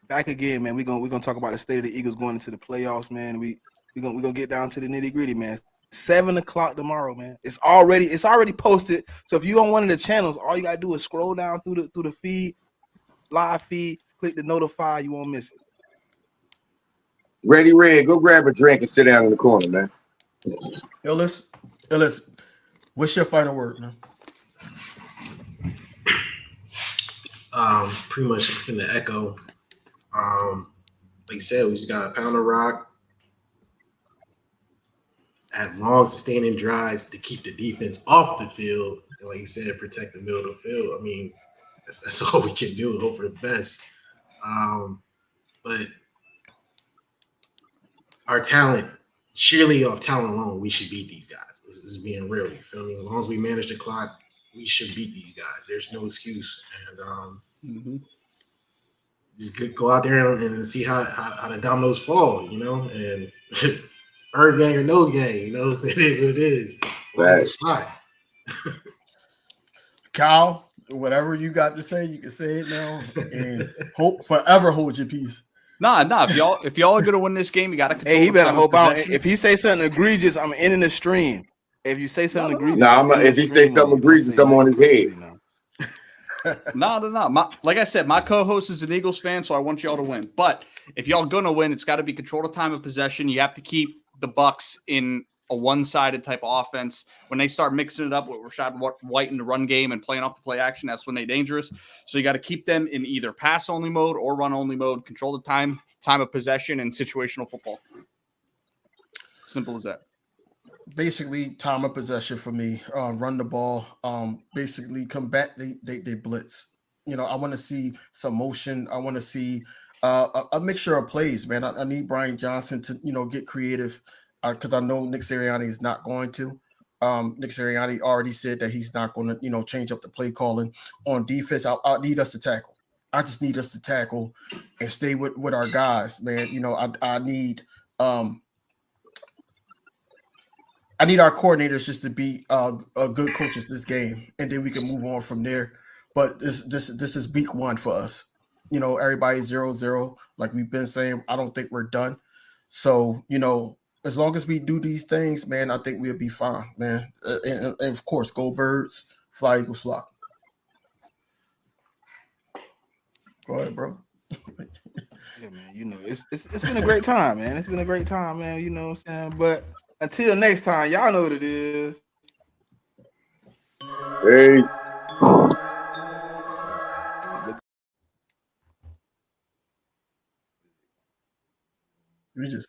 Back again, man. We're gonna talk about the state of the Eagles going into the playoffs, man. We're gonna get down to the nitty-gritty, man. 7:00 tomorrow, man. It's already posted. So if you on one of the channels, all you gotta do is scroll down through the feed, live feed, click the notify, you won't miss it. Ready, Red, go grab a drink and sit down in the corner, man. Illis, what's your final word, man? Pretty much in the echo. Like you said, we just got to pound the rock, have long sustaining drives to keep the defense off the field, and like you said, protect the middle of the field. I mean, that's all we can do. Hope for the best. But our talent, sheerly off talent alone, we should beat these guys. This is being real. You feel me? As long as we manage the clock, we should beat these guys. There's no excuse. And just go out there and see how the dominoes fall, and earn gang or no gang, it is what it is. Right. Kyle, whatever you got to say, you can say it now, and forever hold your peace. Nah. If y'all are gonna win this game, you gotta. Hey, he better hope out. If he say something egregious, I'm ending the stream. If you say something egregious, if he say something egregious, I'm on his head. No. Like I said, my co-host is an Eagles fan, so I want y'all to win. But if y'all gonna win, it's got to be control the time of possession. You have to keep the Bucks in a one-sided type of offense. When they start mixing it up with Rachaad White in the run game and playing off the play action, that's when they're dangerous. So you got to keep them in either pass-only mode or run-only mode. Control the time of possession, and situational football. Simple as that. Basically, time of possession for me. Run the ball. Basically, combat they blitz. I want to see some motion. I want to see a mixture of plays, man. I need Brian Johnson to get creative, because I know Nick Sirianni is not going to. Nick Sirianni already said that he's not going to change up the play calling on defense. I need us to tackle. I just need us to tackle and stay with our guys, man. I need our coordinators just to be good coaches this game, and then we can move on from there. But this is week 1 for us. Everybody's 0-0, like we've been saying. I don't think we're done. So, as long as we do these things, man, I think we'll be fine, man. And of course, go Birds, fly Eagles fly. Go ahead, bro. Yeah, man. It's been a great time, man. It's been a great time, man. You know what I'm saying? But until next time, y'all know what it is. Peace. We just